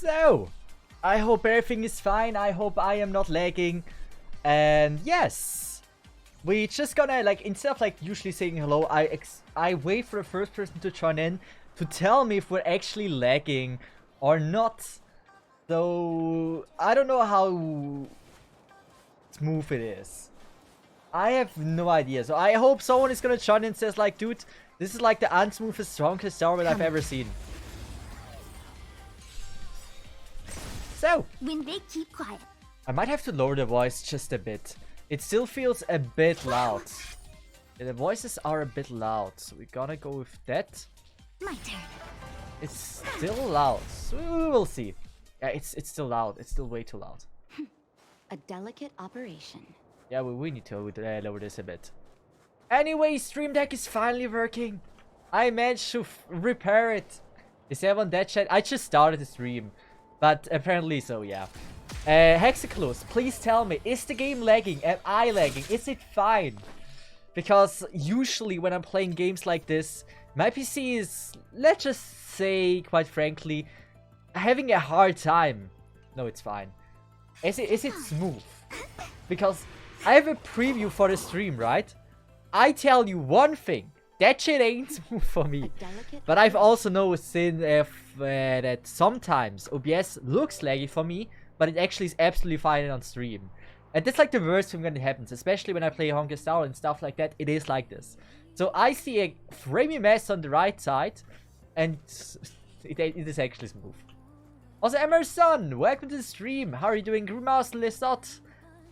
So, I hope everything is fine. I hope I am not lagging. And yes, we just gonna, like, instead of like usually saying hello, I wait for the first person to join in to tell me if we're actually lagging or not. So, I don't know how smooth it is. I have no idea. So I hope someone is gonna join in and says like, dude, this is like the unsmoothest Honkai Star that I've ever seen. So, When they keep quiet. I might have to lower the voice just a bit. It still feels a bit loud. Yeah, the voices are a bit loud, so we're gonna go with that. My turn. It's still loud, so we will see. Yeah, it's still loud. It's still way too loud. A delicate operation. Yeah, we need to lower this a bit. Anyway, Stream Deck is finally working. I managed to repair it. Is everyone dead chat? I just started the stream. But apparently so, yeah. Hexaclus, please tell me, is the game lagging? Am I lagging? Is it fine? Because usually when I'm playing games like this, my PC is, let's just say, quite frankly, having a hard time. No, it's fine. Is it smooth? Because I have a preview for the stream, right? I tell you one thing. That shit ain't smooth for me. But I've also noticed that sometimes OBS looks laggy for me, but it actually is absolutely fine on stream. And that's like the worst thing when it happens, especially when I play Honkai Star and stuff like that. It is like this. So I see a framey mess on the right side, and it is actually smooth. Also, Emerson, welcome to the stream. How are you doing? Grimouse Lissot,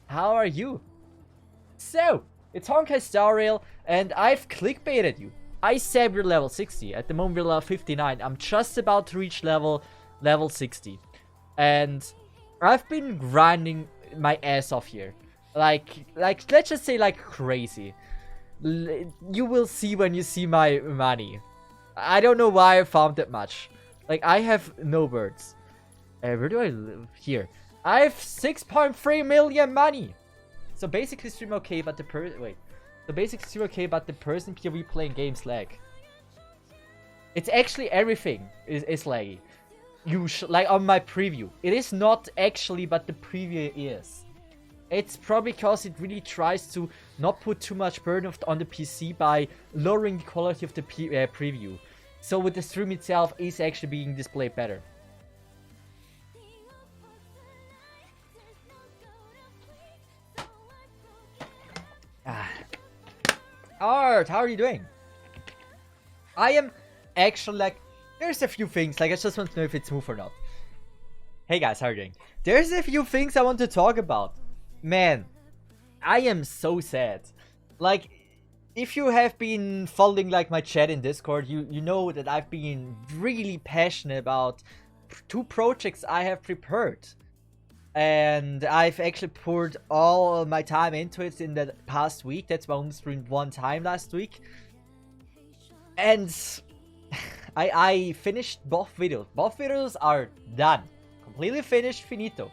how are you? So, it's Honkai Star Rail, and I've clickbaited you. I said we're level 60. At the moment we're level 59. I'm just about to reach level 60. And I've been grinding my ass off here. Like let's just say like crazy. You will see when you see my money. I don't know why I found that much. Like, I have no birds. Where do I live? Here. I have 6.3 million money. So basically stream okay, but the person POV playing games lag. It's actually everything is laggy. Like on my preview. It is not actually, but the preview is. It's probably because it really tries to not put too much burden on the PC by lowering the quality of the preview. So with the stream itself is actually being displayed better. Art, how are you doing? I am actually like, there's a few things, like I just want to know if it's smooth or not. Hey guys, how are you doing? There's a few things I want to talk about. Man, I am so sad. Like, if you have been following like my chat in Discord, you know that I've been really passionate about two projects I have prepared. And I've actually poured all my time into it in the past week. That's why I only streamed one time last week. And I finished both videos. Both videos are done. Completely finished, finito.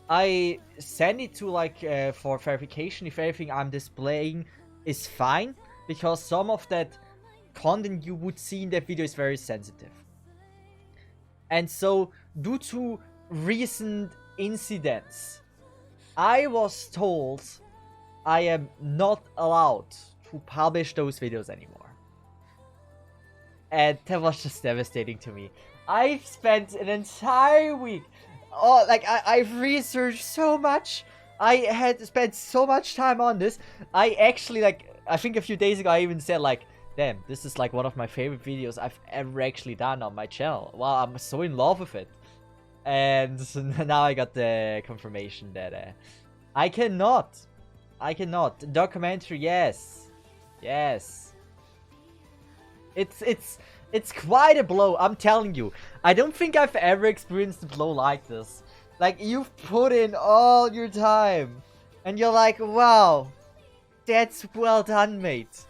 I send it to like for verification if everything I'm displaying is fine. Because some of that content you would see in that video is very sensitive. And so, due to recent incidents, I was told I am not allowed to publish those videos anymore. And that was just devastating to me. I've spent an entire week, I've researched so much. I had spent so much time on this. I actually, I think a few days ago I even said damn, this is like one of my favorite videos I've ever actually done on my channel. Wow, I'm so in love with it. And now I got the confirmation that I cannot. Documentary, yes. Yes. It's quite a blow, I'm telling you. I don't think I've ever experienced a blow like this. Like, you've put in all your time. And you're like, wow. That's well done, mate.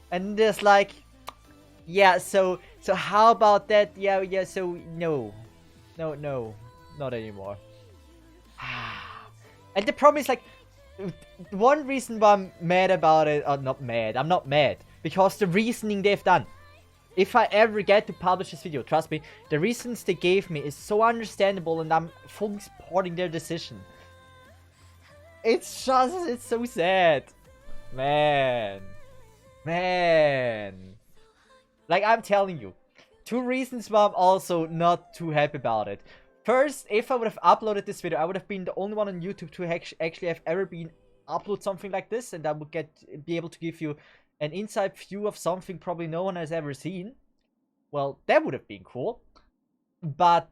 And there's like, yeah, so how about that? Yeah, so no. No, not anymore. And the problem is, like, one reason why I'm mad about it, or not mad, I'm not mad, because the reasoning they've done. if I ever get to publish this video, trust me, the reasons they gave me is so understandable and I'm fully supporting their decision. It's just, it's so sad. Man. Like, I'm telling you, 2 reasons why I'm also not too happy about it. First, if I would have uploaded this video, I would have been the only one on YouTube to actually have ever been upload something like this, and I would be able to give you an inside view of something probably no one has ever seen. Well, that would have been cool. But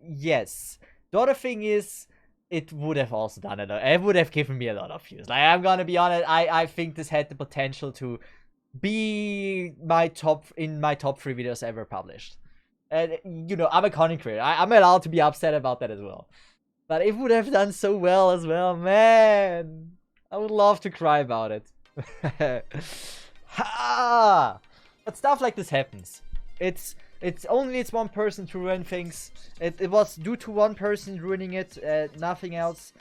yes, the other thing is, it would have also done it. It would have given me a lot of views. Like, I'm gonna be honest, I think this had the potential to be my top 3 videos ever published. And you know, I'm a content creator. I'm allowed to be upset about that as well. But it would have done so well as well, man. I would love to cry about it. Ha! But stuff like this happens. It's one person to ruin things. It was due to one person ruining it, nothing else.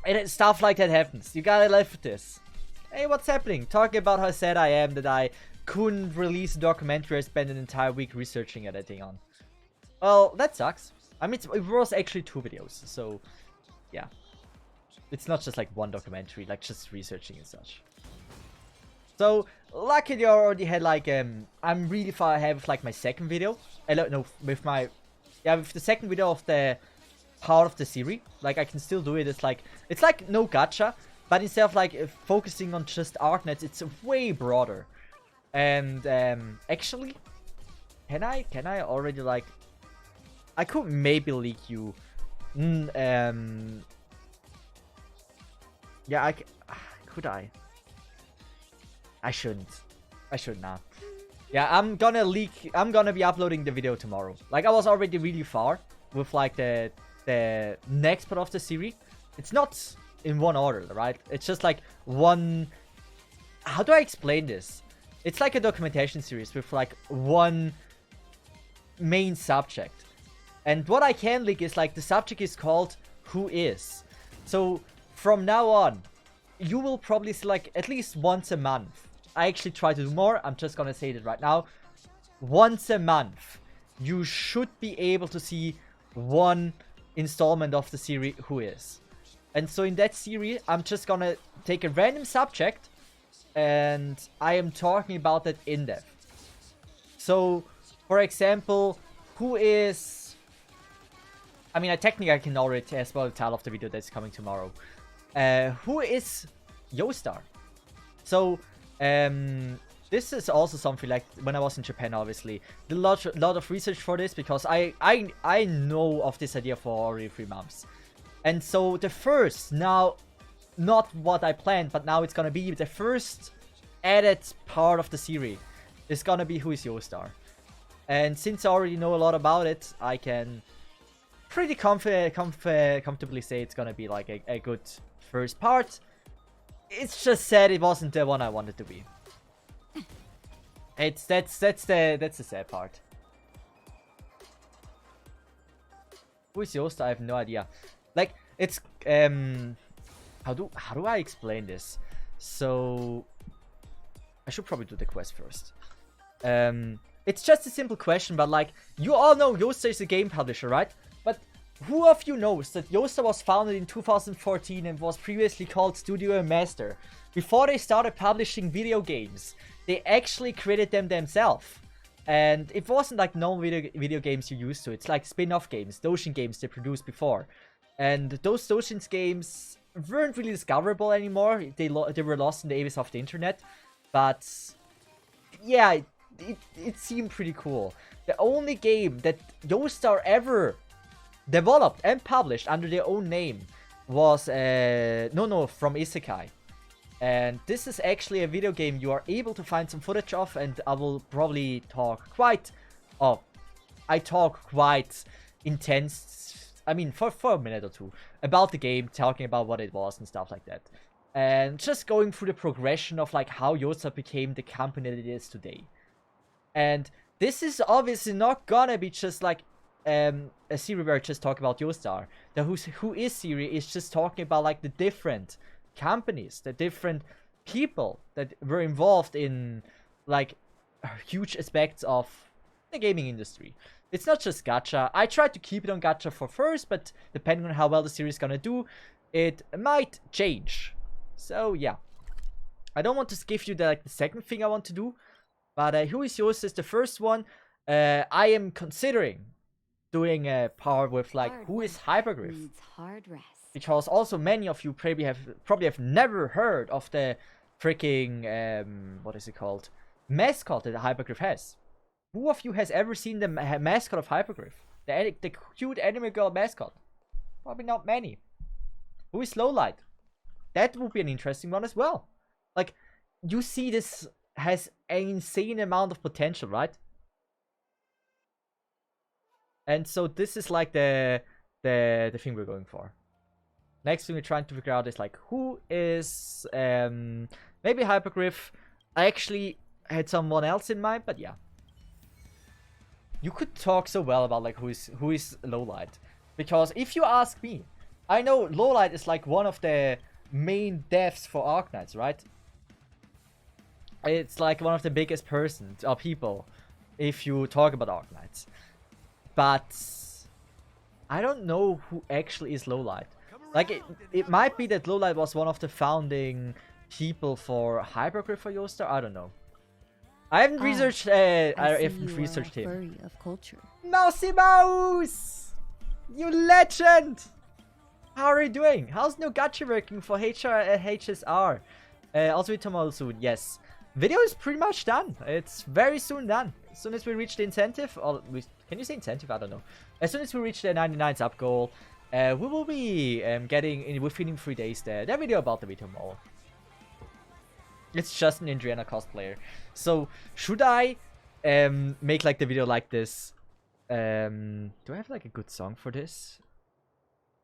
And stuff like that happens. You gotta live with this. Hey, what's happening? Talking about how sad I am that I couldn't release a documentary I spent an entire week researching editing on. Well, that sucks. I mean, it was actually 2 videos, so yeah. It's not just like one documentary, like just researching and such. So, luckily I already had like, I'm really far ahead with like my second video. No, with the second video of the part of the series. Like, I can still do it. It's like no gacha, but instead of like focusing on just ArcNets, it's way broader. And actually, can I already like, I could maybe leak you. Yeah, could I? I shouldn't. I should not. Yeah, I'm gonna be uploading the video tomorrow. Like, I was already really far with like the next part of the series. It's not in one order, right? It's just like one. How do I explain this? It's like a documentation series with like one main subject. And what I can leak is like the subject is called Who Is. So from now on, you will probably see like at least once a month. I actually try to do more. I'm just gonna say it right now. Once a month, you should be able to see one installment of the series Who Is. And so in that series, I'm just gonna take a random subject and I am talking about it in depth. So, for example, who is... I mean, technically I can already as well tell of the video that's coming tomorrow. Who is Joestar? So, this is also something like when I was in Japan, obviously. Did a lot of research for this because I know of this idea for already 3 months. And so the first, now, not what I planned, but now it's gonna be the first added part of the series. Is gonna be Who is Joestar. And since I already know a lot about it, I can pretty comfortably say it's gonna be like a good first part. It's just sad it wasn't the one I wanted to be. That's the sad part. Who is Joestar? I have no idea. Like, it's how do I explain this? So I should probably do the quest first. It's just a simple question, but like, you all know Joestar is a game publisher, right? But who of you knows that Joestar was founded in 2014 and was previously called Studio Master? Before they started publishing video games, they actually created them themselves. And it wasn't like normal video games you used to. It's like spin-off games, Doshin games they produced before. And those Doshin games weren't really discoverable anymore. They were lost in the abyss of the internet. But yeah, it seemed pretty cool. The only game that Joestar ever developed and published under their own name was No from Isekai. And this is actually a video game you are able to find some footage of, and I will probably talk quite intense, I mean for a minute or two, about the game, talking about what it was and stuff like that. And just going through the progression of like how Joestar became the company that it is today. And this is obviously not gonna be just like a series where I just talk about Joestar. The Who Is series is just talking about like the different companies, the different people that were involved in like huge aspects of the gaming industry. It's not just Gacha. I tried to keep it on Gacha for first, but depending on how well the series is gonna do, it might change. So yeah, I don't want to give you the second thing I want to do, but Who is Yours is the first one. I am considering doing a part with Who is Hypergriff, hard rest. because also many of you probably have never heard of the freaking what is it called, mascot that the Hypergriff has. Who of you has ever seen the mascot of Hypergriff? The cute anime girl mascot? Probably not many. Who is Lowlight? That would be an interesting one as well. Like, you see this has an insane amount of potential, right? And so this is like the thing we're going for. Next thing we're trying to figure out is like, who is maybe Hypergriff. I actually had someone else in mind, but yeah. You could talk so well about like who is Lowlight, because if you ask me, I know Lowlight is like one of the main devs for Arknights, right? It's like one of the biggest people if you talk about Arknights. But I don't know who actually is Lowlight. Like, it might be that Lowlight was one of the founding people for Hypergriff or Joestar. I don't know. I haven't researched. I haven't researched him. Of culture. Mousy Mouse, you legend! How are you doing? How's no gacha working for HSR? Also with tomorrow soon. Yes, video is pretty much done. It's very soon done. As soon as we reach the incentive, or can you say incentive? I don't know. As soon as we reach the 99 sub goal, we will be getting in within 3 days the video about the video tomorrow. It's just an Adriana cosplayer. So should I make like the video like this? Do I have like a good song for this?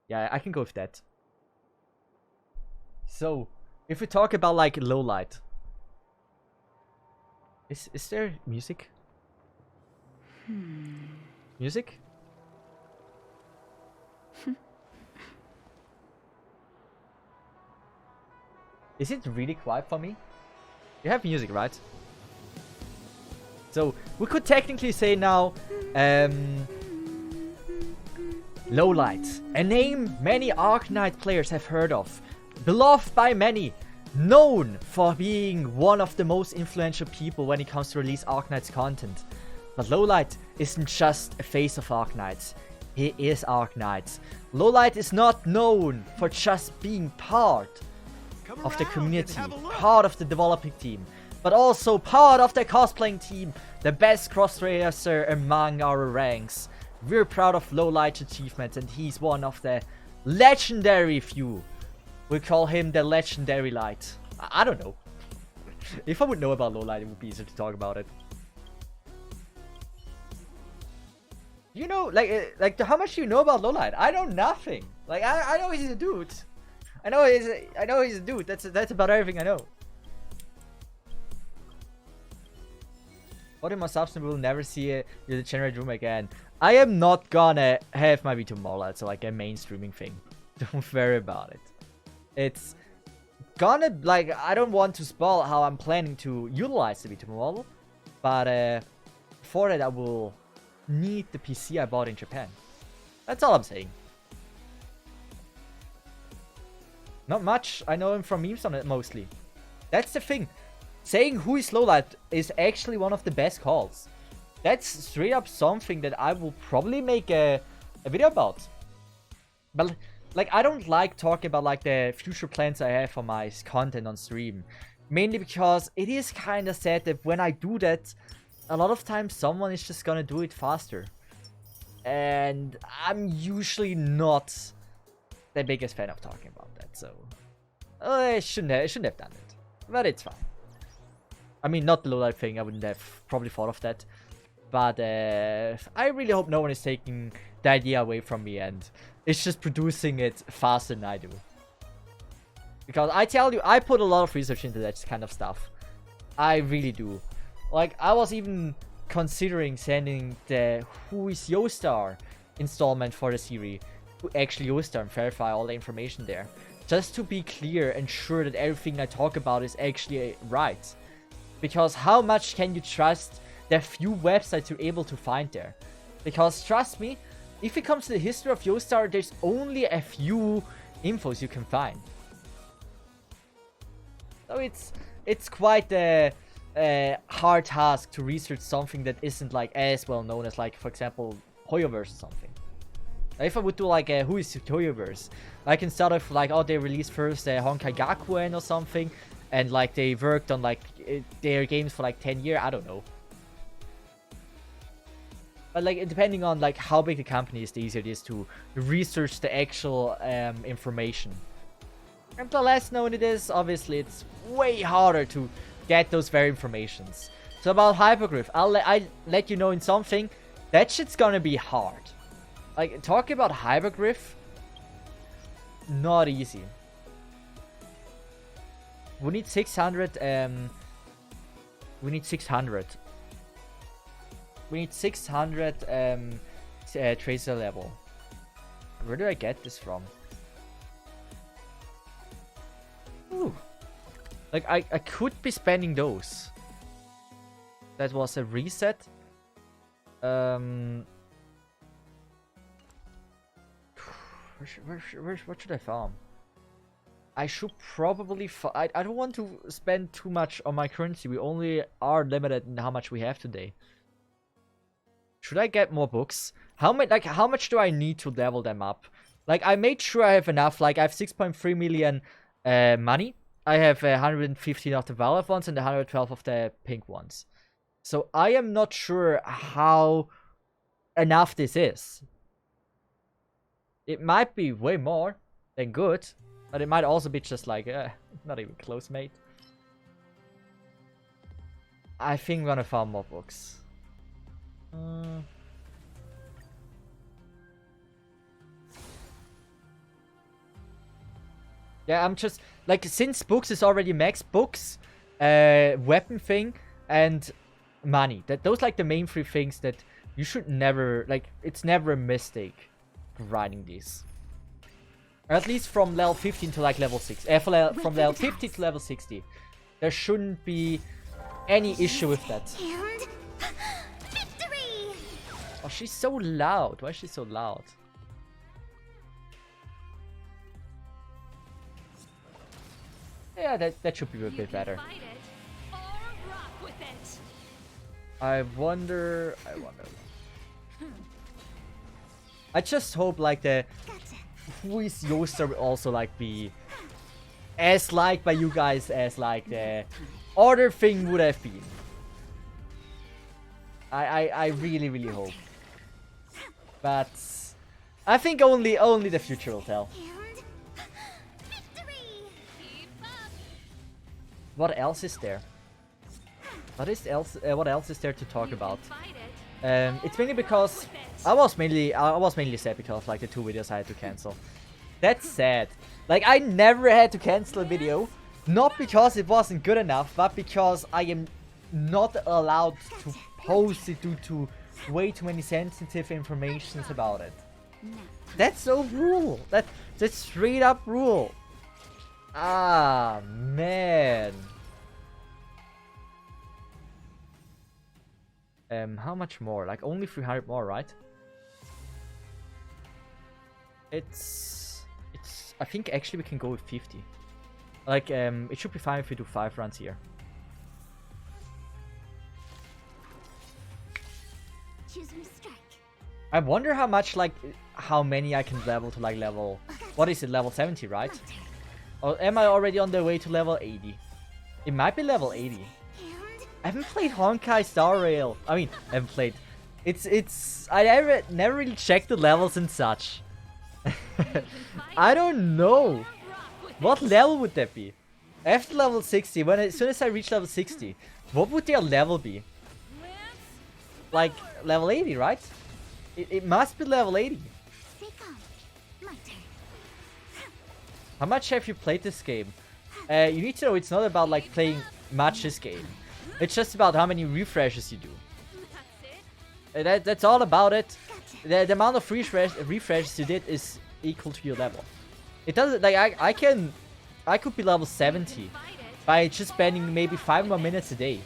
Yeah, I can go with that. So if we talk about like Lowlight, is there music? Music? Is it really quiet for me? You have music, right? So we could technically say now, Lowlight, a name many Arknight players have heard of, beloved by many, known for being one of the most influential people when it comes to release Arknight's content. But Lowlight isn't just a face of Arknights, he is Arknights. Lowlight is not known for just being part of the community, part of the developing team, but also part of the cosplaying team, the best crossdresser among our ranks. We're proud of Lowlight's achievements, and he's one of the legendary few. We call him the legendary light. I don't know. If I would know about Lowlight, it would be easier to talk about it. You know, like how much do you know about Lowlight? I know nothing. Like I know he's a dude. I know he's a dude. That's about everything I know. What in my substance we will never see the degenerate room again. I am not gonna have my V2 Mola. It's like a mainstreaming thing. Don't worry about it. It's gonna, like, I don't want to spoil how I'm planning to utilize the V2 model, but for that I will need the PC I bought in Japan. That's all I'm saying. Not much. I know him from memes on it mostly. That's the thing. Saying who is Lowlight is actually one of the best calls. That's straight up something that I will probably make a video about. But like, I don't like talking about like the future plans I have for my content on stream. Mainly because it is kind of sad that when I do that, a lot of times someone is just gonna do it faster. And I'm usually not the biggest fan of talking about that, so I shouldn't have done it. But it's fine. I mean, not the Lowlight thing, I wouldn't have probably thought of that. But I really hope no one is taking the idea away from me and it's just producing it faster than I do. Because I tell you, I put a lot of research into that kind of stuff. I really do. Like, I was even considering sending the Who is Joestar installment for the series to actually Joestar and verify all the information there. Just to be clear and sure that everything I talk about is actually right. Because how much can you trust the few websites you're able to find there? Because trust me, if it comes to the history of Joestar, there's only a few infos you can find. So it's quite a hard task to research something that isn't like as well known as, like, for example, Hoyoverse or something. If I would do like who is Hoyoverse, I can start off like, oh, they released first Honkai Gakuen or something, and like they worked on like their games for like 10 years. I don't know. But like depending on like how big the company is, the easier it is to research the actual information. And the less known it is, obviously it's way harder to get those very informations. So about Hyperglyph, I'll let you know in something. That shit's gonna be hard. Like, talking about Hyperglyph, not easy. We need 600, we need 600. We need 600, tracer level. Where do I get this from? Ooh. Like, I could be spending those. That was a reset. What should I farm? I should probably I don't want to spend too much on my currency. We only are limited in how much we have today. Should I get more books? How much do I need to level them up? Like, I made sure I have enough. Like, I have 6.3 million money. I have 115 of the violet ones and 112 of the pink ones. So I am not sure how enough this is. It might be way more than good, but it might also be just like, not even close, mate. I think I'm gonna farm more books. Yeah, I'm just, like, since books is already max, books, weapon thing, and money. Those like the main three things that you should never, like, it's never a mistake grinding these. Or at least from level 15 to like level 6. From level 50 to level 60. There shouldn't be any issue with that. Oh, she's so loud. Why is she so loud? Yeah, that should be a bit better. I wonder. I just hope like the who is Joestar will also like be as liked by you guys as like the other thing would have been. I really hope. But I think only the future will tell. What else is there? What else is there to talk about? It's mainly because I was mainly sad because of like the 2 videos I had to cancel. That's sad. Like, I never had to cancel a video, not because it wasn't good enough, but because I am not allowed to post it due to way too many sensitive informations about it. That's so rule. That's straight up rule. Ah, man. How much more? Like only 300 more, right? I think actually we can go with 50. Like, it should be fine if we do 5 runs here. I wonder how much, like, how many I can level to, like, level... What is it, level 70, right? Or am I already on the way to level 80? It might be level 80. I haven't played Honkai Star Rail. I mean, I haven't played. I never really checked the levels and such. I don't know. What level would that be? After level 60, as soon as I reach level 60, what would their level be? Like, level 80, right? It must be level 80. How much have you played this game? You need to know it's not about like playing much this game. It's just about how many refreshes you do. That's all about it. The amount of refreshes you did is equal to your level. It doesn't like I could be level 70 by just spending maybe 5 more minutes a day.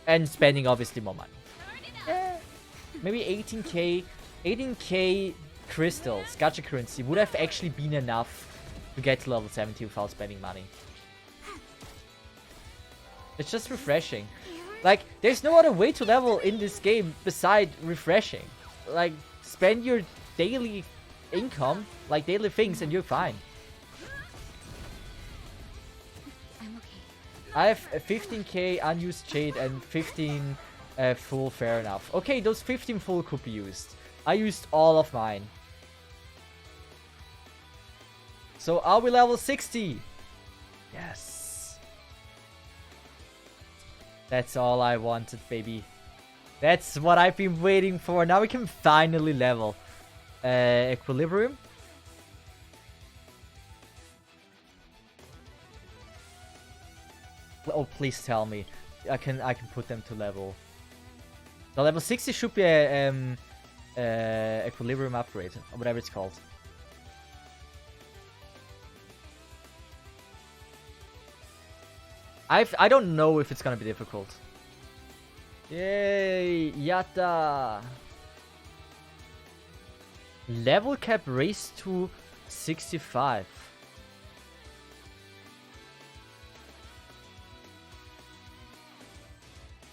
And spending obviously more money. Yeah. Maybe 18k. 18k crystals, gacha currency, would have actually been enough to get to level 70 without spending money. It's just refreshing. Like, there's no other way to level in this game beside refreshing. Like, spend your daily income, like daily things, and you're fine. I'm okay. I have 15k unused jade and 15 full, fair enough. Okay, those 15 full could be used. I used all of mine. So are we level 60? Yes. That's all I wanted, baby. That's what I've been waiting for. Now we can finally level. Equilibrium. Oh, please tell me. I can put them to level. The level 60 should be a equilibrium upgrade, or whatever it's called. I don't know if it's gonna be difficult. Yay, Yatta! Level cap raised to 65.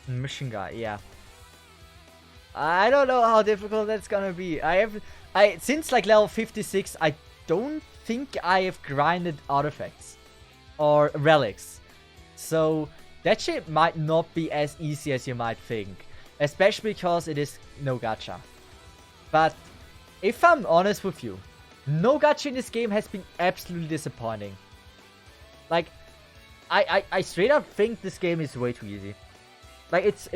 Mission guy, yeah. I don't know how difficult that's gonna be. Since like level 56, I don't think I have grinded artifacts or relics. So that shit might not be as easy as you might think, especially because it is no gacha. But if I'm honest with you, no gacha in this game has been absolutely disappointing. Like, I straight up think this game is way too easy. Like, it's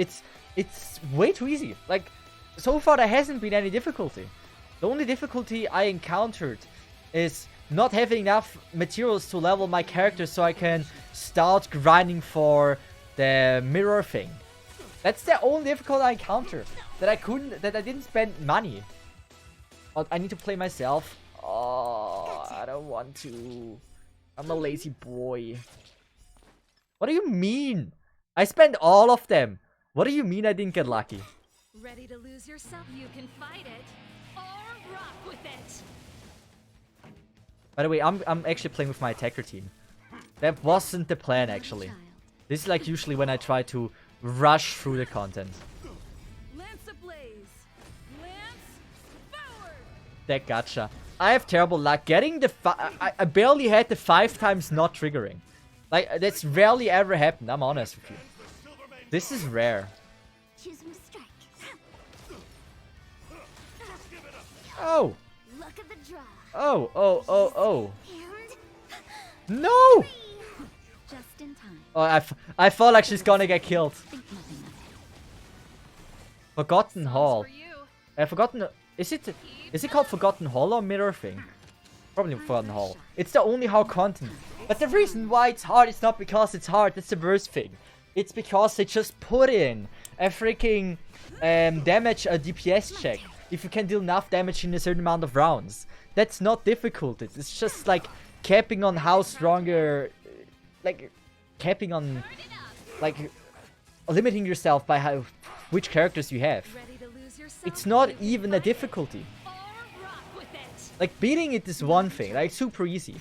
way too easy. Like, so far there hasn't been any difficulty. The only difficulty I encountered is not having enough materials to level my character so I can start grinding for the mirror thing. That's the only difficulty I encountered. That I didn't spend money. Oh, I need to play myself. Oh, I don't want to. I'm a lazy boy. What do you mean? I spent all of them. What do you mean I didn't get lucky? Ready to lose yourself? You can fight it or rock with it. By the way, I'm actually playing with my attacker team. That wasn't the plan, actually. This is like usually when I try to rush through the content. Lance ablaze. Lance forward. That gacha. I have terrible luck. Getting the I barely had the 5 times not triggering. Like, that's rarely ever happened, I'm honest with you. This is rare. Choosing to strike. Oh! Look at the draw. Oh. And No! just in time. Oh, I felt like she's gonna get killed. Think nothing of it. Forgotten Hall. For you. Forgotten... Is it called Forgotten Hall or Mirror Thing? Probably Forgotten Hall. It's the only hard content. But the reason why it's hard is not because it's hard, that's the worst thing. It's because they just put in a freaking damage DPS check. If you can deal enough damage in a certain amount of rounds. That's not difficult. It's just like capping on how stronger... Like, capping on... Like, limiting yourself by which characters you have. Ready to lose yourself? It's not even a difficulty. Or rock with it. Like, beating it is one thing, like, super easy.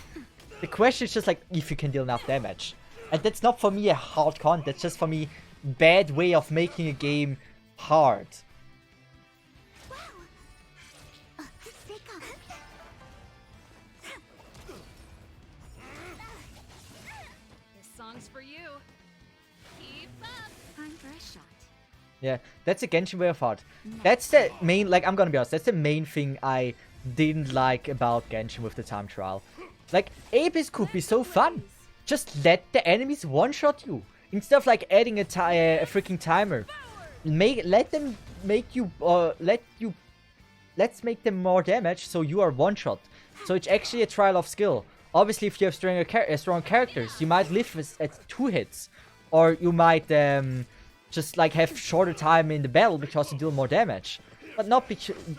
The question is just like, if you can deal enough damage. And that's not for me a hard con, that's just for me bad way of making a game hard. Wow. Stay calm. This song's for you. Keep up. Time for a shot. Yeah, that's a Genshin way of hard. That's the main, like, I'm gonna be honest, that's the main thing I didn't like about Genshin with the time trial. Like, Abyss could be so fun. Just let the enemies one-shot you. Instead of like adding a freaking timer. Let's make them more damage so you are one-shot. So it's actually a trial of skill. Obviously, if you have strong characters, you might live at 2 hits. Or you might just like have shorter time in the battle because you deal more damage. But not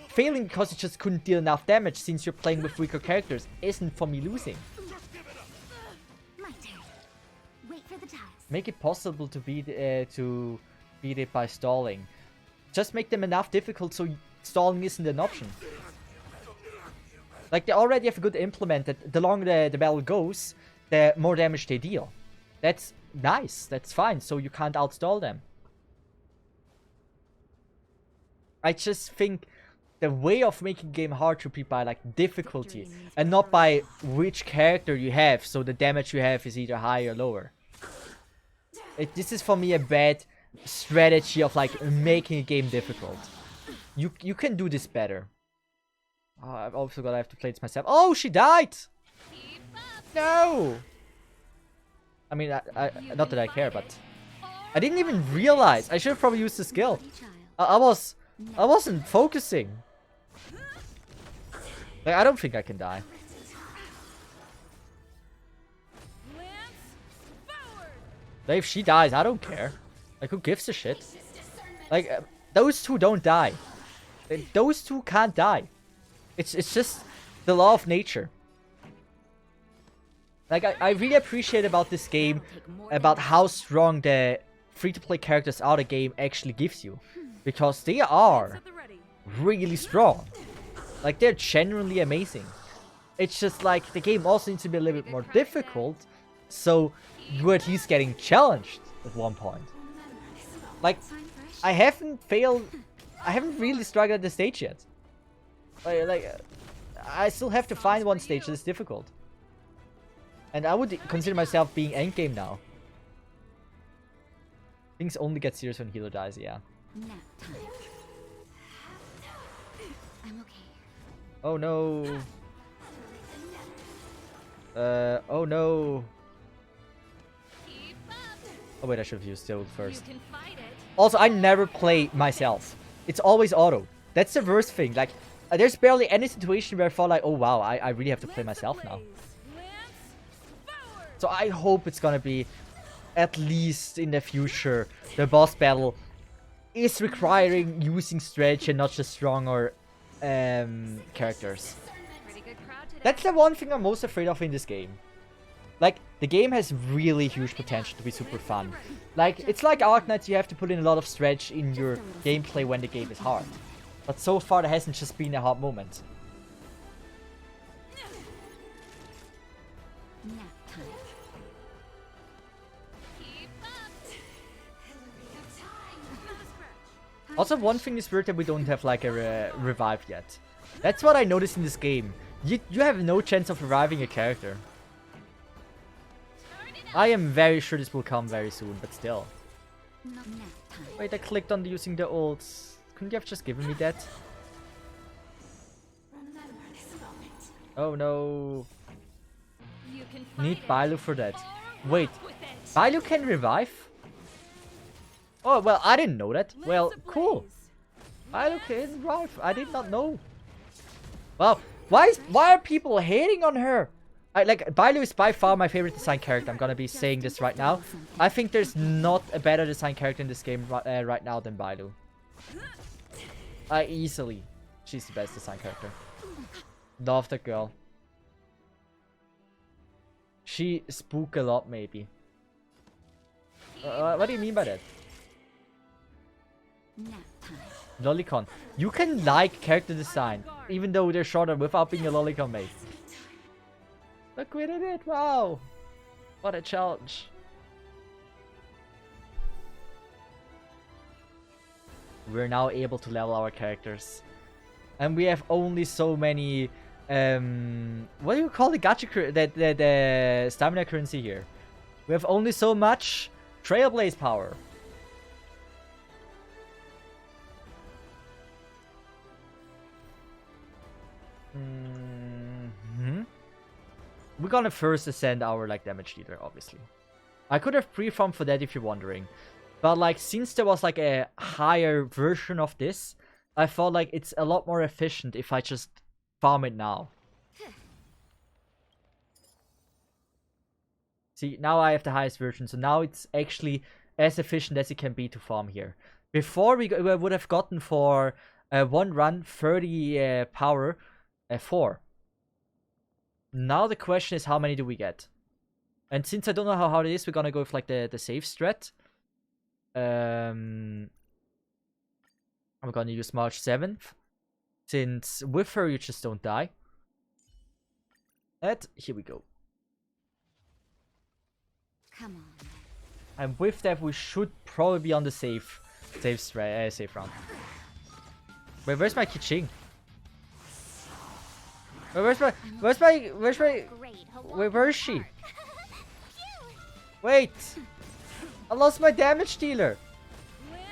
failing because you just couldn't deal enough damage since you're playing with weaker characters isn't for me losing. My turn. Wait for the tiles. Make it possible to beat beat it by stalling. Just make them enough difficult so stalling isn't an option. Like, they already have a good implement that the longer the battle goes, the more damage they deal. That's nice. That's fine. So you can't outstall them. I just think the way of making game hard should be by like difficulty and not by which character you have. So the damage you have is either higher or lower. This is for me a bad strategy of like making a game difficult. You can do this better. Oh, I've also got to have to play this myself. Oh, she died! No! I mean, I not that I care, but I didn't even realize. I should have probably used the skill. I wasn't focusing. Like, I don't think I can die. Like, if she dies, I don't care. Like, who gives a shit? Like, those two don't die. Those two can't die. It's just the law of nature. Like, I really appreciate about this game, about how strong the free-to-play characters are the game actually gives you. Because they are really strong. Like, they're genuinely amazing. It's just like, the game also needs to be a little bit more difficult, so you're at least getting challenged at one point. Like, I haven't really struggled at the stage yet. I still have to find one stage that's difficult. And I would consider myself being endgame now. Things only get serious when healer dies, yeah. Nap time. I'm okay. Oh no. Oh no. Oh wait, I should have used Steel first. Also, I never play myself. It's always auto. That's the worst thing. Like, there's barely any situation where I feel like, oh wow, I really have to play myself now. So I hope it's gonna be, at least in the future, the boss battle is requiring using strategy and not just stronger characters. That's the one thing I'm most afraid of in this game. Like, the game has really huge potential to be super fun. Like, it's like Arknights, you have to put in a lot of strategy in your gameplay when the game is hard. But so far, there hasn't just been a hard moment. Nap time. Also, one thing is weird that we don't have like a revive yet. That's what I noticed in this game. You have no chance of reviving a character. I am very sure this will come very soon, but still. Nap time. Wait, I clicked on using the ults. Couldn't you have just given me that? Oh no. Need Bailu for that. Wait, Bailu can revive? Oh, well, I didn't know that. Well, cool. Bailu can revive. I did not know. Well, why are people hating on her? Like, Bailu is by far my favorite design character. I'm gonna be saying this right now. I think there's not a better design character in this game right now than Bailu. Easily. She's the best design character. Love that girl. She spook a lot, maybe. What do you mean by that? Nap time. Lolicon. You can like character design, even though they're shorter, without being a Lolicon mate. Look, we did it! Wow! What a challenge. We're now able to level our characters. And we have only so many... what do you call the gacha the stamina currency here? We have only so much Trailblaze power. We're gonna first ascend our like damage dealer, obviously. I could have pre-farmed for that if you're wondering. But like, since there was like a higher version of this, I felt like it's a lot more efficient if I just farm it now. See, now I have the highest version, so now it's actually as efficient as it can be to farm here. Before we would have gotten for one run 30 power 4. Now the question is, how many do we get? And since I don't know how hard it is, we're gonna go with like the safe strat. I'm gonna use March 7th. Since with her you just don't die. And here we go. Come on. And with that we should probably be on the safe round. Wait, where's my Kiching? Wait, wait, where is she? Wait! I lost my damage dealer! Lance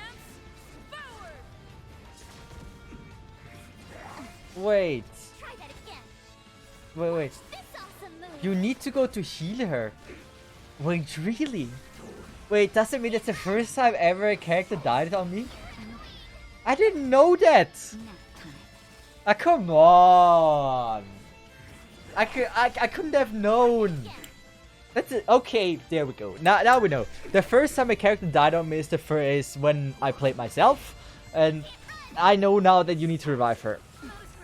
forward. Wait. Try that again. Wait. This awesome move. You need to go to heal her. Wait, really? Wait, does it mean it's the first time ever a character died on me? I didn't know that! Nap time. Ah, come on! I couldn't have known! That's it. Okay, there we go. Now we know. The first time a character died on me is when I played myself. And I know now that you need to revive her.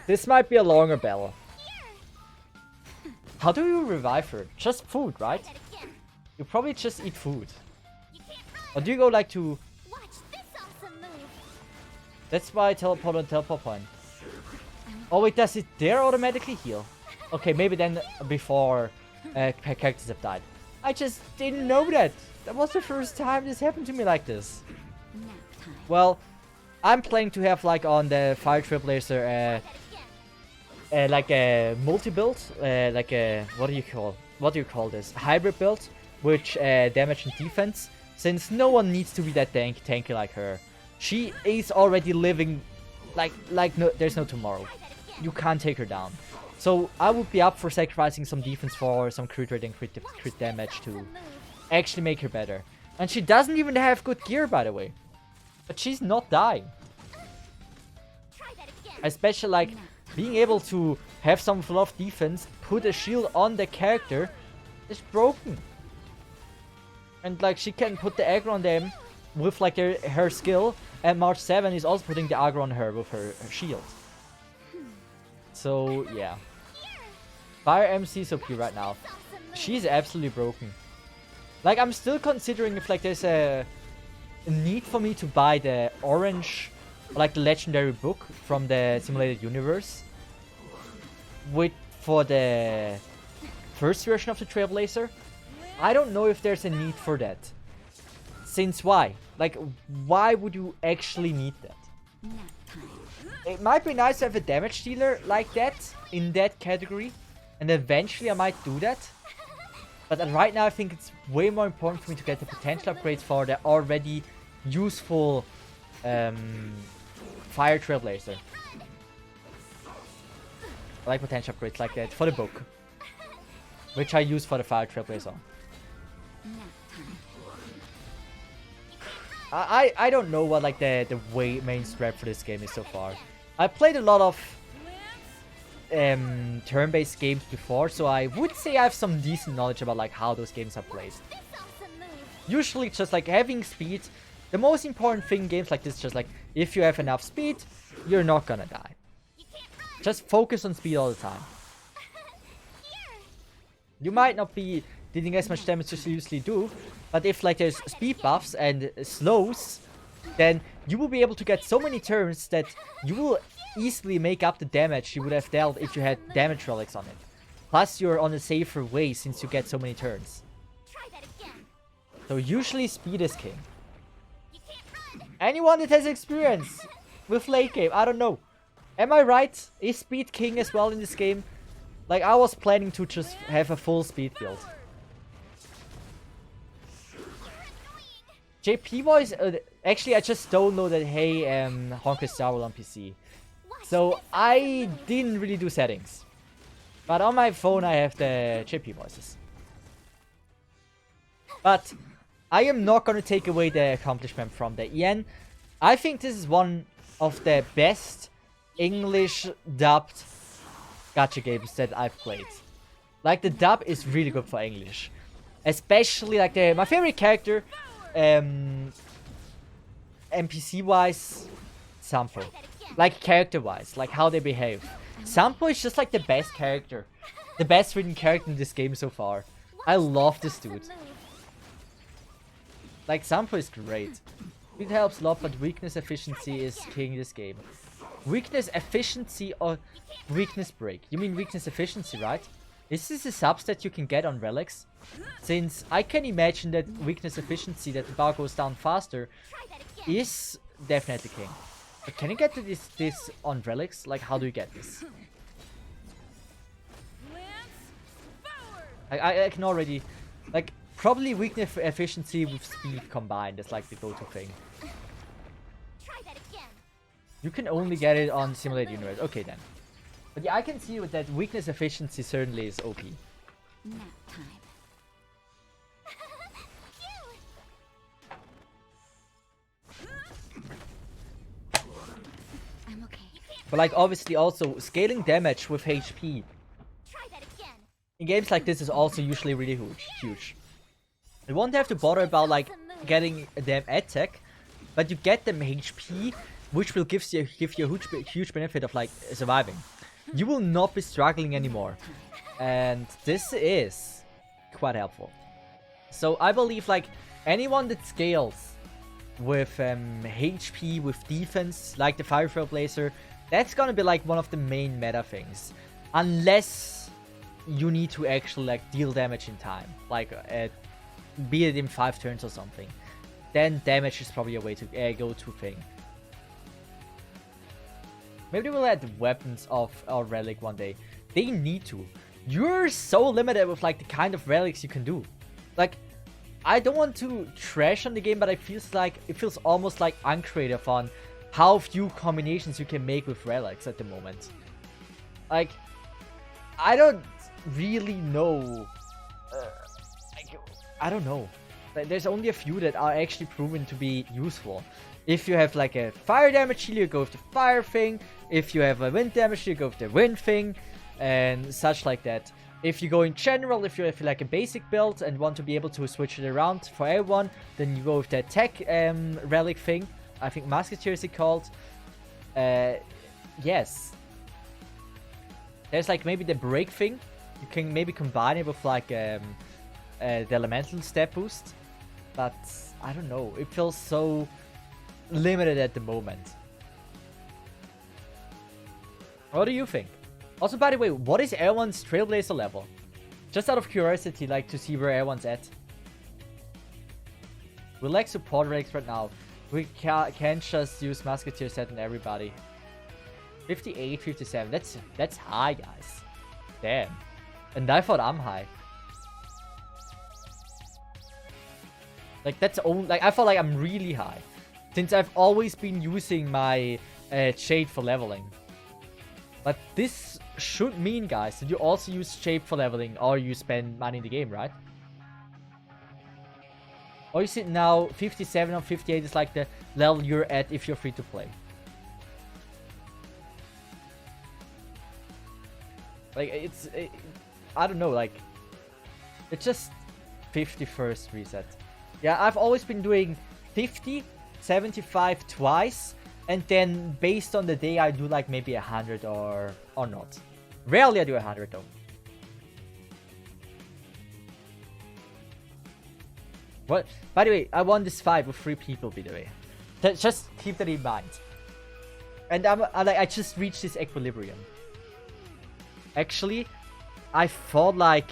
This might be a longer battle. How do you revive her? Just food, right? That again. You probably just eat food. You can't run. Or do you go like to... Watch this awesome move. That's why I teleport on teleport point. Oh wait, does it there automatically heal? Okay, maybe then before characters have died. I just didn't know that. That was the first time this happened to me like this. Nap time. Well, I'm planning to have like on the Fire Trailblazer like a multi-build, like a what do you call this? Hybrid build, which damage and defense. Since no one needs to be that tanky like her. She is already living like no, there's no tomorrow. You can't take her down. So I would be up for sacrificing some defense for some crit rate and crit damage to actually make her better. And she doesn't even have good gear, by the way. But she's not dying. Try that again. Especially like being able to have some fluff defense, put a shield on the character is broken. And like she can put the aggro on them with like her skill, and March 7 is also putting the aggro on her with her shield. So yeah. Fire MC is OP right now. She's absolutely broken. Like I'm still considering if like there's a need for me to buy the orange, like the legendary book from the simulated universe, for the first version of the Trailblazer. I don't know if there's a need for that. Since why? Like why would you actually need that? Nap time. It might be nice to have a damage dealer like that in that category, and eventually I might do that. But right now I think it's way more important for me to get the potential upgrades for the already useful Fire Trailblazer. I like potential upgrades like that for the book, which I use for the Fire Trailblazer. Nap time. I don't know what like the main strat for this game is so far. I played a lot of turn-based games before, so I would say I have some decent knowledge about like how those games are played. This awesome move. Usually just like having speed. The most important thing in games like this, just like if you have enough speed, you're not gonna die. You can't run. Just focus on speed all the time. You might not be dealing as much damage as you usually do, but if like there's speed buffs and slows, then you will be able to get so many turns that you will easily make up the damage you would have dealt if you had damage relics on it. Plus you're on a safer way since you get so many turns. Try that again. So usually speed is king. You can't run. Anyone that has experience with late game, I don't know. Am I right? Is speed king as well in this game? Like I was planning to just have a full speed build. JP voice, actually I just don't know that hey Honkai Star will on PC. So I didn't really do settings. But on my phone I have the JP voices. But I am not going to take away the accomplishment from the EN. I think this is one of the best English dubbed gacha games that I've played. Like the dub is really good for English. Especially like my favorite character, NPC wise, Sampo. Like character wise, like how they behave. Sampo is just like the best character. The best written character in this game so far. I love this dude. Like Sampo is great. It helps a lot, but weakness efficiency is king this game. Weakness efficiency or weakness break? You mean weakness efficiency, right? Is this a substat you can get on relics? Since I can imagine that weakness efficiency, that the bar goes down faster, is definitely king. But can you get to this on relics? Like, how do you get this? I can already, like, probably weakness efficiency with speed combined is like the go-to thing. You can only get it on Simulated Universe. Okay then. But yeah, I can see that weakness efficiency certainly is OP. Nap time. I'm okay. But like obviously also scaling damage with HP Try that again. in games like this is also usually really huge. You won't have to bother about like getting them attack, but you get them HP, which will give you a huge benefit of like surviving. You will not be struggling anymore, and this is quite helpful. So I believe like anyone that scales with HP, with defense, like the Fire Trailblazer, that's gonna be like one of the main meta things, unless you need to actually like deal damage in time, like be it in 5 turns or something. Then damage is probably a way to go to thing. Maybe we'll add weapons of our relic one day. They need to. You're so limited with like the kind of relics you can do. Like, I don't want to trash on the game, but it feels almost like uncreative on how few combinations you can make with relics at the moment. Like, I don't really know. I don't know. There's only a few that are actually proven to be useful. If you have like a fire damage heal, you go with the fire thing. If you have a wind damage, you go with the wind thing. And such like that. If you go in general, if you have like a basic build and want to be able to switch it around for everyone, then you go with the attack relic thing. I think Musketeer is it called. Yes. There's like maybe the break thing. You can maybe combine it with like the elemental step boost. But I don't know. It feels so limited at the moment. What do you think? Also, by the way, what is everyone's Trailblazer level? Just out of curiosity, like to see where everyone's at. We like support relics right now. We can't just use Musketeer set on everybody. 58, 57. That's high, guys. Damn. And I thought I'm high. Like that's only like I felt like I'm really high, since I've always been using my Shade for leveling. But this should mean, guys, that you also use Shade for leveling, or you spend money in the game, right? Or is it now 57 or 58 is like the level you're at if you're free to play? Like I don't know, like it's just 51st reset. Yeah, I've always been doing 50, 75 twice, and then based on the day I do like maybe 100 or not. Rarely I do 100 though. What? By the way, I won this fight with 3 people, by the way. Just keep that in mind. And I just reached this equilibrium. Actually, I thought like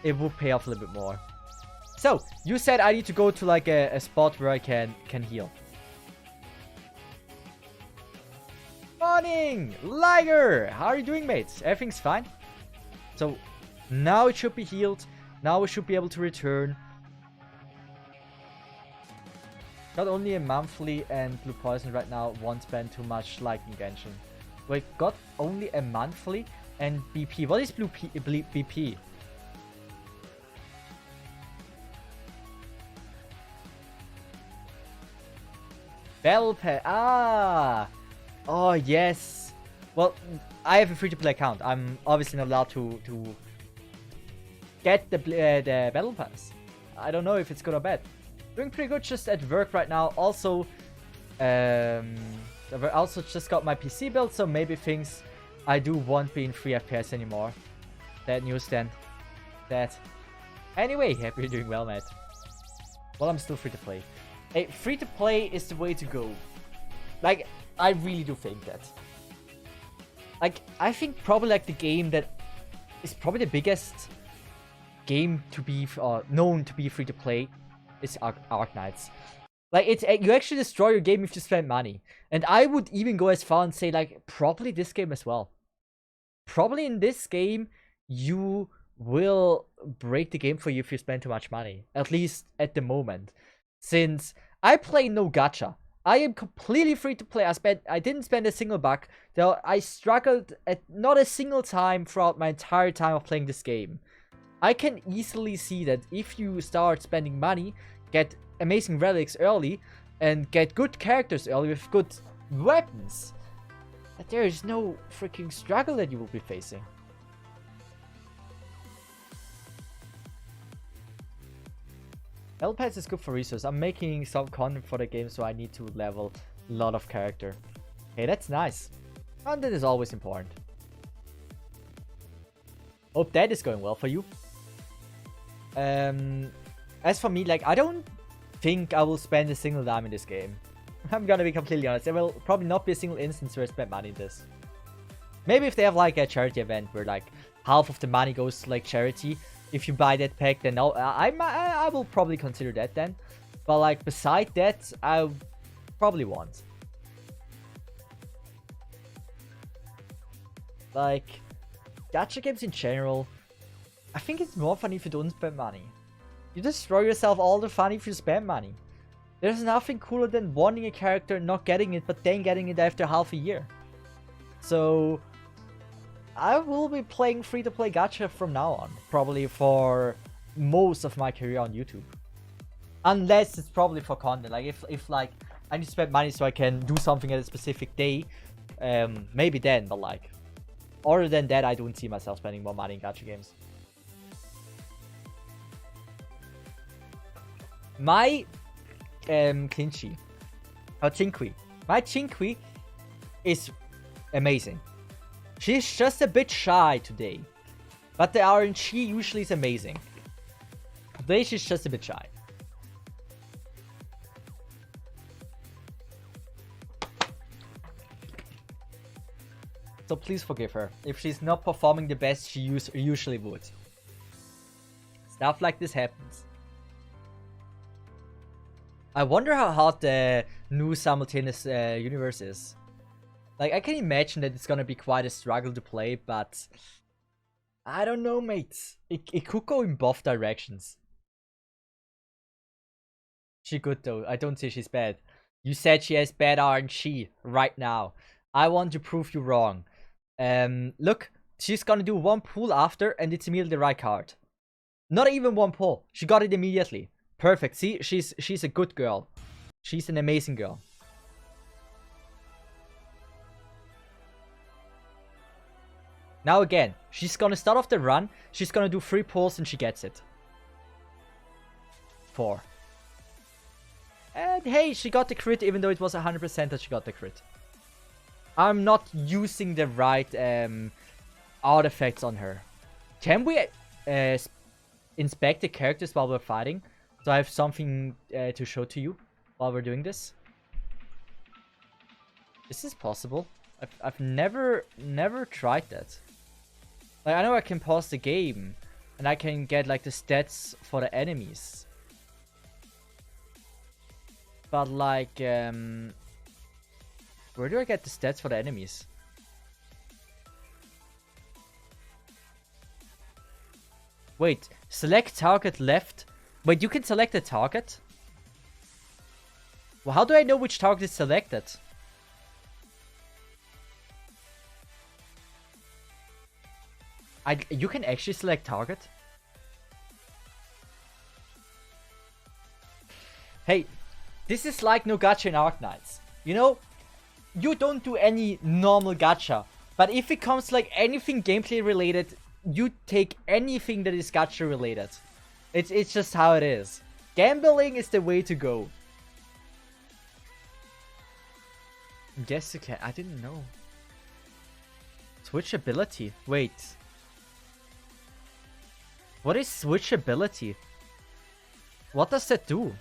it would pay off a little bit more. So, you said I need to go to like a spot where I can heal. Morning! Liger! How are you doing, mates? Everything's fine? So, now it should be healed. Now we should be able to return. Got only a monthly and blue poison right now. Won't spend too much like in Genshin. We got only a monthly and BP. What is BP? Battle Pass. Ah! Oh, yes. Well, I have a free-to-play account. I'm obviously not allowed to get the Battle Pass. I don't know if it's good or bad. Doing pretty good just at work right now. Also, I also just got my PC built, so maybe things I do won't be in 3 FPS anymore. That news then. That. Anyway, hope you're doing well, mate. Well, I'm still free to play. Hey, free to play is the way to go. Like, I really do think that. Like, I think probably like the game that is probably the biggest game to be known to be free to play is Arknights. Like, it's you actually destroy your game if you spend money. And I would even go as far and say, like, probably this game as well. Probably in this game, you will break the game for you if you spend too much money. At least at the moment. Since I play no gacha. I am completely free to play. I didn't spend a single buck. Though I struggled at not a single time throughout my entire time of playing this game. I can easily see that if you start spending money, get amazing relics early, and get good characters early with good weapons, that there is no freaking struggle that you will be facing. L-Pass is good for resources. I'm making some content for the game, so I need to level a lot of character. Okay, that's nice. Content is always important. Hope that is going well for you. As for me, like, I don't think I will spend a single dime in this game. I'm gonna be completely honest. There will probably not be a single instance where I spend money in this. Maybe if they have like a charity event where like half of the money goes to like charity. If you buy that pack, then I will probably consider that then. But like beside that, I probably won't. Like, gacha games in general, I think it's more fun if you don't spend money. You destroy yourself all the fun if you spend money. There's nothing cooler than wanting a character and not getting it, but then getting it after half a year. So, I will be playing free-to-play gacha from now on. Probably for most of my career on YouTube. Unless it's probably for content. Like, if like, I need to spend money so I can do something at a specific day. Maybe then, but like, other than that, I don't see myself spending more money in gacha games. My Chinqui, my Chinqui is amazing. She's just a bit shy today, but the RNG usually is amazing. Today she's just a bit shy. So please forgive her if she's not performing the best she usually would. Stuff like this happens. I wonder how hard the new simultaneous universe is. Like, I can imagine that it's gonna be quite a struggle to play, but I don't know, mate. It could go in both directions. She good though. I don't say she's bad. You said she has bad RNG right now. I want to prove you wrong. Look, she's gonna do one pull after, and it's immediately the right card. Not even one pull. She got it immediately. Perfect. See, she's a good girl. She's an amazing girl. Now again, she's gonna start off the run. She's gonna do 3 pulls and she gets it. 4. And hey, she got the crit even though it was 100% that she got the crit. I'm not using the right artifacts on her. Can we inspect the characters while we're fighting? So I have something to show to you while we're doing this. This is possible. I've never tried that. Like, I know I can pause the game and I can get like the stats for the enemies. But like, where do I get the stats for the enemies? Wait, select target left. Wait, you can select a target? Well, how do I know which target is selected? You can actually select target? Hey, this is like no gacha in Arknights. You know, you don't do any normal gacha. But if it comes to like anything gameplay related, you take anything that is gacha related. It's just how it is. Gambling is the way to go. Yes, you can. I didn't know. Switchability. Wait. What is switchability? What does that do?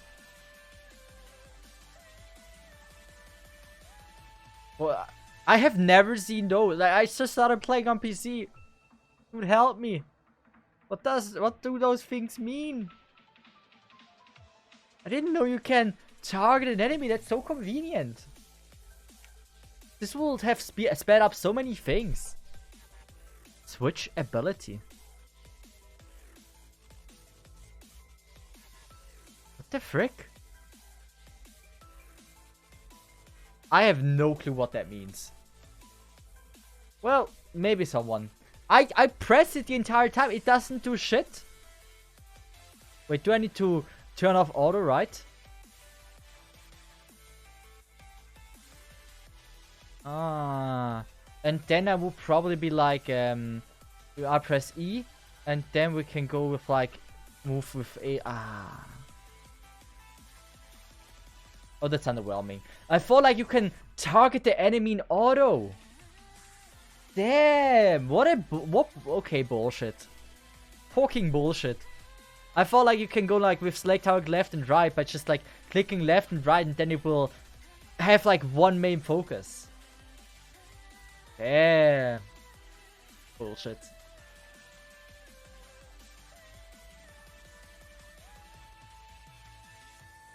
I have never seen those. Like, I just started playing on PC. Dude, help me. What do those things mean? I didn't know you can target an enemy. That's so convenient. This will have sped up so many things. Switch ability. What the frick? I have no clue what that means. Well, maybe someone. I press it the entire time. It doesn't do shit. Wait, do I need to turn off auto, right? Ah. And then I will probably be like, I press E. And then we can go with like, move with A. Ah. Oh, that's underwhelming. I thought like you can target the enemy in auto. Damn, what? Okay, bullshit. Fucking bullshit. I thought like you can go like with select target left and right by just like clicking left and right, and then it will have like one main focus. Damn. Bullshit.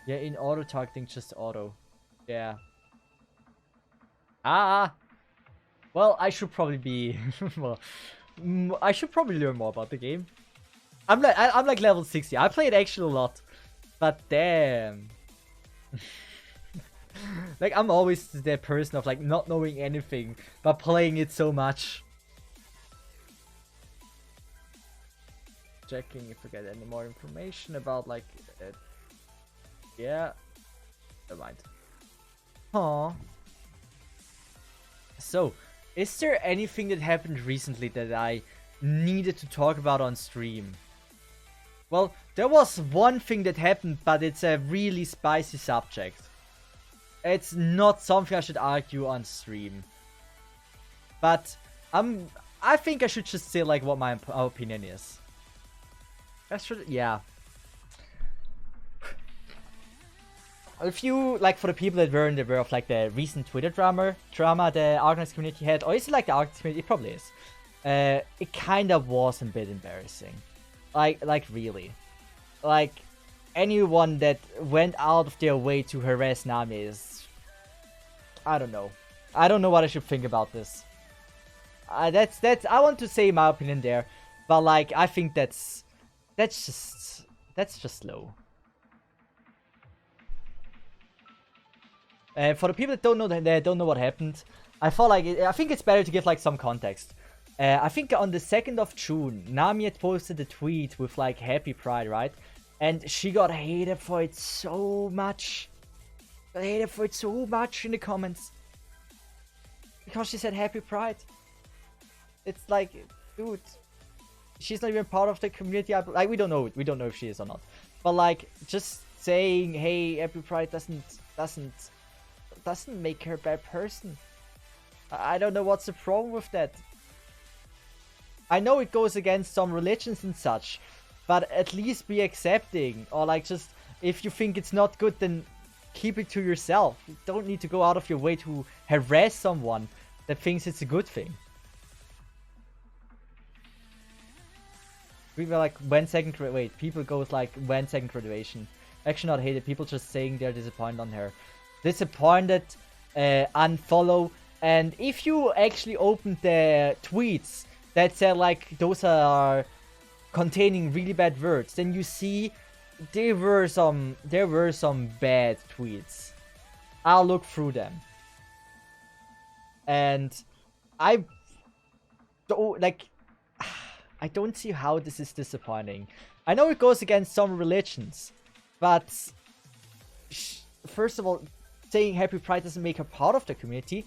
Yeah, in auto targeting, just auto. Yeah. Ah. Well, I should probably be. Well, I should probably learn more about the game. I'm like level 60. I play it actually a lot, but damn. Like I'm always that person of like not knowing anything but playing it so much. Checking if I get any more information about like it. Yeah. Never mind. Aww. So, is there anything that happened recently that I needed to talk about on stream? Well, there was one thing that happened, but it's a really spicy subject. It's not something I should argue on stream. But I think I should just say like what my opinion is. Yeah. If you, like, for the people that weren't aware of, like, the recent Twitter drama the Arcanist community had, or is it like the Arcanist community? It probably is. It kind of was a bit embarrassing. Like, really. Like, anyone that went out of their way to harass Nami is... I don't know. I don't know what I should think about this. That's I want to say my opinion there, but, like, I think that's just low. For the people that don't know what happened, I think it's better to give like some context. I think on the 2nd of June, Nami had posted a tweet with like Happy Pride, right? And she got hated for it so much. Got hated for it so much in the comments. Because she said Happy Pride. It's like, dude, she's not even part of the community. Like, we don't know if she is or not. But like, just saying, hey, Happy Pride doesn't make her a bad person. I don't know what's the problem with that. I know it goes against some religions and such, but at least be accepting, or like just if you think it's not good, then keep it to yourself. You don't need to go out of your way to harass someone that thinks it's a good thing. People like people go with like when second graduation. Actually not hated, people just saying they're disappointed on her. Disappointed, unfollow, and if you actually open the tweets that said like those are containing really bad words, then you see there were some bad tweets. I'll look through them, and I don't see how this is disappointing. I know it goes against some religions, but first of all, saying Happy Pride doesn't make her part of the community.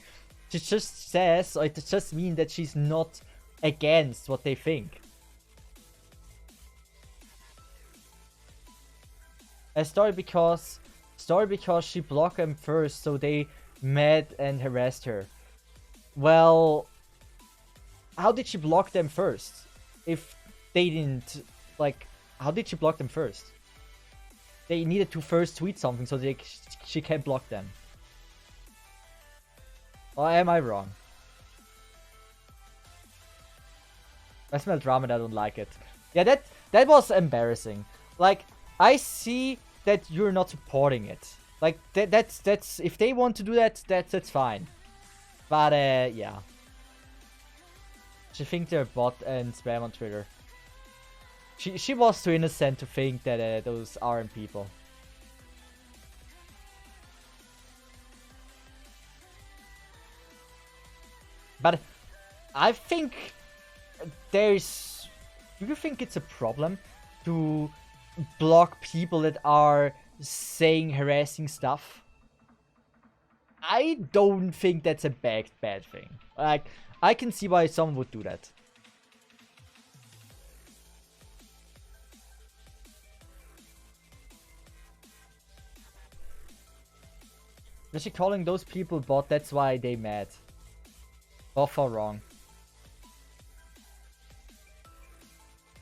It just says, or it just means that she's not against what they think. A story because she blocked them first, so they met and harassed her. Well, how did she block them first? If they didn't, like, how did she block them first? They needed to first tweet something so she can block them. Or am I wrong? I smell drama and I don't like it. Yeah, that was embarrassing. Like, I see that you're not supporting it. Like, that's if they want to do that, that's fine. But, yeah. She thinks they're bot and spam on Twitter. She was too innocent to think that those aren't people. But I think there's... Do you think it's a problem to block people that are saying harassing stuff? I don't think that's a bad thing. Like, I can see why someone would do that. Is she calling those people bot? That's why they mad. Both are wrong.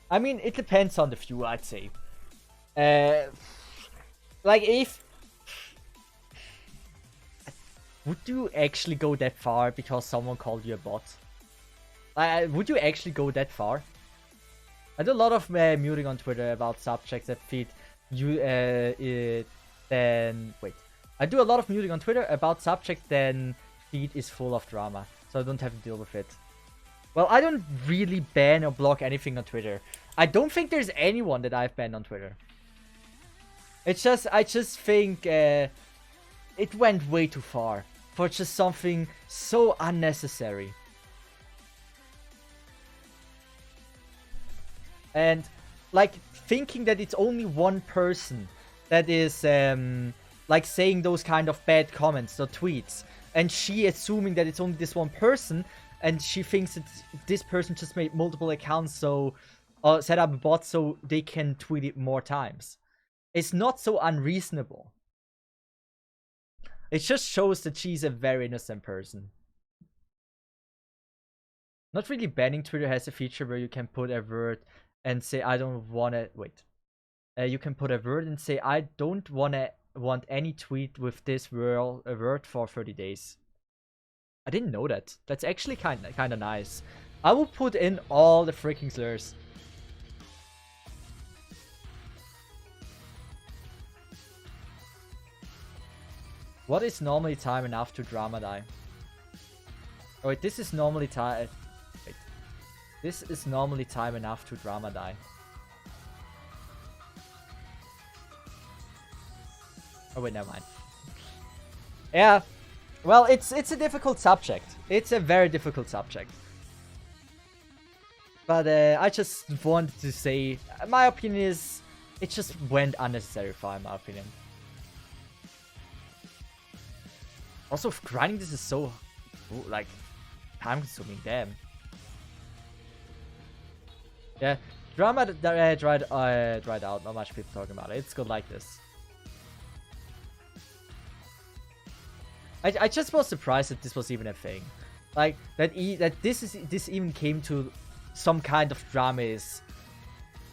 I mean, it depends on the viewer, I'd say. Like, if... Would you actually go that far because someone called you a bot? Would you actually go that far? I do a lot of muting on Twitter about subjects that feed you, then... Wait. I do a lot of muting on Twitter about subjects then feed is full of drama. So I don't have to deal with it. Well, I don't really ban or block anything on Twitter. I don't think there's anyone that I've banned on Twitter. It's just, I just think it went way too far for just something so unnecessary. And like thinking that it's only one person that is like saying those kind of bad comments or tweets, and she assuming that it's only this one person, and she thinks that this person just made multiple accounts, so set up a bot so they can tweet it more times. It's not so unreasonable. It just shows that she's a very innocent person. Not really banning Twitter has a feature where you can put a word and say I don't wanna wait. You can put a word and say I don't want any tweet with this word for 30 days. I didn't know that. That's actually kind of nice. I will put in all the freaking slurs. What is normally time enough to drama die? Oh wait, this is normally time. Wait, this is normally time enough to drama die. Oh wait, never mind. Yeah, well, it's a difficult subject. It's a very difficult subject. But I just wanted to say, my opinion is, it just went unnecessary far, in my opinion. Also, grinding this is so, like, time-consuming. Damn. Yeah, drama dried out. Not much people talking about it. It's good like this. I just was surprised that this was even a thing. Like that this even came to some kind of drama is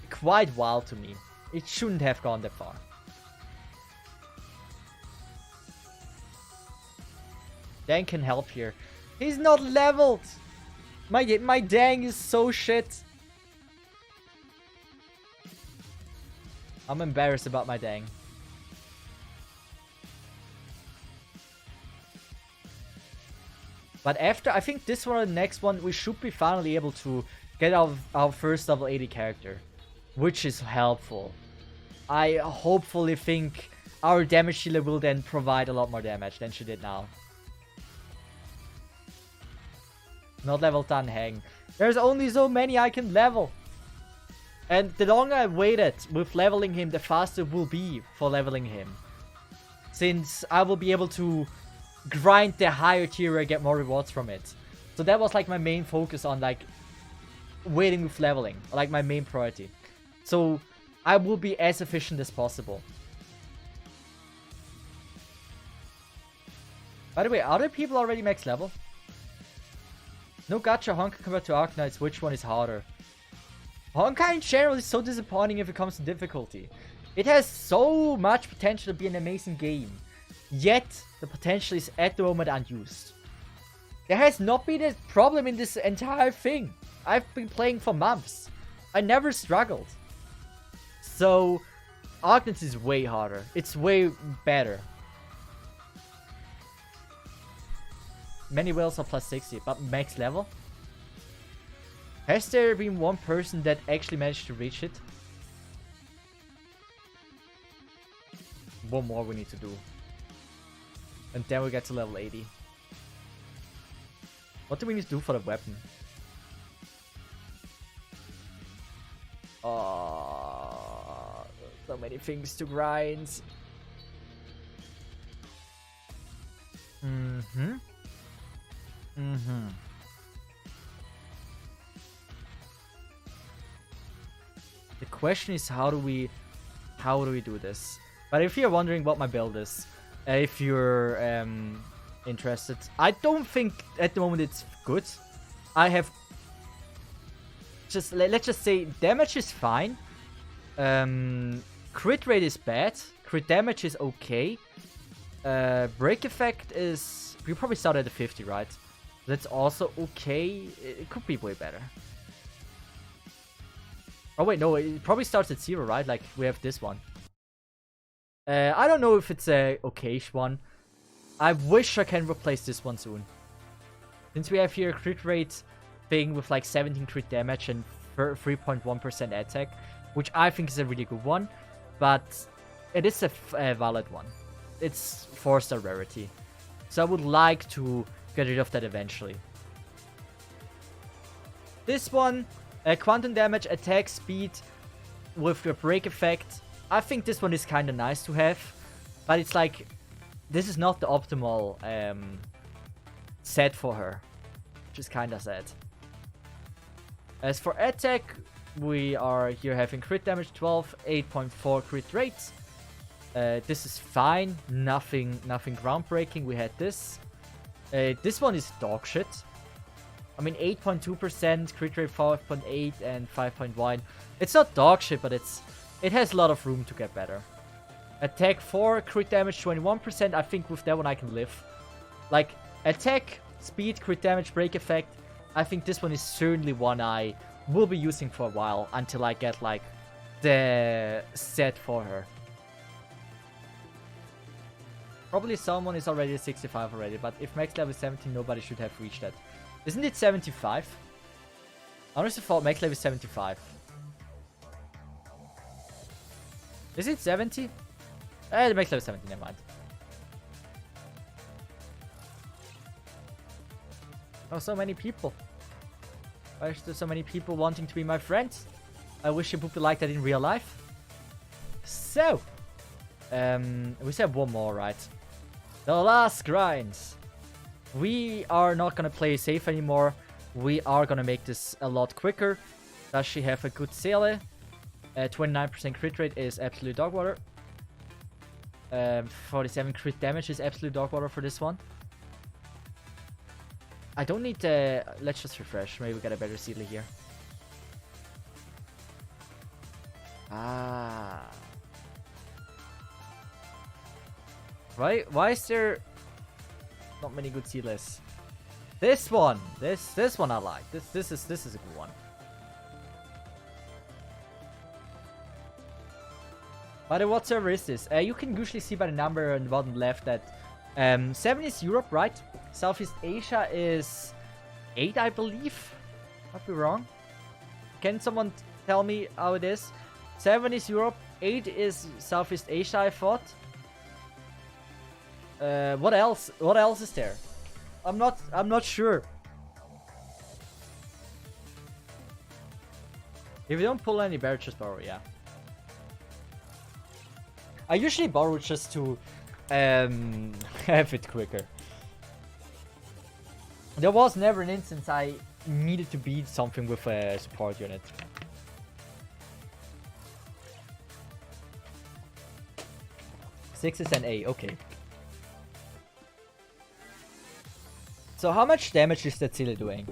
quite wild to me. It shouldn't have gone that far. Dan can help here. He's not leveled. My Dang is so shit. I'm embarrassed about my Dang. But after, I think this one and the next one, we should be finally able to get our first level 80 character. Which is helpful. I hopefully think our damage healer will then provide a lot more damage than she did now. Not level 10 hang. There's only so many I can level. And the longer I waited with leveling him, the faster it will be for leveling him. Since I will be able to grind the higher tier and get more rewards from it. So that was like my main focus on like waiting with leveling. Like my main priority. So I will be as efficient as possible. By the way, are there people already max level? No gacha Honkai compared to Arknights, which one is harder? Honkai in general is so disappointing if it comes to difficulty. It has so much potential to be an amazing game. Yet, the potential is at the moment unused. There has not been a problem in this entire thing. I've been playing for months. I never struggled. So, Augments is way harder. It's way better. Many whales are plus 60, but max level. Has there been one person that actually managed to reach it? One more we need to do. And then we get to level 80. What do we need to do for the weapon? Oh, so many things to grind. The question is, how do we do this? But if you're wondering what my build is, if you're interested, I don't think at the moment it's good. I have let's just say damage is fine. Crit rate is bad. Crit damage is okay. Break effect is, we probably start at a 50, right? That's also okay. It could be way better. Oh wait, no, it probably starts at 0, right? Like we have this one. I don't know if it's a okayish one. I wish I can replace this one soon. Since we have here a crit rate thing with like 17 crit damage and 3.1% attack, which I think is a really good one, but it is a valid one. It's 4-star rarity. So I would like to get rid of that eventually. This one, quantum damage, attack speed with your break effect. I think this one is kind of nice to have, but it's like, this is not the optimal set for her, which is kind of sad. As for attack, we are here having crit damage 12, 8.4 crit rates. This is fine, nothing groundbreaking. We had this. This one is dog shit. I mean, 8.2%, crit rate 5.8 and 5.1. It's not dog shit, but it has a lot of room to get better. Attack 4, crit damage 21%. I think with that one I can live. Like, attack, speed, crit damage, break effect. I think this one is certainly one I will be using for a while until I get, like, the set for her. Probably someone is already at 65 already, but if max level is 17, nobody should have reached that. Isn't it 75? I honestly thought max level is 75. Is it 70? The max level is 70, never mind. Oh, so many people. Why is there so many people wanting to be my friends? I wish it would be like that in real life. So, we still have one more, right? The last grinds. We are not gonna play safe anymore. We are gonna make this a lot quicker. Does she have a good Cesith? 29% crit rate is absolute dog water. 47 crit damage is absolute dog water for this one. I don't need the... Let's just refresh. Maybe we get a better Cesith here. Ah. Right? Why is there not many good Cesiths? This one! This one I like. This is a good one. By the way, what server is this? You can usually see by the number on the bottom left that 7 is Europe, right? Southeast Asia is 8, I believe. Might be wrong. Can someone tell me how it is? 7 is Europe, 8 is Southeast Asia, I thought. What else? What else is there? I'm not sure. If you don't pull any bear, just borrow, yeah. I usually borrow just to have it quicker. There was never an instance I needed to beat something with a support unit. Six is an A, okay. So how much damage is that Cesith doing?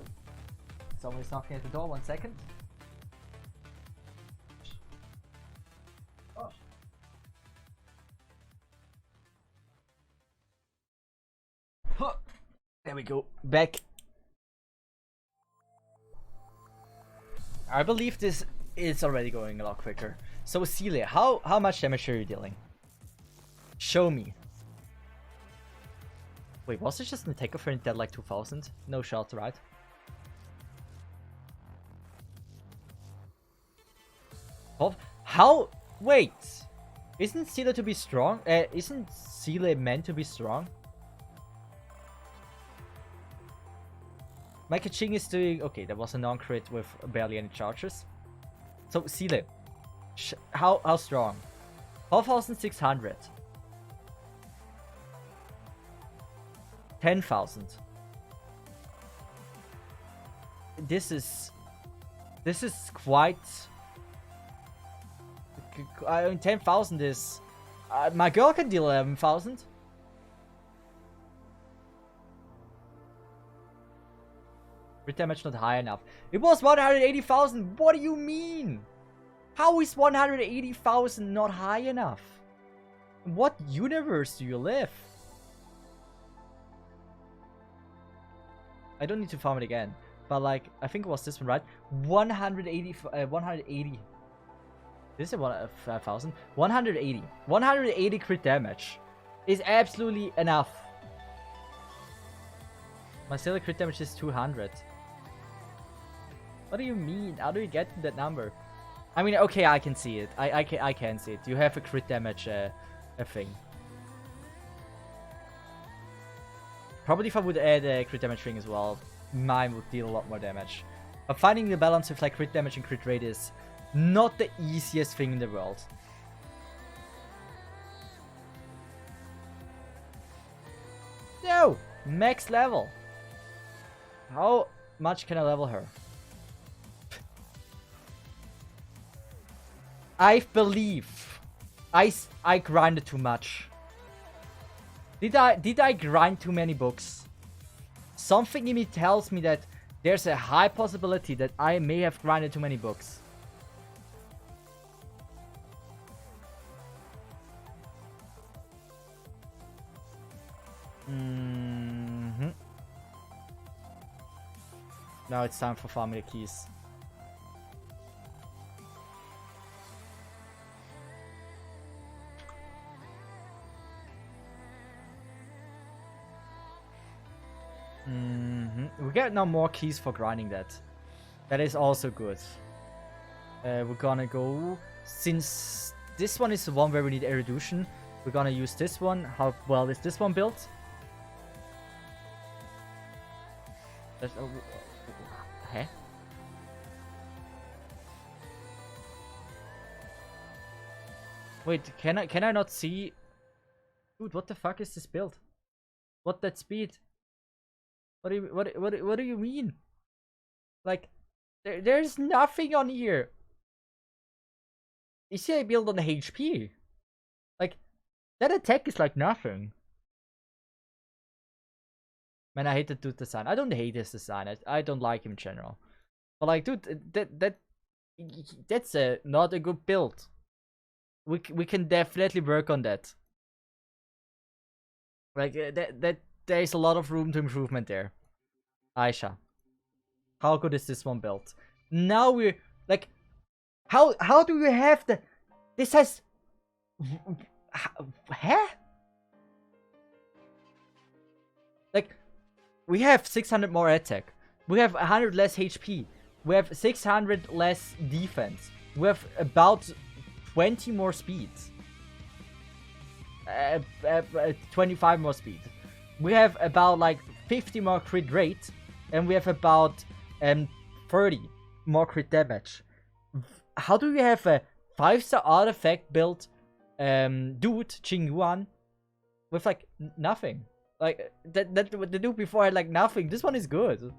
Someone's knocking at the door, 1 second. Oh. Huh. There we go. Back. I believe this is already going a lot quicker. So Cele, how much damage are you dealing? Show me. Wait, was it just an attack of her dead like 2000? No shot, right? Oh, how? Wait! Isn't Cele to be strong? Isn't Cele meant to be strong? My Kaching is doing... Okay, that was a non-crit with barely any charges. So, Cele. How strong? 4,600. 10,000. This is quite... I mean, 10,000 is... my girl can deal 11,000. Crit damage not high enough. It was 180,000. What do you mean? How is 180,000 not high enough? In what universe do you live? I don't need to farm it again. But like, I think it was this one, right? 180. This is 1,000. 180. 180 crit damage is absolutely enough. My Cele crit damage is 200. What do you mean? How do you get to that number? I mean, okay, I can see it. I can see it. You have a crit damage a thing. Probably if I would add a crit damage thing as well, mine would deal a lot more damage. But finding the balance with like crit damage and crit rate is not the easiest thing in the world. No! Max level! How much can I level her? I believe I grinded too much. Did I grind too many books? Something in me tells me that there's a high possibility that I may have grinded too many books. Now it's time for farming the keys. We get now more keys for grinding that. That is also good. We're gonna go... Since this one is the one where we need erudition, we're gonna use this one. How well is this one built? That's... Huh? Wait, can I not see? Dude, what the fuck is this build? What that speed? What do you mean? Like, there's nothing on here. You see, I build on the HP. Like, that attack is like nothing. Man, I hate the dude design. I don't hate his design. I don't like him in general. But like, dude, that's not a good build. We can definitely work on that. Like there is a lot of room to improvement there. Aisha, how good is this one built? Now we're like, how do you have the? This has, huh? Like, we have 600 more attack. We have 100 less HP. We have 600 less defense. We have about 20 more speeds. 25 more speed. We have about like 50 more crit rate. And we have about 30 more crit damage. How do you have a 5-star artifact built dude, Qing Yuan, with like nothing? Like, the dude before had like nothing. This one is good.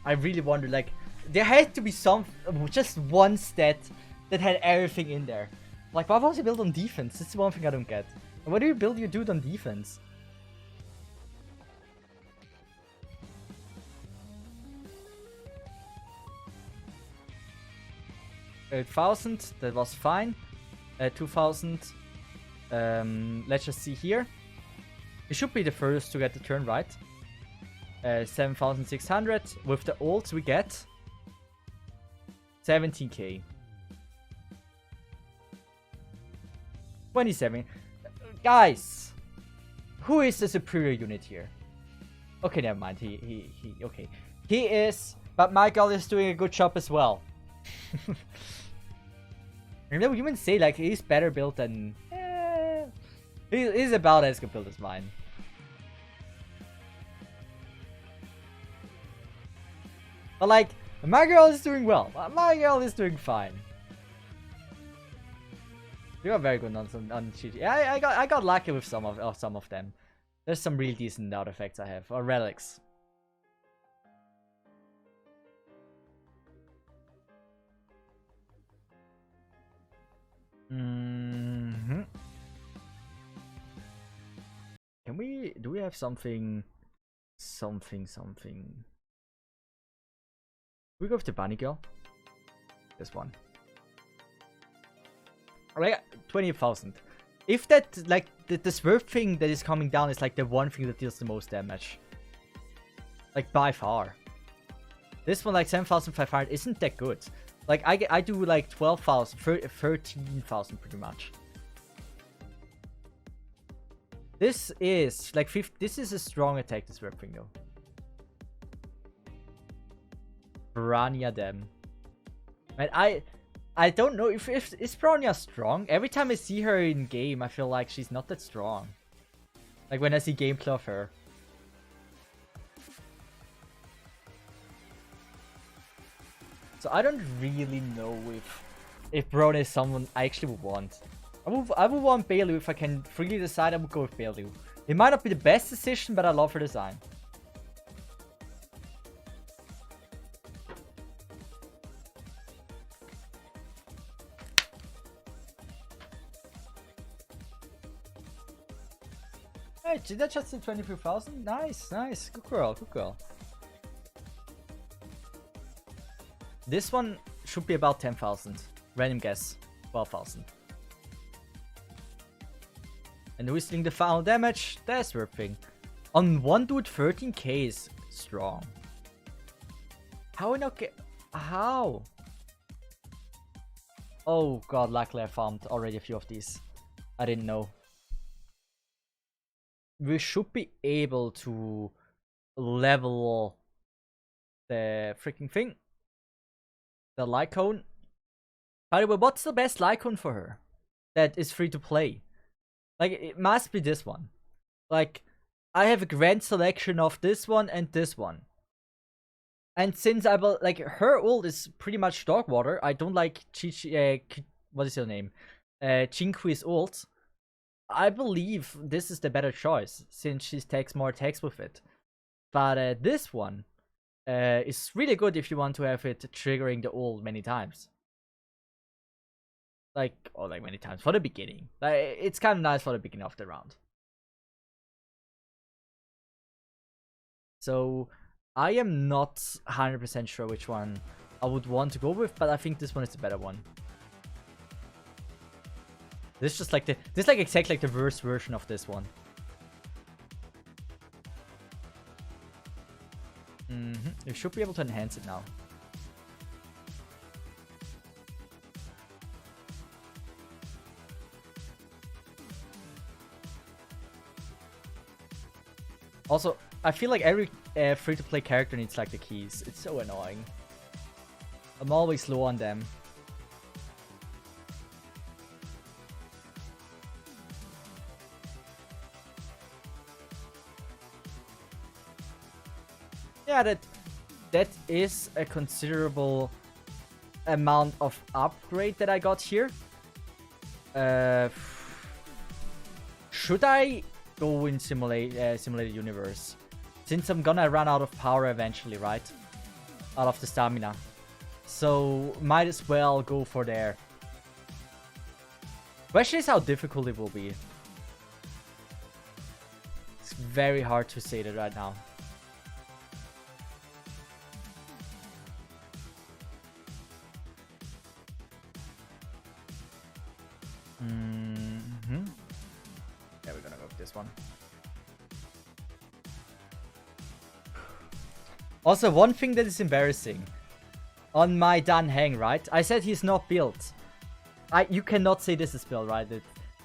I really wonder, like, there had to be just one stat that had everything in there. Like, why was he built on defense? That's the one thing I don't get. And why do you build your dude on defense? 1,000. That was fine. 2,000. Let's just see here. It should be the first to get the turn right. 7,600. With the ults we get 17k. 27. Guys, who is the superior unit here? Okay, never mind. Okay. He is, but Michael is doing a good job as well. And then we even say like he's better built than. He's about as good built as mine. But like, my girl is doing well. My girl is doing fine. You are very good on cheat. Yeah, I got lucky with some of them. There's some really decent artifacts I have, or relics. Can we? Do we have something? We go with the bunny girl. This one. Like 20,000. If that, like, the swerve thing that is coming down is like the one thing that deals the most damage. Like, by far. This one, like, 7,500 isn't that good. Like, I do like 12,000, 13,000 pretty much. This is, like, this is a strong attack, this swerve thing, though. Branya them. And I don't know if is Branya strong. Every time I see her in game, I feel like she's not that strong. Like when I see gameplay of her. So I don't really know if Brony is someone I actually would want. I would want Bailu if I can freely decide. I would go with Bailu. It might not be the best decision, but I love her design. Hey, did that just hit 23,000? Nice, nice. Good girl, good girl. This one should be about 10,000. Random guess, 12,000. And who is dealing the final damage? That's ripping. On one dude, 13k is strong. How we not get... How? Oh god, luckily I found already a few of these. I didn't know. We should be able to level the freaking thing. The Lycone. By the way, what's the best Lycone for her? That is free to play. Like, it must be this one. Like, I have a grand selection of this one and this one. And since I will, like, her ult is pretty much dog water. I don't like what is her name? Jinqui's ult. I believe this is the better choice, since she takes more attacks with it. But this one is really good if you want to have it triggering the ult many times. Like, or like many times, for the beginning. Like, it's kind of nice for the beginning of the round. So, I am not 100% sure which one I would want to go with, but I think this one is the better one. This is just like this is like exactly like the worst version of this one. You should be able to enhance it now. Also, I feel like every free-to-play character needs like the keys. It's so annoying. I'm always low on them. Yeah, that is a considerable amount of upgrade that I got here. Should I go in simulated universe? Since I'm gonna run out of power eventually, right? Out of the stamina. So might as well go for there. Question is how difficult it will be. It's very hard to say that right now. Mm-hmm. Yeah, we're gonna go with this one. Also, one thing that is embarrassing. On my Dan Heng, right? I said he's not built. You cannot say this is built, right?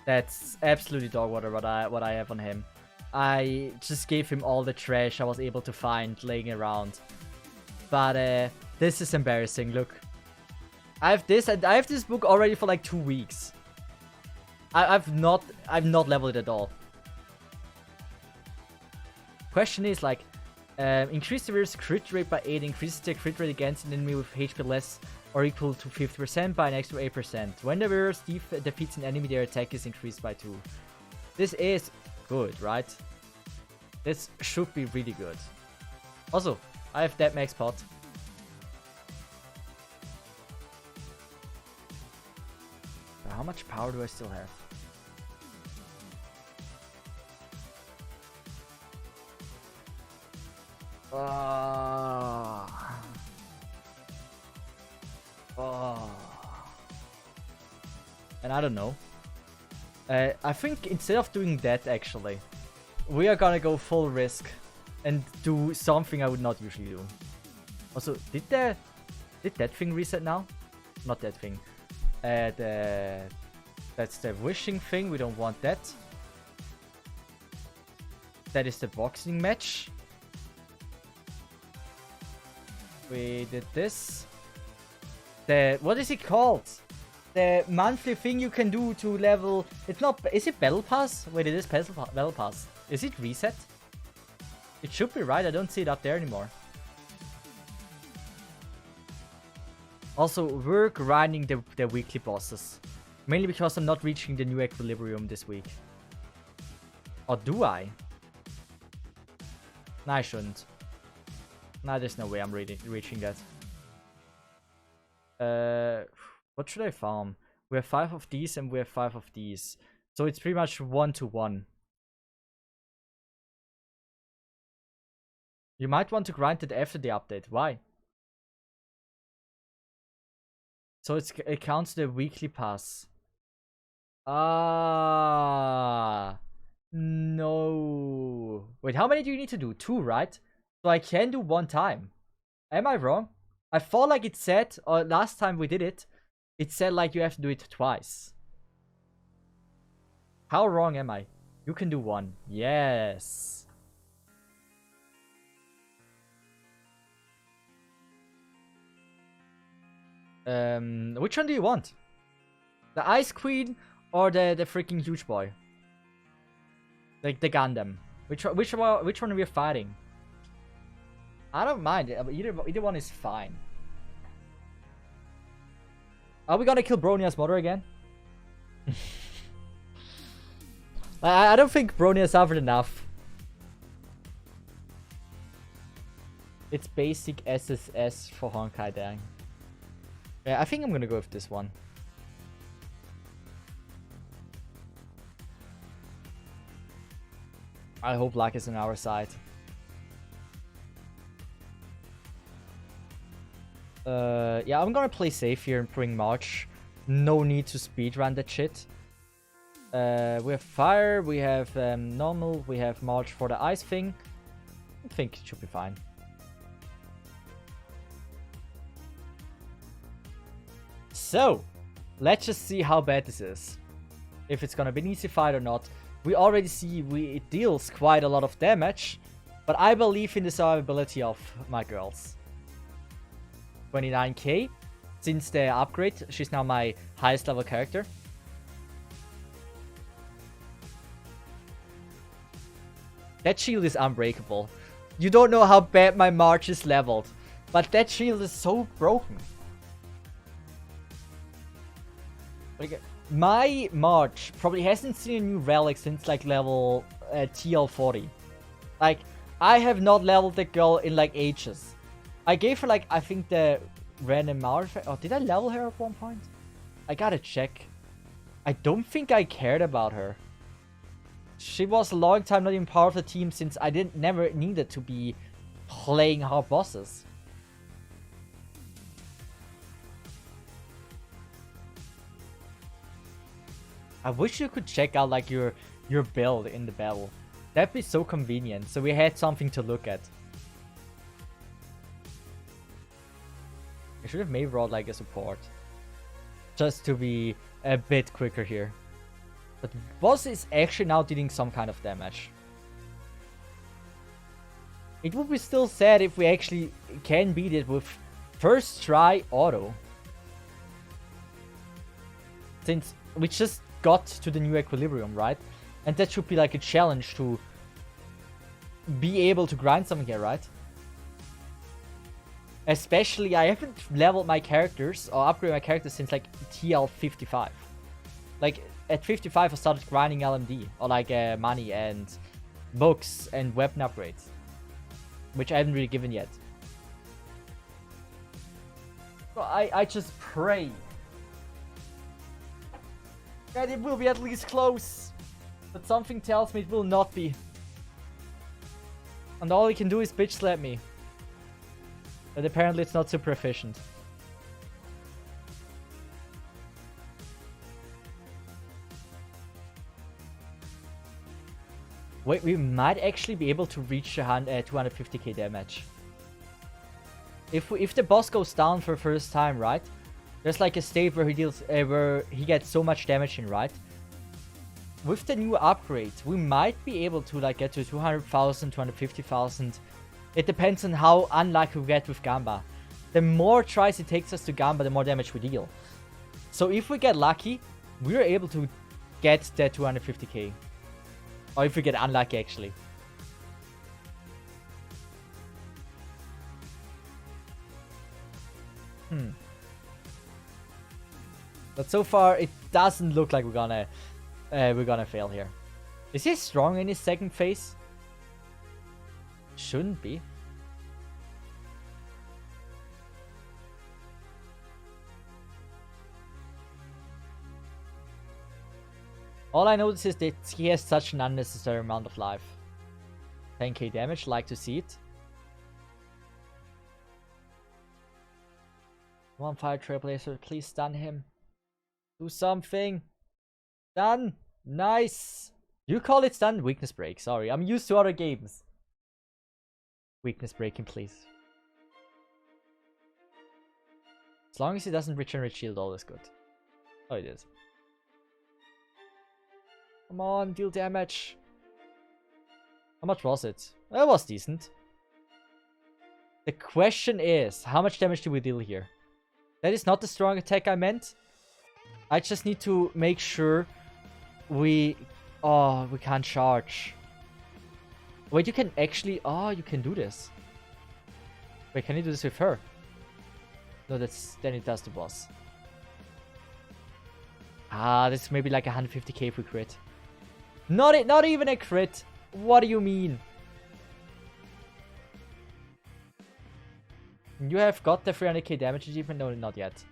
That's absolutely dog water what I have on him. I just gave him all the trash I was able to find laying around. But this is embarrassing. Look, I have this, and I have this book already for like 2 weeks. I've not leveled it at all. Question is like, increase the wearer's crit rate by 8, increases the crit rate against an enemy with HP less or equal to 50% by an extra 8%. When the wearer defeats an enemy, their attack is increased by 2. This is good, right? This should be really good. Also, I have that max pot. How much power do I still have? And I don't know. I think instead of doing that, actually, we are gonna go full risk and do something I would not usually do. Also, did that thing reset now? Not that thing. That's the wishing thing. We don't want that. That is the boxing match. We did this. What is it called? The monthly thing you can do to level. It's not. Is it Battle Pass? Wait, it is Battle Pass. Is it reset? It should be, right. I don't see it up there anymore. Also, we're grinding the weekly bosses. Mainly because I'm not reaching the new equilibrium this week. Or do I? No, I shouldn't. Nah, there's no way I'm reaching that. What should I farm? We have 5 of these and we have 5 of these. So it's pretty much 1-to-1. You might want to grind it after the update. Why? So it counts the weekly pass. Ah, no. Wait, how many do you need to do? 2, right? So I can do 1 time. Am I wrong? I thought like it said, or last time we did it, it said like you have to do it twice. How wrong am I? You can do 1. Yes. Which one do you want? The Ice Queen or the freaking huge boy? Like the Gundam. Which one are we fighting? I don't mind. Either one is fine. Are we gonna kill Bronia's mother again? I don't think Bronia suffered enough. It's basic SSS for Honkai, dang. Yeah, I think I'm gonna go with this one. I hope luck is on our side. Yeah, I'm gonna play safe here and bring March. No need to speedrun that shit. We have fire, we have normal, we have March for the ice thing. I think it should be fine. So, let's just see how bad this is. If it's gonna be an easy fight or not. We already see it deals quite a lot of damage, but I believe in the survivability of my girls. 29k. Since the upgrade, she's now my highest level character. That shield is unbreakable. You don't know how bad my March is leveled, but that shield is so broken. Like, my March probably hasn't seen a new relic since like level TL40. Like, I have not leveled the girl in like ages. I gave her like, I think the random artifact. Oh, did I level her at one point? I gotta check. I don't think I cared about her. She was a long time not even part of the team since I never needed to be playing hard bosses. I wish you could check out like your build in the battle. That'd be so convenient. So we had something to look at. I should have maybe brought like a support. Just to be a bit quicker here. But boss is actually now dealing some kind of damage. It would be still sad if we actually can beat it with first try auto. Since we just got to the new equilibrium, right? And that should be like a challenge to be able to grind something here, right? Especially, I haven't leveled my characters or upgraded my characters since like TL 55. Like at 55 I started grinding LMD or like money and books and weapon upgrades. Which I haven't really given yet. So I just pray that it will be at least close. But something tells me it will not be. And all he can do is bitch slap me. But apparently it's not super efficient. Wait, we might actually be able to reach 250k damage. If the boss goes down for the first time, right? There's like a state where he deals where he gets so much damage in, right? With the new upgrades, we might be able to like get to 200,000, 250,000. It depends on how unlucky we get with Gamba. The more tries it takes us to Gamba, the more damage we deal. So if we get lucky, we're able to get that 250k. Or if we get unlucky, actually. But so far, it doesn't look like we're gonna fail here. Is he strong in his second phase? Shouldn't be. All I notice is that he has such an unnecessary amount of life. 10k damage, like to see it. Come on, Fire Trailblazer, please stun him. Do something. Stun. Nice. You call it stun? Weakness break. Sorry, I'm used to other games. Weakness breaking, please. As long as he doesn't regenerate shield, all is good. Oh, it is. Come on, deal damage. How much was it? It was decent. The question is, how much damage do we deal here? That is not the strong attack I meant. I just need to make sure we... Oh, we can't charge. Wait, you can actually... Oh, you can do this. Wait, can you do this with her? No, that's... Then it does the boss. Ah, this is maybe like 150k if we crit. Not even a crit. What do you mean? You have got the 300k damage achievement? No, not yet.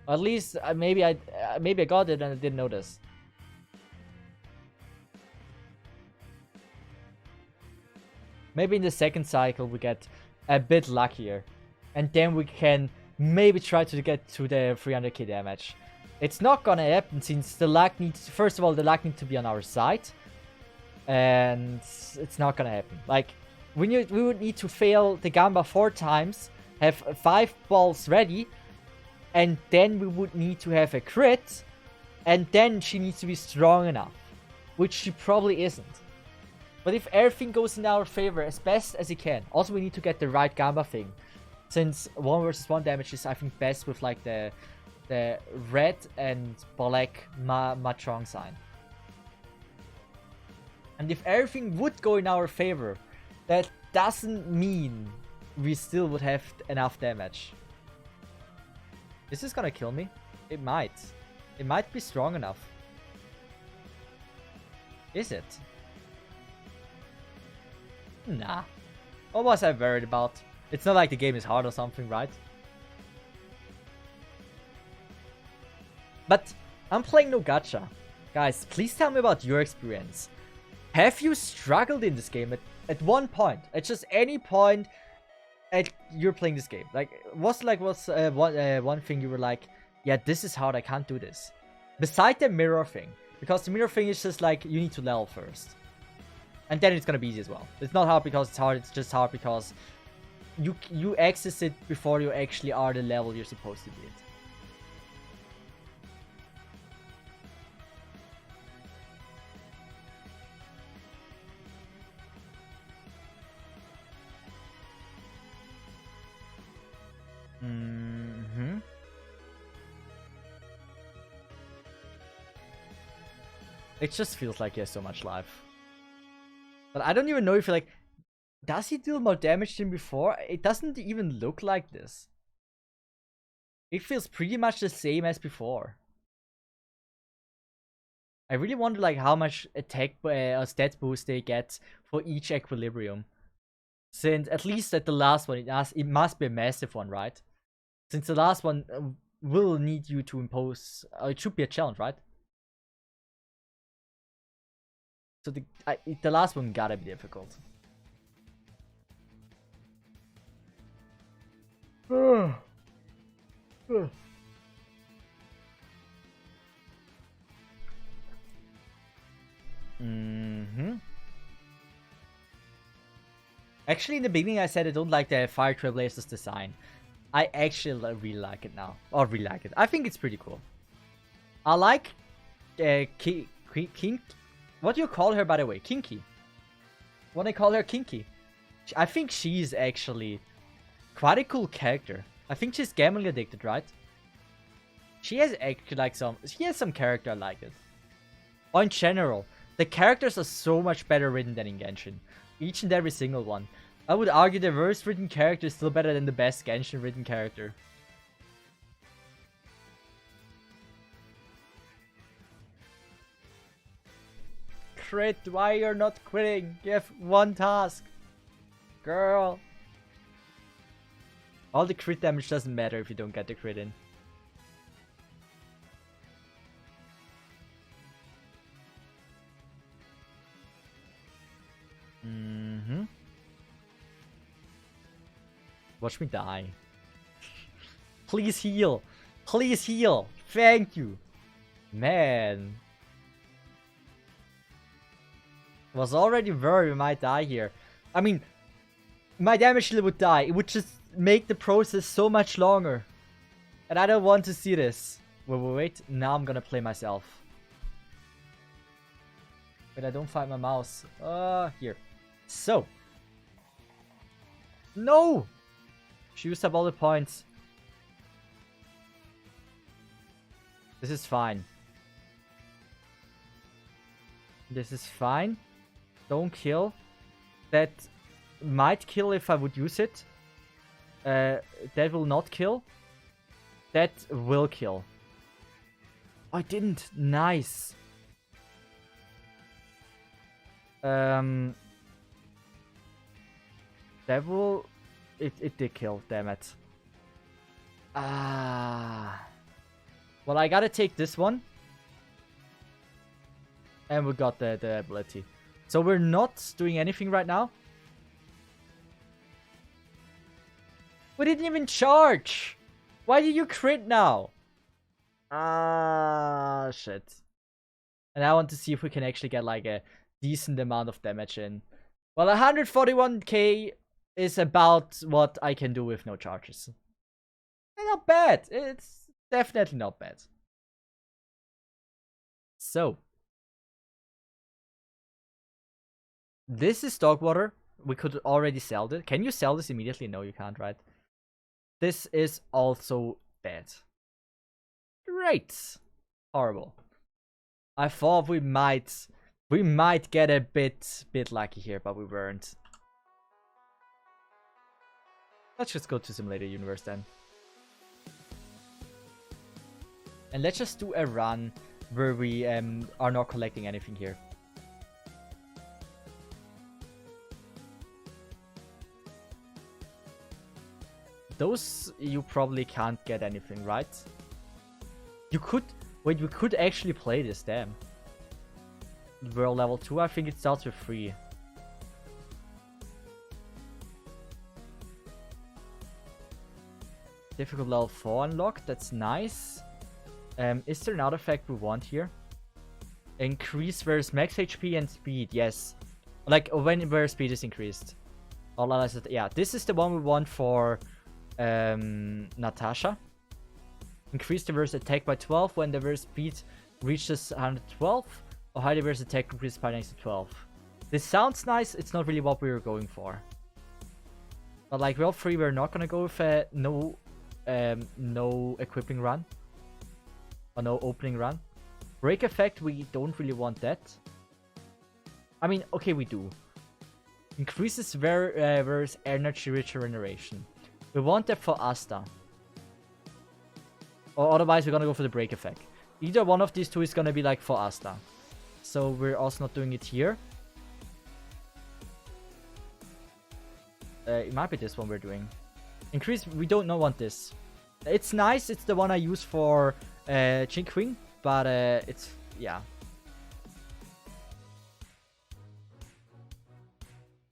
At least maybe I got it and I didn't notice. Maybe in the second cycle we get a bit luckier, and then we can maybe try to get to the 300k damage. It's not gonna happen since the luck needs... First of all, the luck needs to be on our side. And it's not gonna happen. Like, we would need to fail the Gamba 4 times, have 5 balls ready, and then we would need to have a crit, and then she needs to be strong enough. Which she probably isn't. But if everything goes in our favor as best as it can. Also, we need to get the right Gamba thing. Since 1 versus 1 damage is, I think, best with like the red and black Machong sign. And if everything would go in our favor, that doesn't mean we still would have enough damage. Is this gonna kill me? It might. It might be strong enough. Is it? Nah. What was I worried about? It's not like the game is hard or something, right? But I'm playing no gacha. Guys, please tell me about your experience. Have you struggled in this game at one point? At just any point you're playing this game? Like, what's one thing you were like, yeah, this is hard, I can't do this? Beside the mirror thing. Because the mirror thing is just like, you need to level first. And then it's gonna be easy as well. It's not hard because it's hard, it's just hard because you access it before you actually are the level you're supposed to be at. It just feels like he has so much life. But I don't even know if like... Does he deal more damage than before? It doesn't even look like this. It feels pretty much the same as before. I really wonder like how much attack or stat boost they get for each equilibrium. Since at least at the last one, it must be a massive one, right? Since the last one will need you to impose... it should be a challenge, right? So the last one gotta be difficult. Actually, in the beginning, I said I don't like the Fire Trailblazers design. I actually really like it now. Or really like it. I think it's pretty cool. I like King. What do you call her, by the way? Kinky. What I call her, Kinky. I think she's actually quite a cool character. I think she's gambling addicted, right? She has actually like she has some character I like it. Or in general, the characters are so much better written than in Genshin. Each and every single one. I would argue the worst written character is still better than the best Genshin written character. Crit, why you're not quitting? You have one task. Girl. All the crit damage doesn't matter if you don't get the crit in. Watch me die. Please heal. Please heal. Thank you. Man. Was already worried we might die here. I mean, my damage shield would die. It would just make the process so much longer. And I don't want to see this. Wait. Now I'm gonna play myself. But I don't find my mouse. Here. So. No! She used up all the points. This is fine. This is fine. Don't kill. That might kill if I would use it. That will not kill. That will kill. Oh, I didn't. Nice. That will... It did kill, damn it. Well, I gotta take this one. And we got the ability. So we're not doing anything right now. We didn't even charge! Why did you crit now? Shit. And I want to see if we can actually get like a decent amount of damage in. Well, 141k is about what I can do with no charges. Not bad. It's definitely not bad. So. This is dog water. We could already sell it. Can you sell this immediately? No, you can't, right? This is also bad. Great. Horrible. I thought we might get a bit lucky here, but we weren't. Let's just go to Simulator Universe then. And let's just do a run where we are not collecting anything here. Those, you probably can't get anything, right? You could... Wait, we could actually play this, damn. World level 2, I think it starts with 3. Difficult level 4 unlocked, that's nice. Is there another effect we want here? Increase versus max HP and speed, yes. Like, where speed is increased. Yeah, this is the one we want for Natasha. Increase the verse attack by 12 when the verse speed reaches 112. Or high the verse attack increases by next to 12. This sounds nice, it's not really what we were going for. But like, World 3, we're not gonna go with no equipping run. Or no opening run. Break effect, we don't really want that. I mean, okay, we do. Increases versus energy regeneration. We want that for Asta. Or otherwise, we're gonna go for the break effect. Either one of these two is gonna be like for Asta. So we're also not doing it here. It might be this one we're doing. Increase, we don't want this. It's nice, it's the one I use for Jinquing, but it's, yeah.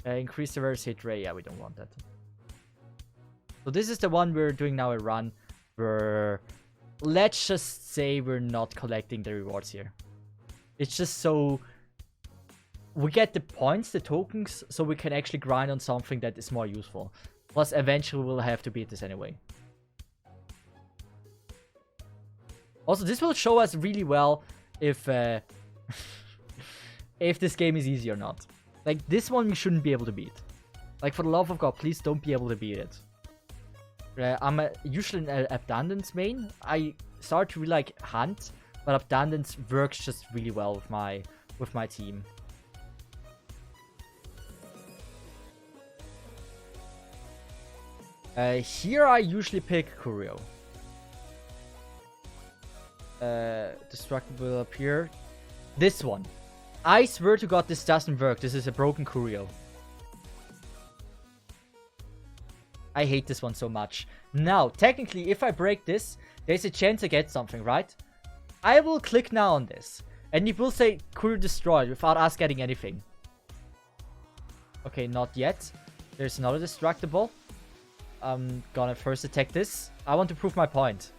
Increase the verse hit rate, yeah, we don't want that. So this is the one we're doing now a run where, let's just say we're not collecting the rewards here. It's just so we get the points, the tokens, so we can actually grind on something that is more useful. Plus, eventually we'll have to beat this anyway. Also, this will show us really well if if this game is easy or not. Like, this one we shouldn't be able to beat. Like, for the love of God, please don't be able to beat it. I'm usually an Abundance main. I start to really like Hunt, but Abundance works just really well with my team. Here I usually pick Kurio. Destructible up here. This one. I swear to God this doesn't work. This is a broken Kurio. I hate this one so much. Now, technically, if I break this, there's a chance I get something, right? I will click now on this. And it will say Kurio destroyed without us getting anything. Okay, not yet. There's another destructible. I'm gonna first attack this. I want to prove my point.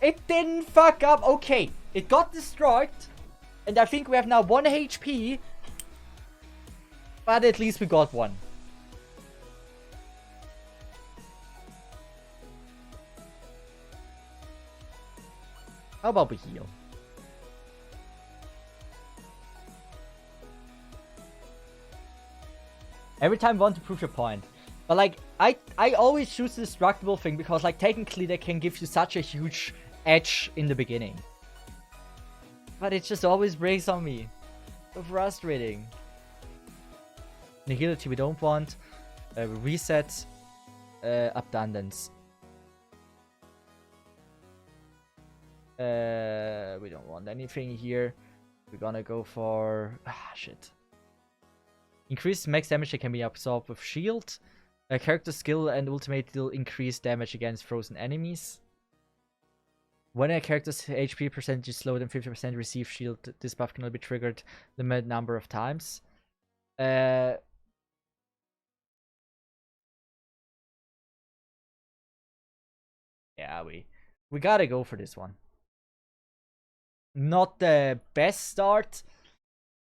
It didn't fuck up. Okay, it got destroyed. And I think we have now 1 HP. But at least we got one. How about we heal? Every time want to prove your point. But like, I always choose the destructible thing because like technically they can give you such a huge edge in the beginning. But it just always breaks on me. So frustrating. Nihility we don't want. Reset. Abundance. We don't want anything here. We're gonna go for... shit. Increased max damage that can be absorbed with shield. Character skill and ultimate deal increase damage against frozen enemies. When a character's HP percentage is lower than 50%, receive shield. This buff can only be triggered limited number of times. Yeah, we gotta go for this one. Not the best start,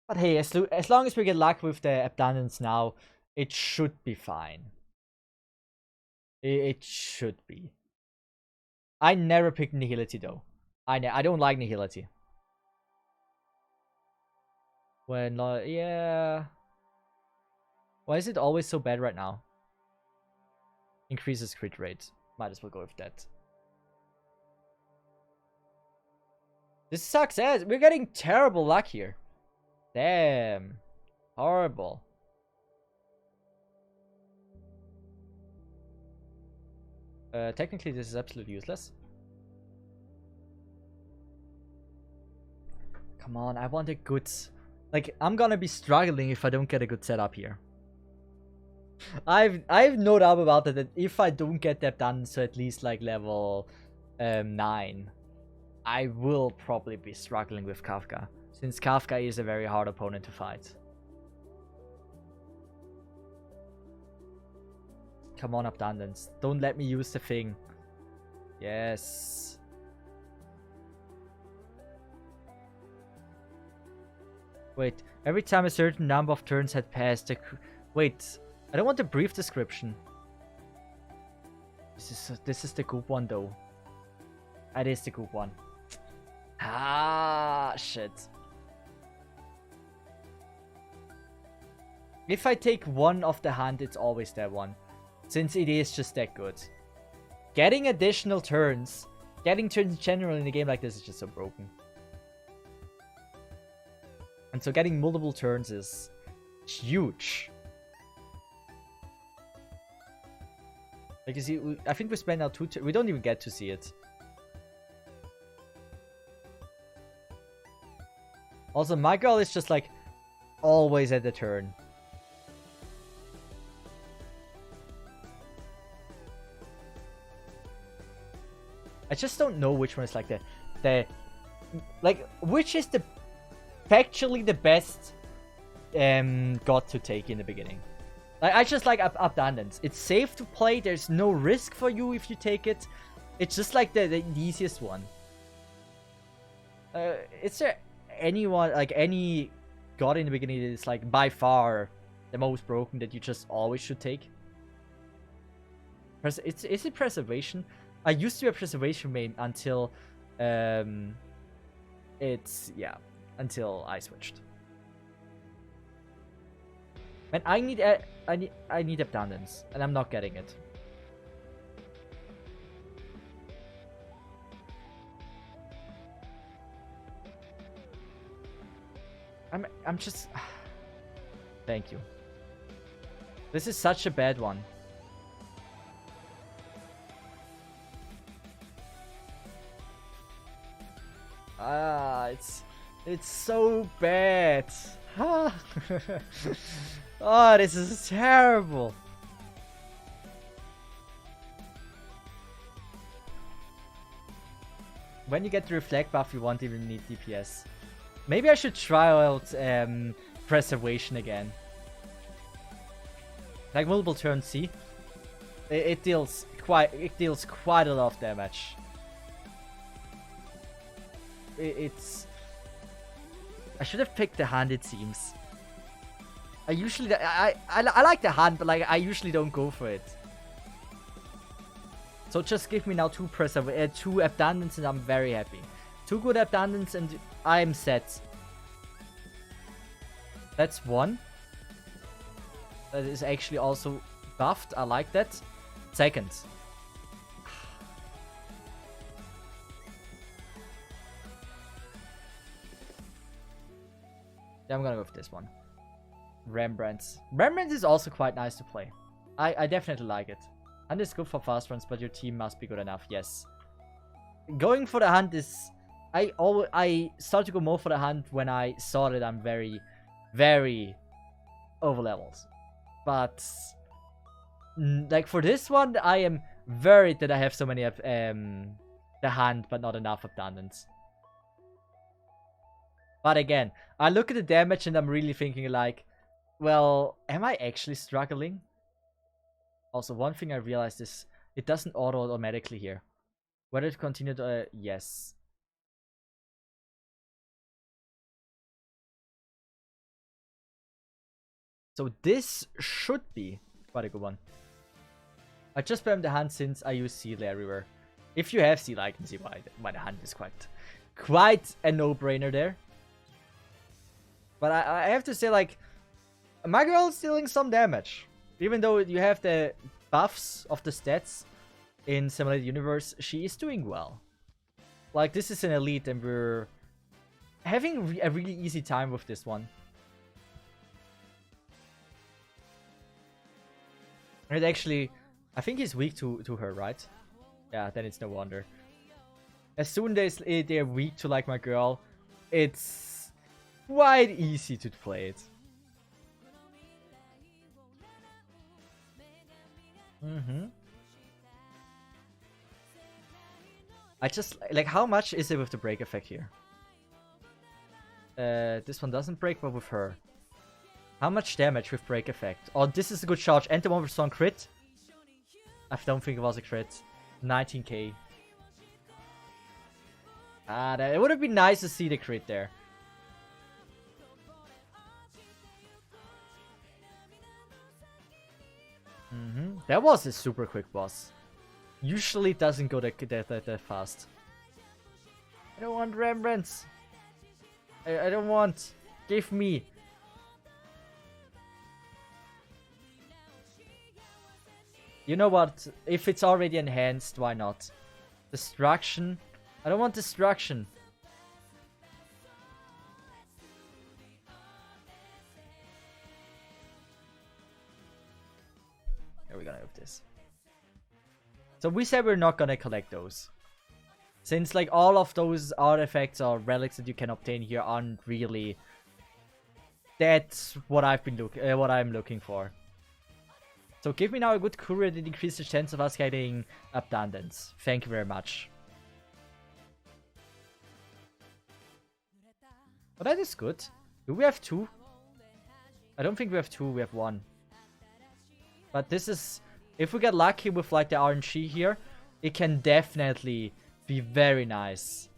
but hey, as long as we get luck with the abundance now, it should be fine. It should be. I never picked Nihility though. I don't like Nihility. When yeah. Why is it always so bad right now? Increases crit rate. Might as well go with that. This sucks ass. We're getting terrible luck here. Damn. Horrible. Technically, this is absolutely useless. Come on, I want a good... Like, I'm gonna be struggling if I don't get a good setup here. I've no doubt about it that if I don't get that done, so at least like level 9, I will probably be struggling with Kafka, since Kafka is a very hard opponent to fight. Come on, Abundance. Don't let me use the thing. Yes. Wait, every time a certain number of turns had passed, wait, I don't want a brief description. This is the good one though. It is the good one. Ah, shit. If I take one off the hand, it's always that one. Since it is just that good. Getting additional turns, getting turns in general in a game like this is just so broken. And so getting multiple turns is huge. Like you see, I think we spent now 2 turns. We don't even get to see it. Also, my girl is just like always at the turn. I just don't know which one is like like which is the factually the best god to take in the beginning. Like I just like Abundance. It's safe to play. There's no risk for you if you take it. It's just like the easiest one. Is there anyone like any god in the beginning that is like by far the most broken that you just always should take? Is it Preservation? I used to be a Preservation main until until I switched. And I need Abundance, and I'm not getting it. I'm just thank you. This is such a bad one. It's so bad. Oh, this is terrible. When you get the reflect buff, you won't even need DPS. Maybe I should try out Preservation again. Like multiple turns, see? It deals quite a lot of damage. I should have picked the hand, it seems. I like the hand, but like I usually don't go for it. So just give me now 2 Abundance and I'm very happy. 2 good Abundance and I'm set. That's 1. That is actually also buffed. I like that. 2nd. Yeah, I'm gonna go with this one. Rembrandt. Rembrandt is also quite nice to play. I definitely like it. And it's good for fast runs, but your team must be good enough. Yes. Going for the hunt is... I start to go more for the hunt when I saw that I'm very, very over levels. But like for this one, I am worried that I have so many the hand, but not enough abundance. But again, I look at the damage and I'm really thinking like, well, am I actually struggling? Also, one thing I realized is it doesn't auto automatically here. Whether to continue to yes. So this should be quite a good one. I just spammed the hand since I use Seal everywhere. If you have Seal, I can see why the hand is quite a no-brainer there. But I have to say, like, my girl is dealing some damage. Even though you have the buffs of the stats in Simulated Universe, she is doing well. Like, this is an elite and we're having a really easy time with this one. And actually, I think he's weak to her, right? Yeah, then it's no wonder. As soon as they're weak to, like, my girl, it's quite easy to play it. I just, like, how much is it with the break effect here? This one doesn't break, but with her. How much damage with break effect? Oh, this is a good charge. And the one with strong crit? I don't think it was a crit. 19k. It would have been nice to see the crit there. That was a super quick boss. Usually it doesn't go that fast. I don't want Rembrandts. I don't want. Give me. You know what? If it's already enhanced, why not? Destruction. I don't want destruction. Here we're gonna move this. So we said we're not gonna collect those. Since like all of those artifacts or relics that you can obtain here aren't really... That's what I'm looking for. So give me now a good courier that increases the chance of us getting abundance. Thank you very much. Oh, that is good. Do we have 2? I don't think we have 2, we have 1. But this is... If we get lucky with like the RNG here, it can definitely be very nice.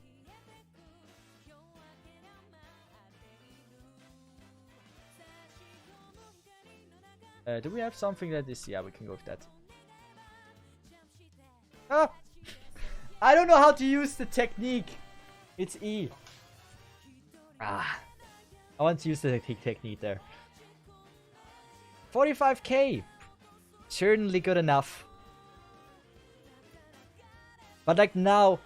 Do we have something that is... Yeah, we can go with that. Ah! I don't know how to use the technique. It's E. Ah. I want to use the technique there. 45k. Certainly good enough. But like now,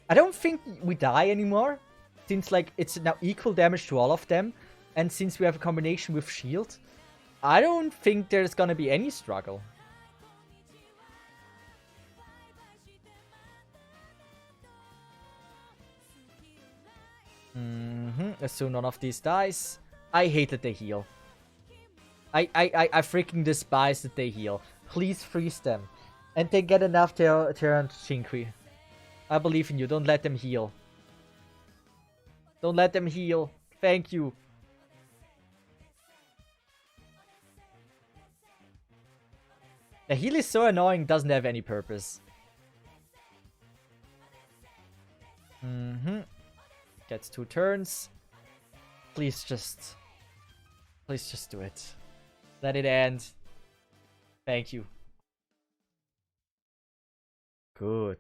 I don't think we die anymore. Since like it's now equal damage to all of them. And since we have a combination with shield, I don't think there's gonna be any struggle. Assume none of these dies. I hate that they heal. I freaking despise that they heal. Please freeze them. And they get enough to turn Shinkri. I believe in you. Don't let them heal. Don't let them heal. Thank you. The heal is so annoying, doesn't have any purpose. Gets 2 turns. Please just do it. Let it end. Thank you. Good.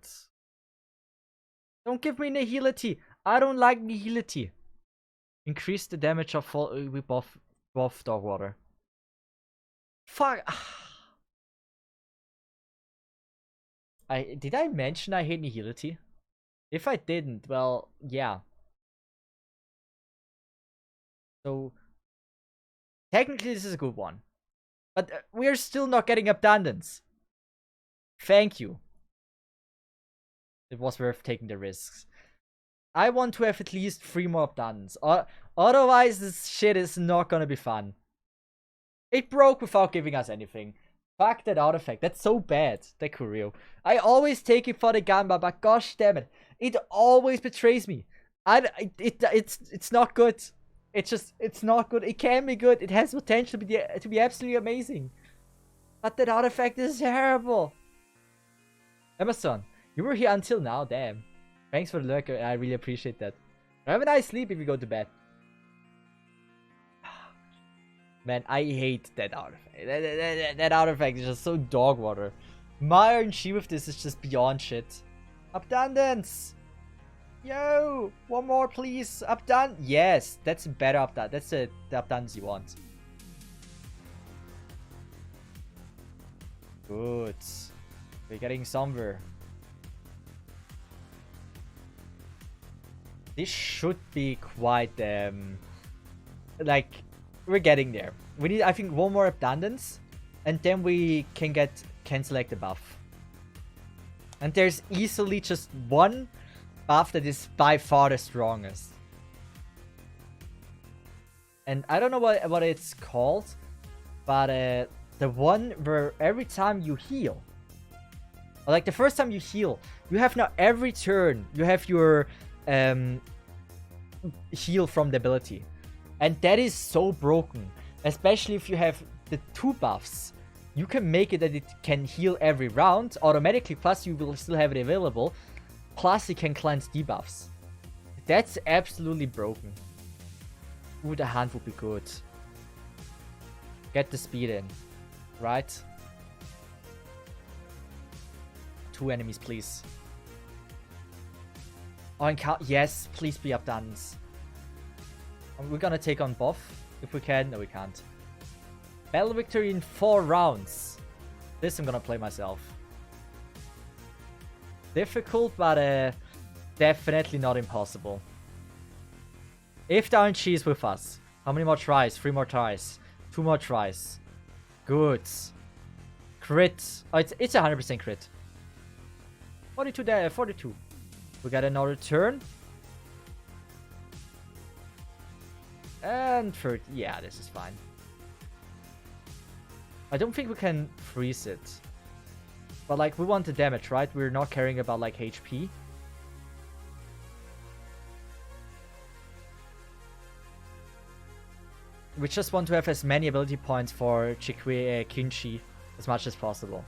Don't give me Nihility. I don't like Nihility. Increase the damage of fall with buff dog water. Fuck. Did I mention I hate Nihility? If I didn't, well, yeah. So, technically this is a good one. But we're still not getting abundance. Thank you. It was worth taking the risks. I want to have at least 3 more abundance. Otherwise, this shit is not gonna be fun. It broke without giving us anything. Fuck that artifact. That's so bad. That Kurio. I always take it for the Gamba, but gosh damn it. It always betrays me. It's not good. It's not good. It can be good. It has potential to be absolutely amazing. But that artifact is terrible. Amazon, you were here until now. Damn. Thanks for the lurk. I really appreciate that. Have a nice sleep if you go to bed. Man, I hate that artifact. That artifact is just so dog water. My RNG with this is just beyond shit. Abundance! Yo! One more, please. Abundance. Yes, that's a better abundance. That's the abundance you want. Good. We're getting somewhere. This should be quite, like, we're getting there. We need, I think, 1 more abundance, and then we can select the buff. And there's easily just 1 buff that is by far the strongest. And I don't know what it's called, but the one where every time you heal, or like the first time you heal, you have now every turn you have your heal from the ability. And that is so broken. Especially if you have the 2 buffs. You can make it that it can heal every round automatically, plus you will still have it available. Plus it can cleanse debuffs. That's absolutely broken. Ooh, the hand would be good. Get the speed in. Right? 2 enemies, please. Oh, and yes, please be abundance. We're gonna take on buff if we can. No, we can't. Battle victory in 4 rounds. This I'm gonna play myself. Difficult, but definitely not impossible. If the RNG is with us. How many more tries? 3 more tries. 2 more tries. Good. Crit. Oh, it's 100% crit. 42 there, 42. We got another turn. And third. Yeah, this is fine. I don't think we can freeze it. But like, we want the damage, right? We're not caring about like HP. We just want to have as many ability points for Kinshi as much as possible.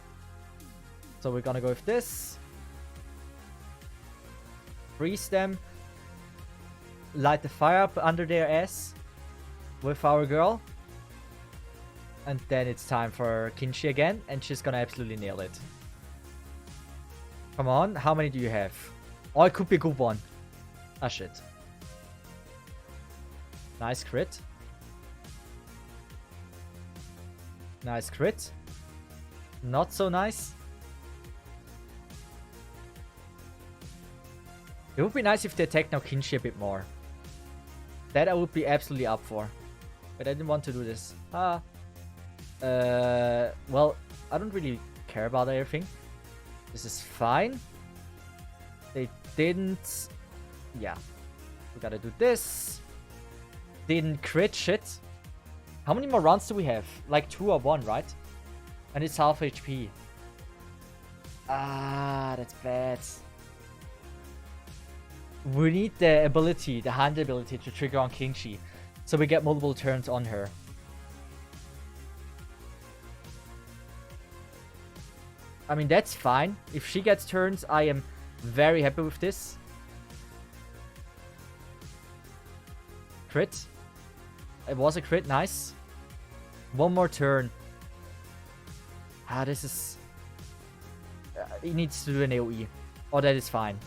So we're gonna go with this. Freeze them. Light the fire up under their ass with our girl. And then it's time for Kinshi again, and she's gonna absolutely nail it. Come on, how many do you have? Oh, it could be a good one. Ah, shit. Nice crit. Nice crit. Not so nice. It would be nice if they attack now Kinshi a bit more. That I would be absolutely up for. But I didn't want to do this. Well, I don't really care about everything. This is fine. They didn't... Yeah. We gotta do this. Didn't crit shit. How many more rounds do we have? Like 2 or 1, right? And it's half HP. Ah, that's bad. We need the ability, the hand ability to trigger on Kinshi. So we get multiple turns on her. I mean, that's fine. If she gets turns, I am very happy with this. Crit. It was a crit, nice. 1 more turn. Ah, this is... he needs to do an AoE. Oh, that is fine.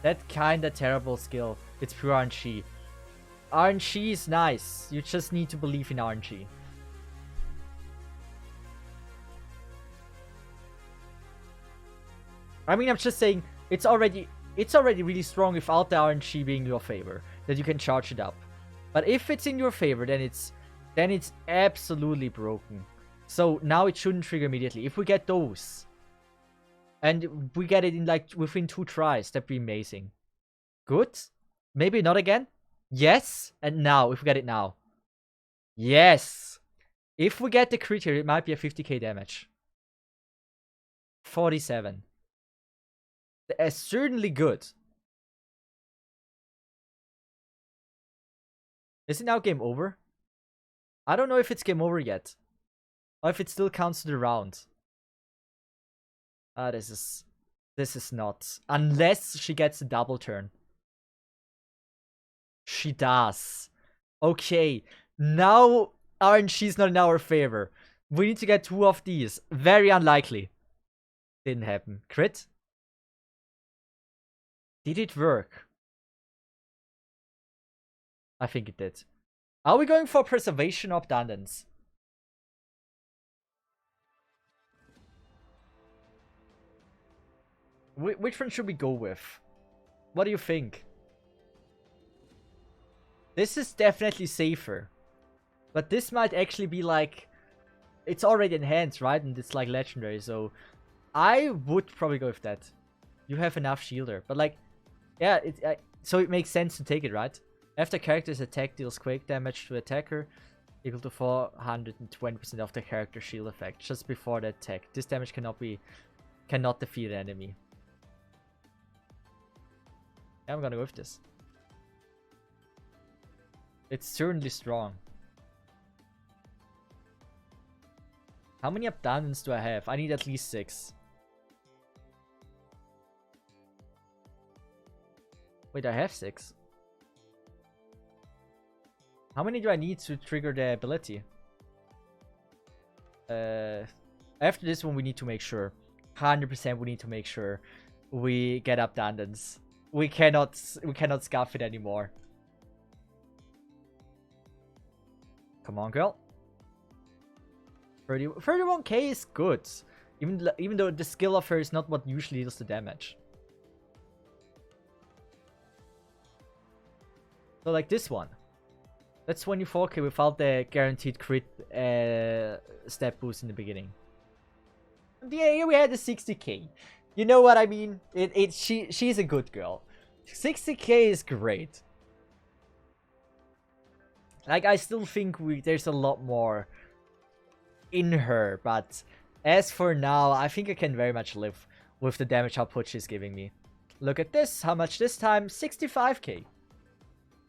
That kinda terrible skill. It's pure RNG. RNG is nice. You just need to believe in RNG. I mean, I'm just saying, it's already really strong without the RNG being in your favor, that you can charge it up. But if it's in your favor, then it's absolutely broken. So now it shouldn't trigger immediately. If we get those, and we get it in like within 2 tries, that'd be amazing. Good. Maybe not again. Yes. And now, if we get it now. Yes. If we get the crit here, it might be a 50k damage. 47. That's certainly good. Is it now game over? I don't know if it's game over yet. Or if it still counts to the round. Ah, this is not. Unless she gets a double turn. She does. Okay. Now RNG's not in our favor. We need to get 2 of these. Very unlikely. Didn't happen. Crit? Did it work? I think it did. Are we going for preservation or abundance? Which one should we go with? What do you think? This is definitely safer. But this might actually be like... It's already enhanced, right? And it's like legendary, so... I would probably go with that. You have enough shielder. But like... Yeah, so it makes sense to take it, right? After character's attack deals quake damage to attacker, equal to 420% of the character's shield effect, just before the attack. This damage cannot defeat an enemy. Yeah, I'm gonna go with this. It's certainly strong. How many abundance do I have? I need at least 6. Wait, I have 6. How many do I need to trigger the ability? After this one, we need to make sure. 100% we need to make sure we get abundance. We cannot scuff it anymore. Come on, girl. 31k is good. Even though the skill of her is not what usually deals the damage. So like this one. That's 24k without the guaranteed crit step boost in the beginning. Yeah, here we had the 60k. You know what I mean? She's a good girl. 60k is great. Like, I still think there's a lot more in her, but as for now, I think I can very much live with the damage output she's giving me. Look at this, how much this time? 65k.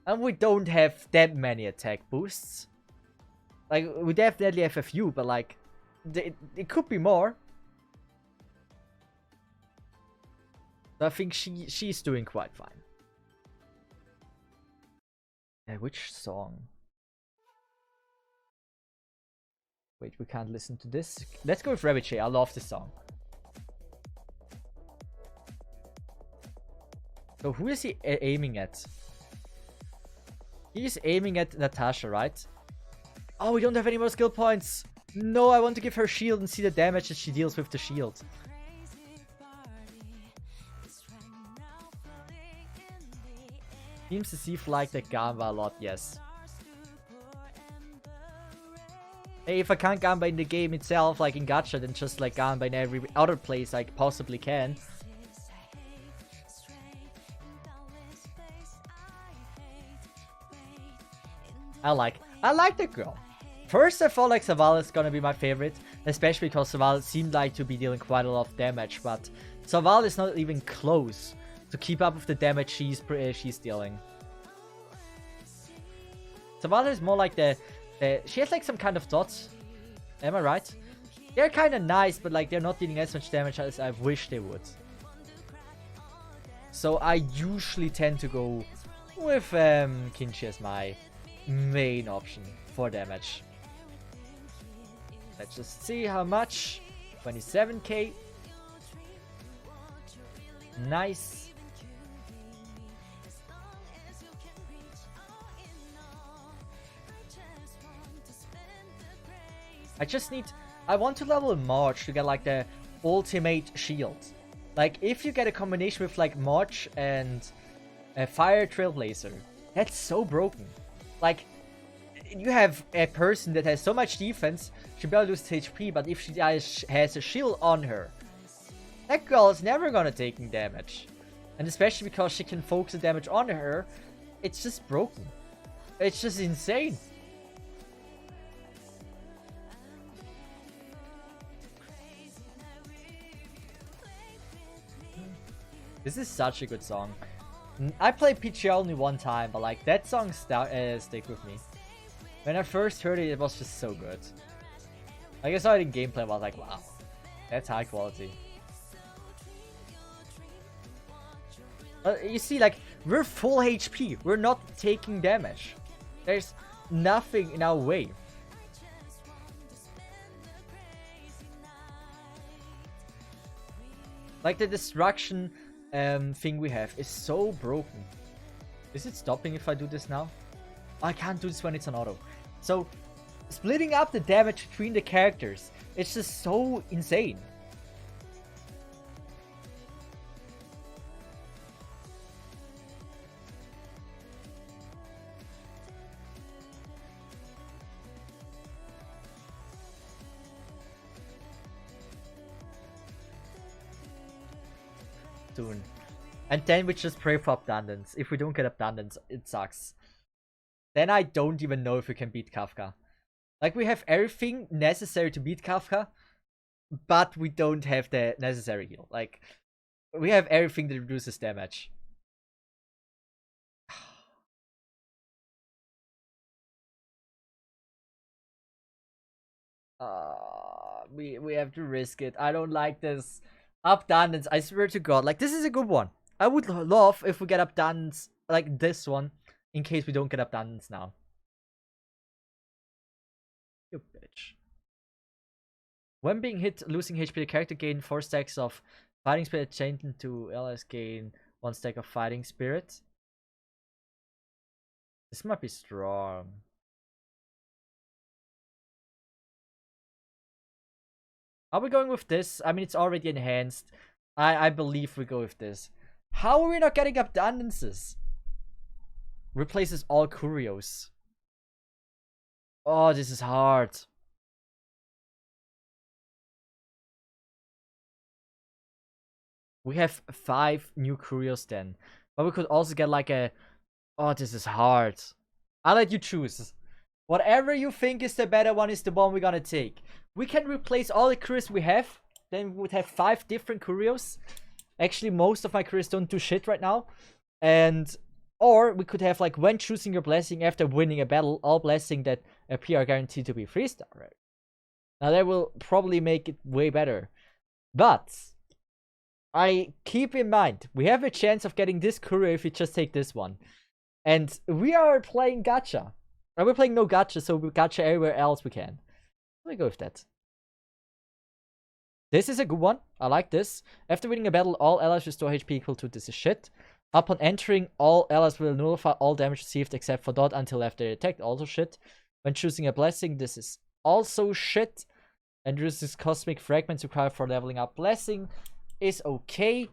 And we don't have that many attack boosts. Like, we definitely have a few, but like, it could be more. So I think she's doing quite fine. Which song? Wait, we can't listen to this. Let's go with Rabbit Shay. I love this song. So who is he aiming at? He's aiming at Natasha, right? Oh, we don't have any more skill points. No, I want to give her shield and see the damage that she deals with the shield. Seems Cesith like the Gamba a lot, yes. Hey, if I can't Gamba in the game itself, like in Gacha, then just like Gamba in every other place I possibly can. I like the girl. First, I thought like Zavala is gonna be my favorite, especially because Zavala seemed like to be dealing quite a lot of damage, but Zavala is not even close to keep up with the damage she's dealing. Zavala is more like she has like some kind of dots. Am I right? They're kind of nice, but like they're not dealing as much damage as I wish they would. So I usually tend to go with Kinchi as my main option for damage. Let's just see how much. 27k. Nice. I want to level March to get like the ultimate shield. Like if you get a combination with like March and a Fire Trailblazer, that's so broken. Like, you have a person that has so much defense, she barely loses HP, but if she has a shield on her, that girl is never gonna take damage. And especially because she can focus the damage on her, it's just broken. It's just insane. This is such a good song. I played PG only one time, but like that song stick with me. When I first heard it, it was just so good. Like I saw it in gameplay, I was like, wow, that's high quality. But you see, like, we're full HP. We're not taking damage. There's nothing in our way. Like the destruction thing we have is so broken. Is it stopping if I do this now? I can't do this when it's on auto. So, splitting up the damage between the characters, it's just so insane. Soon. And then we just pray for abundance. If we don't get abundance, it sucks. Then I don't even know if we can beat Kafka. Like, we have everything necessary to beat Kafka, but we don't have the necessary heal. Like, we have everything that reduces damage. We have to risk it. I don't like this. Abundance, I swear to God. Like, this is a good one. I would love if we get abundance like this one, in case we don't get abundance now. You bitch. When being hit, losing HP, the character gain 4 stacks of fighting spirit, changed into allies gain 1 stack of fighting spirit. This might be strong. Are we going with this? I mean, it's already enhanced. I believe we go with this. How are we not getting abundances? Replaces all curios. Oh, this is hard. We have 5 new curios then. But we could also get like a... Oh, this is hard. I'll let you choose. Whatever you think is the better one is the one we're gonna take. We can replace all the curios we have. Then we would have 5 different curios. Actually, most of my curios don't do shit right now. And... Or we could have like, when choosing your blessing after winning a battle, all blessings that appear are guaranteed to be 3-star. Right? Now that will probably make it way better. But... I keep in mind, we have a chance of getting this curio if we just take this one. And we are playing Gacha. Or we're playing no Gacha, so we Gacha everywhere else we can. Let me go with that. This is a good one. I like this. After winning a battle, all allies restore HP equal to this is shit. Upon entering, all allies will nullify all damage received except for dot until after attack. Also shit. When choosing a blessing, this is also shit. And uses cosmic fragments required for leveling up blessing. Is okay,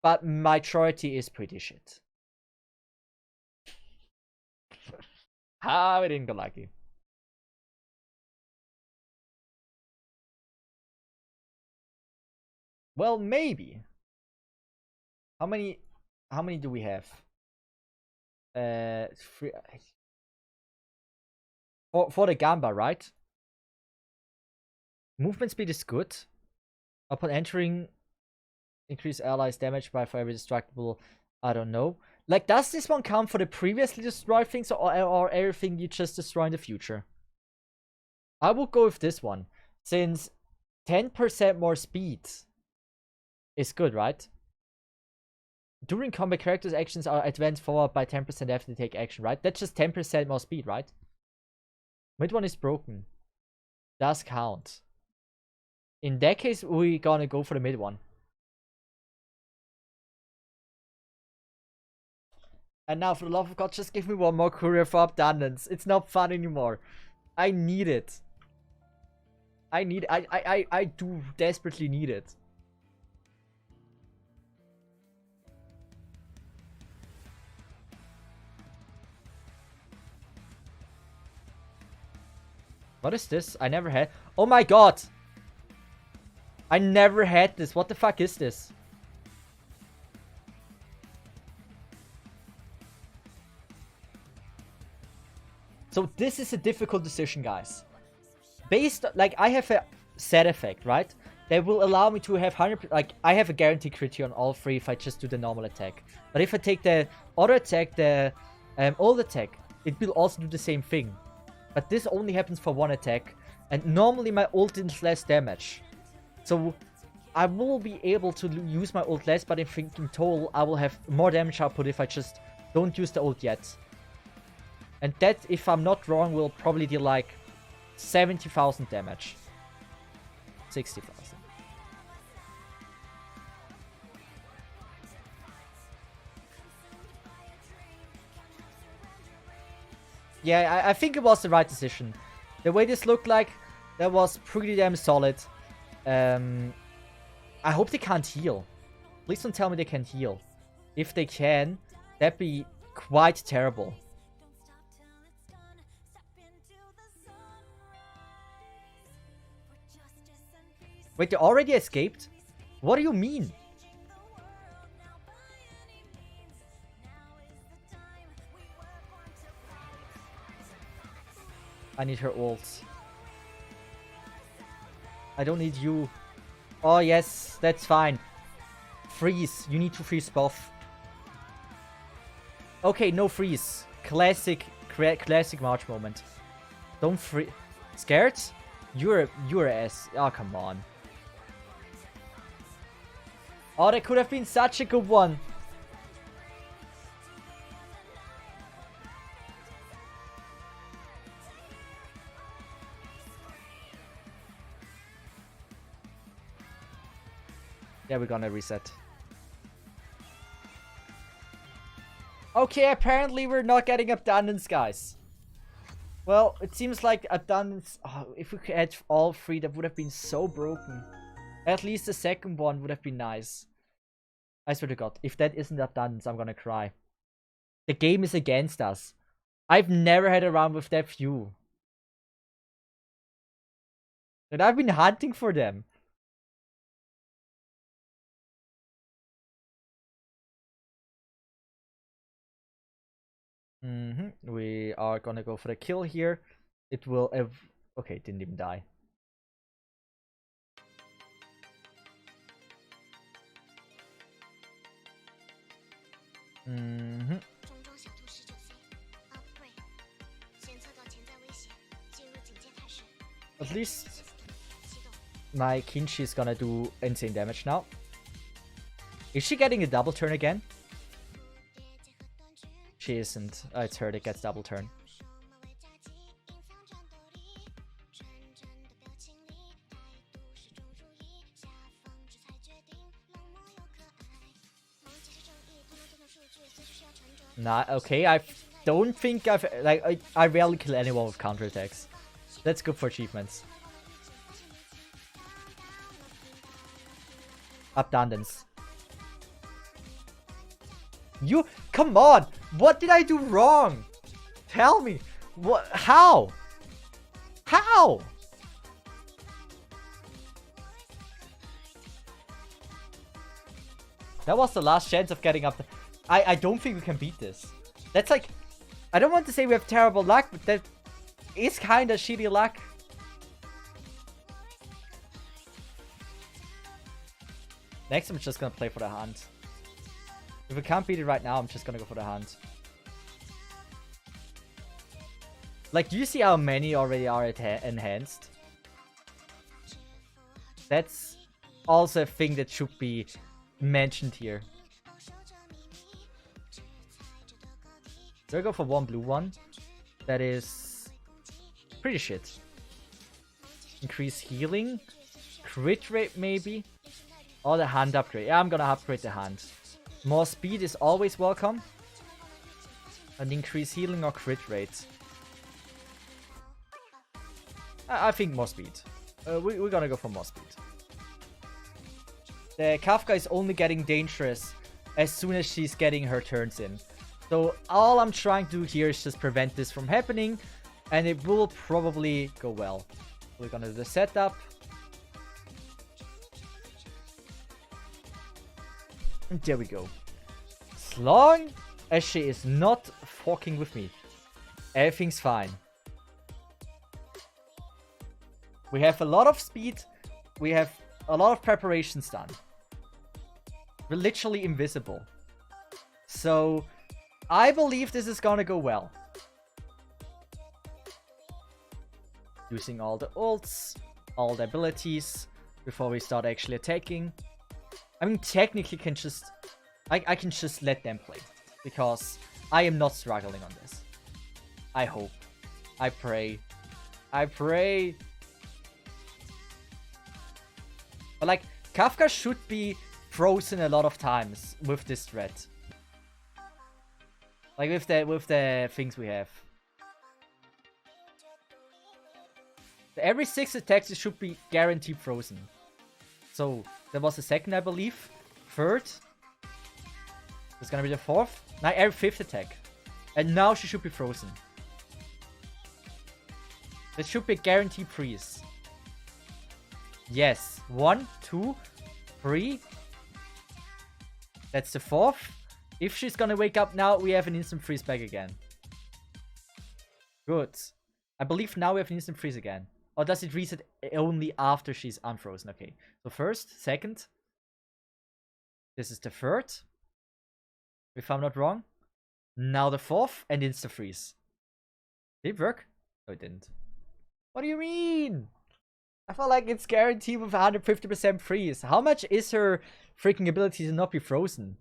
but majority is pretty shit. We didn't go lucky. Well, maybe. How many do we have? 3 for the Gamba, right? Movement speed is good. Upon entering, increase allies damage by for every destructible. I don't know. Like, does this one count for the previously destroyed things or everything you just destroy in the future? I will go with this one, since 10% more speed is good, right? During combat, characters' actions are advanced forward by 10% after they take action, right? That's just 10% more speed, right? Mid one is broken. Does count. In that case, we're gonna go for the mid one. And now, for the love of God, just give me one more courier for abundance. It's not fun anymore. I need it. I do desperately need it. What is this? I never had... Oh my god! I never had this. What the fuck is this? So this is a difficult decision, guys. Based, like, I have a set effect, right? That will allow me to have 100%, like, I have a guaranteed crit on all 3 if I just do the normal attack. But if I take the auto attack, the old attack, it will also do the same thing. But this only happens for 1 attack. And normally my ult does less damage. So I will be able to use my ult less, but in total I will have more damage output if I just don't use the ult yet. And that, if I'm not wrong, will probably deal like 70,000 damage. 60,000. Yeah, I think it was the right decision. The way this looked like, that was pretty damn solid. I hope they can't heal. Please don't tell me they can heal. If they can, that'd be quite terrible. Wait, they already escaped? What do you mean? I need her ult. I don't need you. Oh yes, that's fine. Freeze. You need to freeze both. Okay, no freeze. Classic March moment. Don't freeze. Scared? You're a ass. Oh, come on. Oh, that could have been such a good one. Yeah, we're gonna reset. Okay, apparently we're not getting abundance, guys. Well, it seems like abundance... Oh, if we could add all three, that would have been so broken. At least the second one would have been nice. I swear to God, if that isn't abundance, I'm gonna cry. The game is against us. I've never had a round with that few. And I've been hunting for them. We are gonna go for the kill here. It will... Okay, it didn't even die. At least my Kinshi is gonna do insane damage now. Is she getting a double turn again? She isn't. It's her that gets double turn. Nah, okay, I don't think I've... Like, I rarely kill anyone with counterattacks. That's good for achievements. Abundance. You... Come on! What did I do wrong? Tell me! What? How? How? That was the last chance of getting up. I don't think we can beat this. That's like... I don't want to say we have terrible luck, but that is kind of shitty luck. Next, I'm just gonna play for the hand. If we can't beat it right now, I'm just gonna go for the hand. Like, do you see how many already are enhanced? That's also a thing that should be mentioned here. So I go for one blue one. That is pretty shit. Increase healing. Crit rate maybe. Or the hand upgrade. Yeah, I'm gonna upgrade the hand. More speed is always welcome. And increase healing or crit rate. I think more speed. We're gonna go for more speed. The Kafka is only getting dangerous as soon as she's getting her turns in. So all I'm trying to do here is just prevent this from happening. And it will probably go well. We're gonna do the setup. And there we go. As long as she is not fucking with me, everything's fine. We have a lot of speed. We have a lot of preparations done. We're literally invisible. So I believe this is gonna go well. Using all the ults, all the abilities before we start actually attacking. I mean, technically can just... I can just let them play. Because I am not struggling on this. I hope. I pray. I pray. But like, Kafka should be frozen a lot of times with this threat. Like with the things we have. Every 6 attacks it should be guaranteed frozen. So that was the second, I believe. Third. That's gonna be the fourth. Now every 5th attack. And now she should be frozen. That should be a guaranteed freeze. Yes. 1, 2, 3. That's the 4th. If she's gonna wake up now, we have an instant freeze back again. Good. I believe now we have an instant freeze again. Or does it reset only after she's unfrozen? Okay. So first, second. This is the third. If I'm not wrong. Now the 4th and insta freeze. Did it work? No, it didn't. What do you mean? I feel like it's guaranteed with 150% freeze. How much is her freaking ability to not be frozen?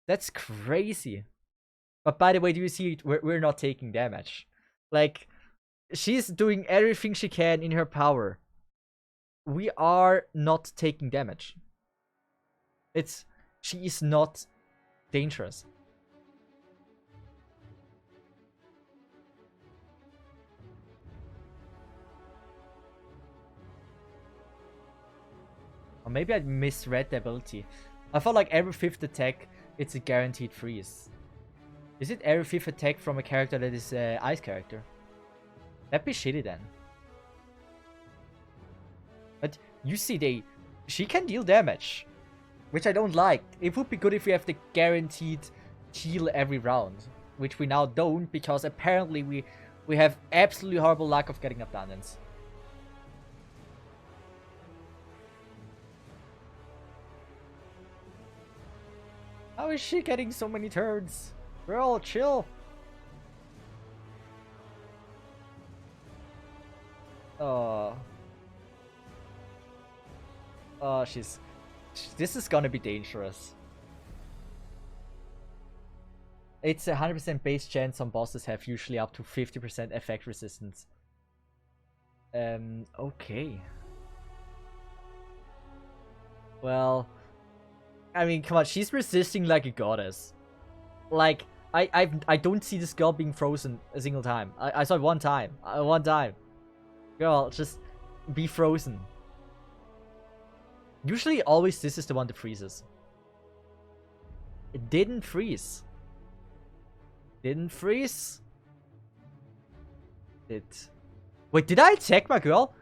That's crazy. But by the way, do you see we're not taking damage? Like, she's doing everything she can in her power. We are not taking damage. She is not dangerous. Or maybe I misread the ability. I felt like every 5th attack, it's a guaranteed freeze. Is it every 5th attack from a character that is an ice character? That'd be shitty then. But you see, she can deal damage, which I don't like. It would be good if we have the guaranteed heal every round, which we now don't because apparently we have absolutely horrible luck of getting abundance. How is she getting so many turns? Girl, chill. Oh. Oh, this is gonna be dangerous. It's a 100% base chance some bosses have usually up to 50% effect resistance. Okay. Well, I mean, come on, she's resisting like a goddess. Like, I don't see this girl being frozen a single time. I saw it one time. One time. Girl, just be frozen. Usually, always this is the one that freezes. It didn't freeze. Didn't freeze. Wait, did I attack my girl?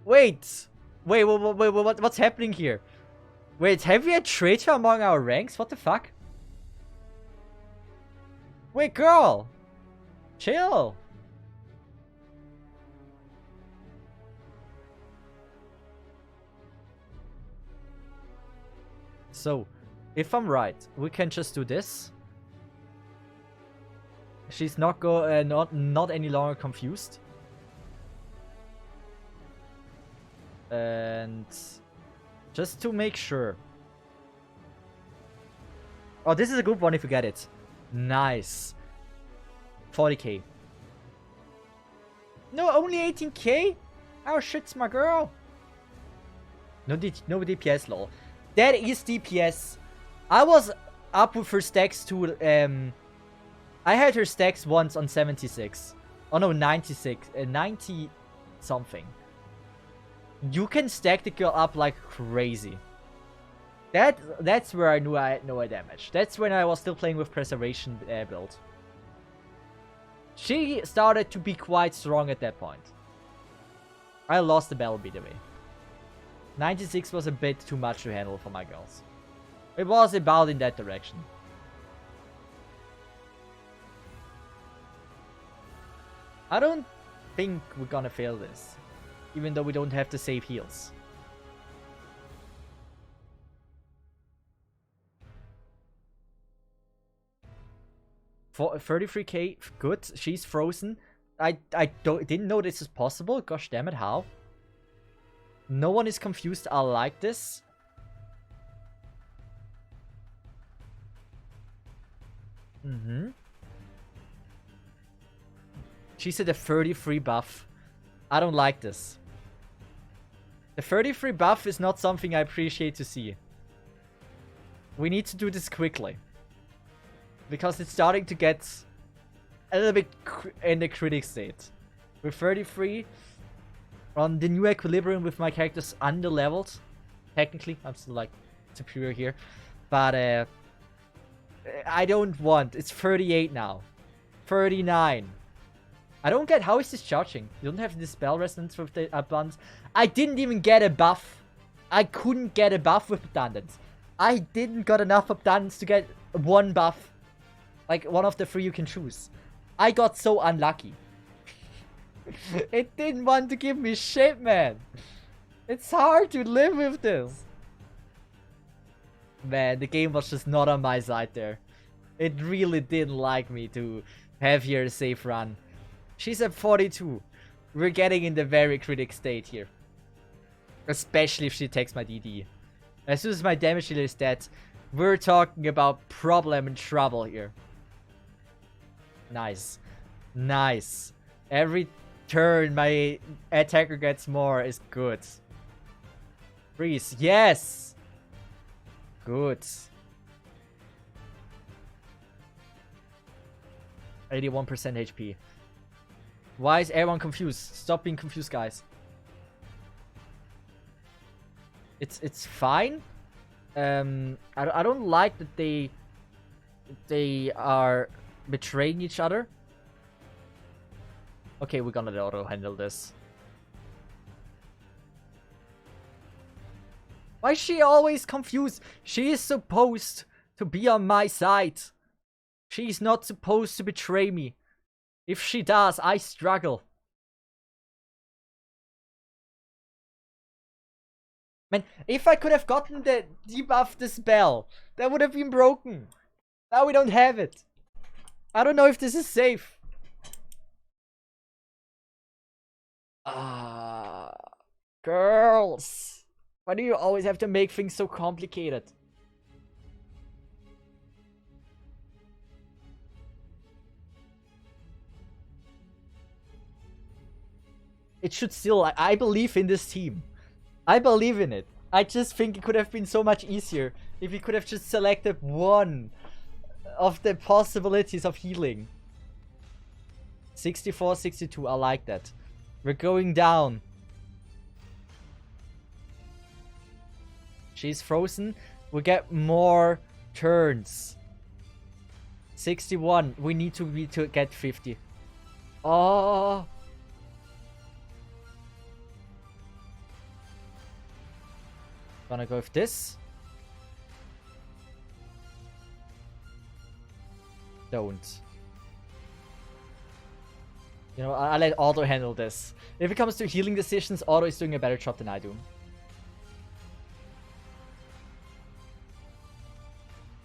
Wait, what's happening here? Wait, have we a traitor among our ranks? What the fuck? Wait, girl! Chill! So, if I'm right, we can just do this. She's not any longer confused. And just to make sure. Oh, this is a good one if you get it. Nice. 40k. No, only 18k? Oh, shit's my girl. No DPS, lol. That is DPS. I was up with her stacks too. I had her stacks once on 76. Oh no, 96. 90 something. You can stack the girl up like crazy. That's where I knew I had no damage. That's when I was still playing with preservation build. She started to be quite strong at that point. I lost the battle, by the way. 96 was a bit too much to handle for my girls. It was about in that direction. I don't think we're gonna fail this. Even though we don't have to save heals. For 33k, good. She's frozen. I didn't know this is possible. Gosh damn it, how? No one is confused. I like this. She's at a 33 buff. I don't like this. The 33 buff is not something I appreciate to see. We need to do this quickly. Because it's starting to get a little bit in the critic state. With 33 on the new equilibrium with my characters under-leveled. Technically, I'm still like superior here. But I don't want. It's 38 now. 39. I don't get how is this charging. You don't have the spell resonance with the abundance. I didn't even get a buff. I couldn't get a buff with abundance. I didn't got enough abundance to get one buff. Like one of the 3 you can choose. I got so unlucky. It didn't want to give me shit, man. It's hard to live with this. Man, the game was just not on my side there. It really didn't like me to have here a safe run. She's at 42. We're getting in the very critic state here. Especially if she takes my DD. As soon as my damage dealer is dead, we're talking about problem and trouble here. Nice. Nice. Every turn my attacker gets more is good. Freeze. Yes! Good. 81% HP. Why is everyone confused? Stop being confused, guys. It's fine. I don't like that they are betraying each other. Okay, we're gonna auto handle this. Why is she always confused? She is supposed to be on my side. She's not supposed to betray me. If she does, I struggle. Man, if I could have gotten the debuff the spell, that would have been broken. Now we don't have it. I don't know if this is safe. Girls. Why do you always have to make things so complicated? It should still... I believe in this team. I believe in it. I just think it could have been so much easier if we could have just selected one of the possibilities of healing. 64, 62. I like that. We're going down. She's frozen. We get more turns. 61. We need to get 50. Oh. Gonna go with this. Don't. You know, I let Auto handle this. If it comes to healing decisions, Auto is doing a better job than I do.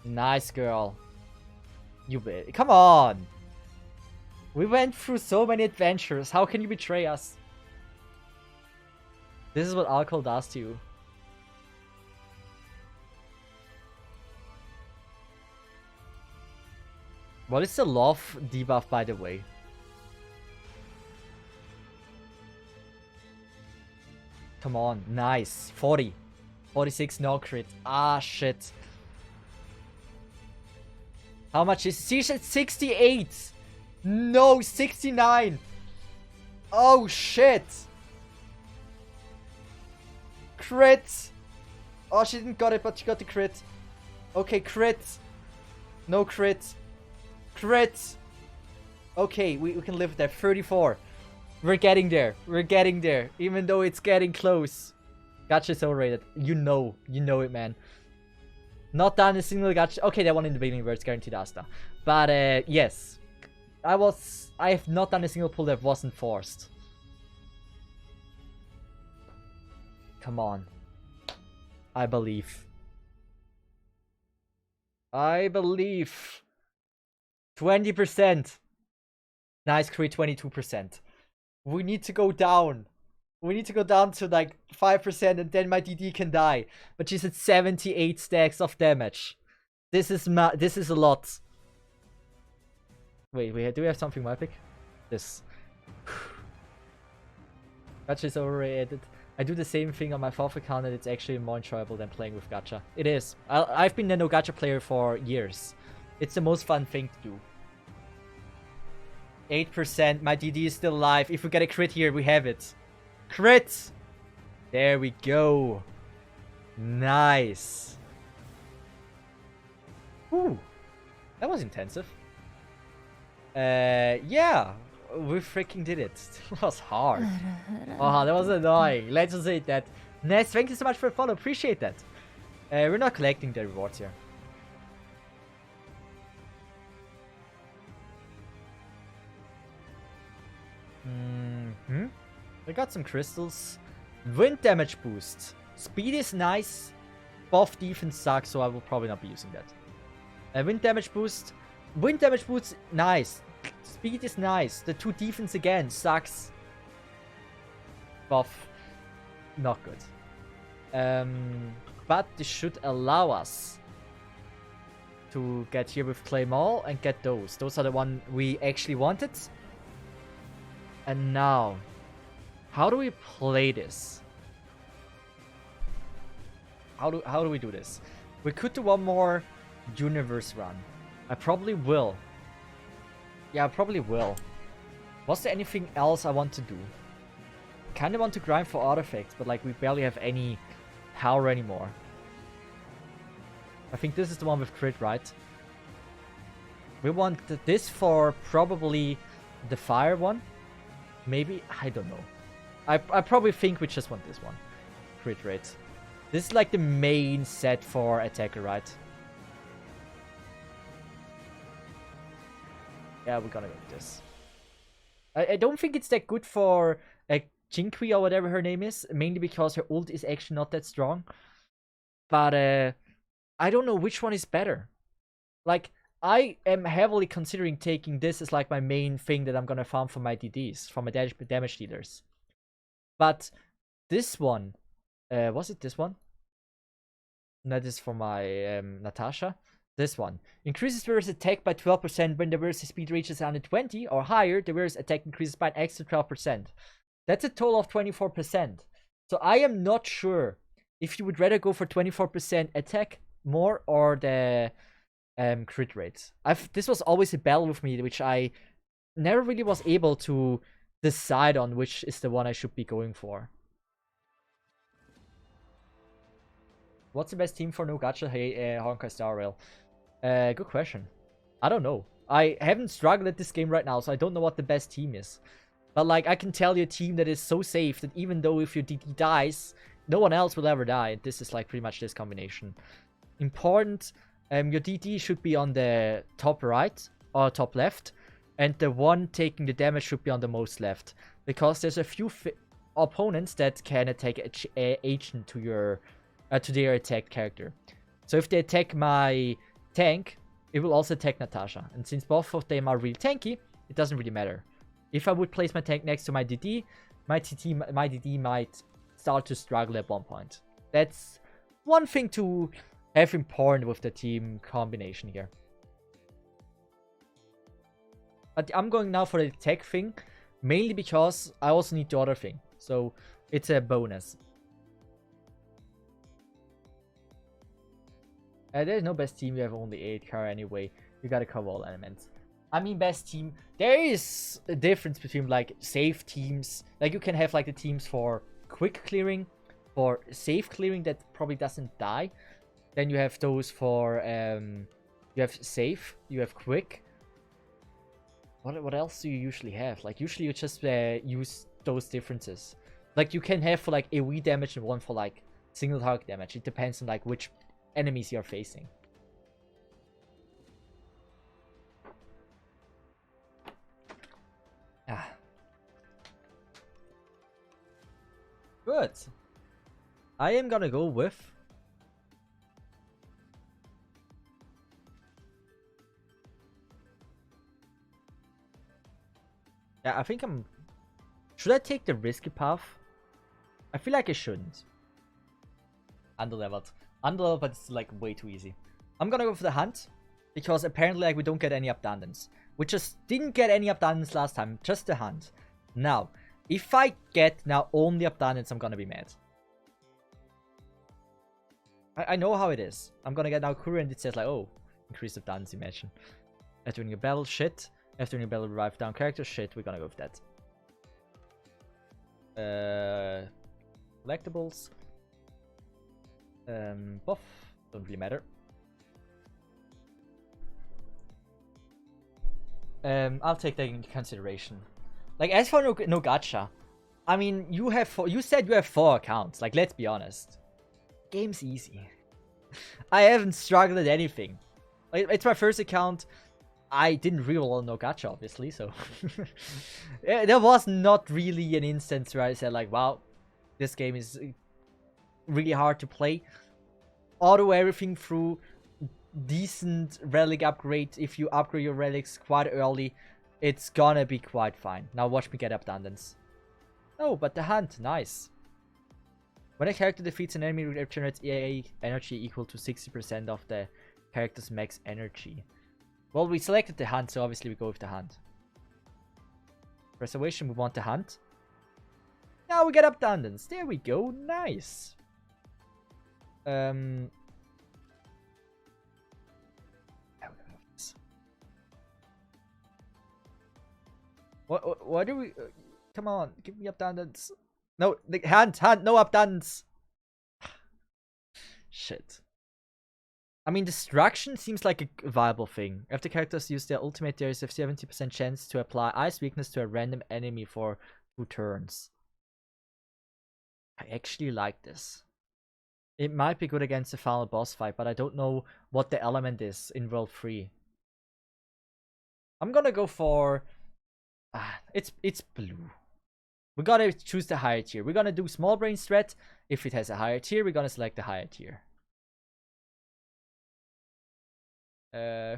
Nice girl. You come on. We went through so many adventures. How can you betray us? This is what alcohol does to you. What is the love debuff, by the way? Come on. Nice. 40. 46 no crit. Ah, shit. How much is... She's at 68. No, 69. Oh, shit. Crit. Oh, she didn't got it, but she got the crit. Okay, crit. No crit. Crit. Okay, we can live with that. 34. We're getting there. We're getting there. Even though it's getting close. Gacha's overrated. You know it, man. Not done a single gacha. Okay, that one in the beginning where it's guaranteed Asta. But yes. I have not done a single pull that wasn't forced. Come on. I believe. I believe. 20%. Nice crit, 22%. We need to go down. We need to go down to like 5% and then my DD can die. But she's at 78 stacks of damage. This is a lot. Wait, do we have something more epic? This. Gacha is overrated. I do the same thing on my 4th account and it's actually more enjoyable than playing with Gacha. It is. I've been a no Gacha player for years. It's the most fun thing to do. 8%. My DD is still alive. If we get a crit here, we have it. Crit! There we go. Nice. Ooh. That was intensive. Yeah. We freaking did it. It was hard. Oh, that was annoying. Let's just say that. Ness, thank you so much for the follow. Appreciate that. We're not collecting the rewards here. We got some crystals. Wind damage boost. Speed is nice. Buff defense sucks, so I will probably not be using that. Wind damage boost. Wind damage boost, nice. Speed is nice. The 2 defense again sucks. buff, not good. But this should allow us to get here with Claymore and get those. Those are the one we actually wanted. And now, how do we play this? How do we do this? We could do one more universe run. I probably will. Yeah, I probably will. Was there anything else I want to do? Kinda want to grind for artifacts, but like we barely have any power anymore. I think this is the one with crit, right? We want this for probably the fire one. Maybe? I don't know. I probably think we just want this one. Crit rate. This is like the main set for attacker, right? Yeah, we're gonna go with this. I don't think it's that good for Jinqui or whatever her name is. Mainly because her ult is actually not that strong. But I don't know which one is better. Like, I am heavily considering taking this as like my main thing that I'm gonna farm for my DDs, for my damage dealers. But this one, was it this one? That is for my Natasha. This one increases Warrior's attack by 12% when the Warrior's speed reaches 120 or higher. The Warrior's attack increases by an extra 12%. That's a total of 24%. So I am not sure if you would rather go for 24% attack more or the crit rate. This was always a battle with me, which I never really was able to decide on which is the one I should be going for. What's the best team for no gacha? Hey, Honkai Star Rail. Good question. I don't know. I haven't struggled at this game right now, so I don't know what the best team is. But like, I can tell you a team that is so safe that even though if your DD dies, no one else will ever die. This is like pretty much this combination. Important, your DD should be on the top right or top left, and the one taking the damage should be on the most left, because there's a few opponents that can attack agent to your to their attacked character. So if they attack my tank, it will also attack Natasha, and since both of them are really tanky, it doesn't really matter. If I would place my tank next to my DD, my DD might start to struggle at one point. That's one thing to have important with the team combination here. But I'm going now for the attack thing, mainly because I also need the other thing. So it's a bonus. There's no best team, you have only 8 car anyway. You gotta cover all elements. I mean, best team, there is a difference between like safe teams. Like you can have like the teams for quick clearing, for safe clearing that probably doesn't die. Then you have those for you have safe, you have quick. What else do you usually have? Like usually you just use those differences. Like you can have for like AoE damage and one for like single target damage. It depends on like which enemies you're facing. Ah. Good. I am gonna go with I think should I take the risky path? I feel like I shouldn't. Underleveled. Underleveled, but it's like way too easy. I'm gonna go for the hunt, because apparently like we don't get any abundance. We just didn't get any abundance last time, just the hunt. Now, if I get now only abundance, I'm gonna be mad. I know how it is. I'm gonna get now Kuru and it says like, oh, increase abundance, imagine. After winning a battle, shit. After winning a battle, revive down character, shit. We're gonna go with that. Collectibles. Buff. Don't really matter. I'll take that into consideration. Like, as for no gacha, I mean, you said you have 4 accounts. Like, let's be honest. Game's easy. I haven't struggled at anything. It's my first account. I didn't reroll no gacha, obviously, so... There was not really an instance where I said, like, wow, this game is really hard to play. Auto everything through decent relic upgrade. If you upgrade your relics quite early, it's gonna be quite fine. Now watch me get abundance. Oh, but the hunt, nice. When a character defeats an enemy, it generates EA energy equal to 60% of the character's max energy. Well, we selected the hunt, so obviously we go with the hunt. Preservation, we want the hunt. Now we get abundance. There we go. Nice. What do we... come on, give me abundance. No, the hunt, no abundance. Shit. I mean, destruction seems like a viable thing. After characters use their ultimate, there is a 70% chance to apply ice weakness to a random enemy for 2 turns. I actually like this. It might be good against the final boss fight, but I don't know what the element is in World 3. I'm gonna go for... it's blue. We gotta choose the higher tier. We're gonna do Small Brain Threat. If it has a higher tier, we're gonna select the higher tier. I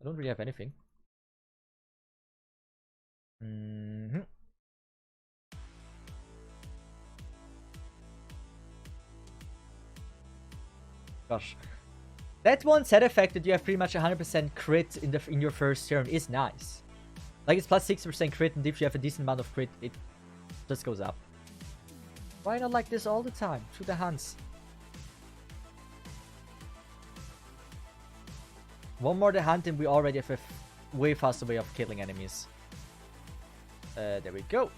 don't really have anything. Gosh. That one set effect that you have pretty much 100% crit in your first turn is nice. Like, it's plus 60% crit, and if you have a decent amount of crit, it just goes up. Why not like this all the time? To the hands. One more the hunt and we already have a way faster way of killing enemies. There we go.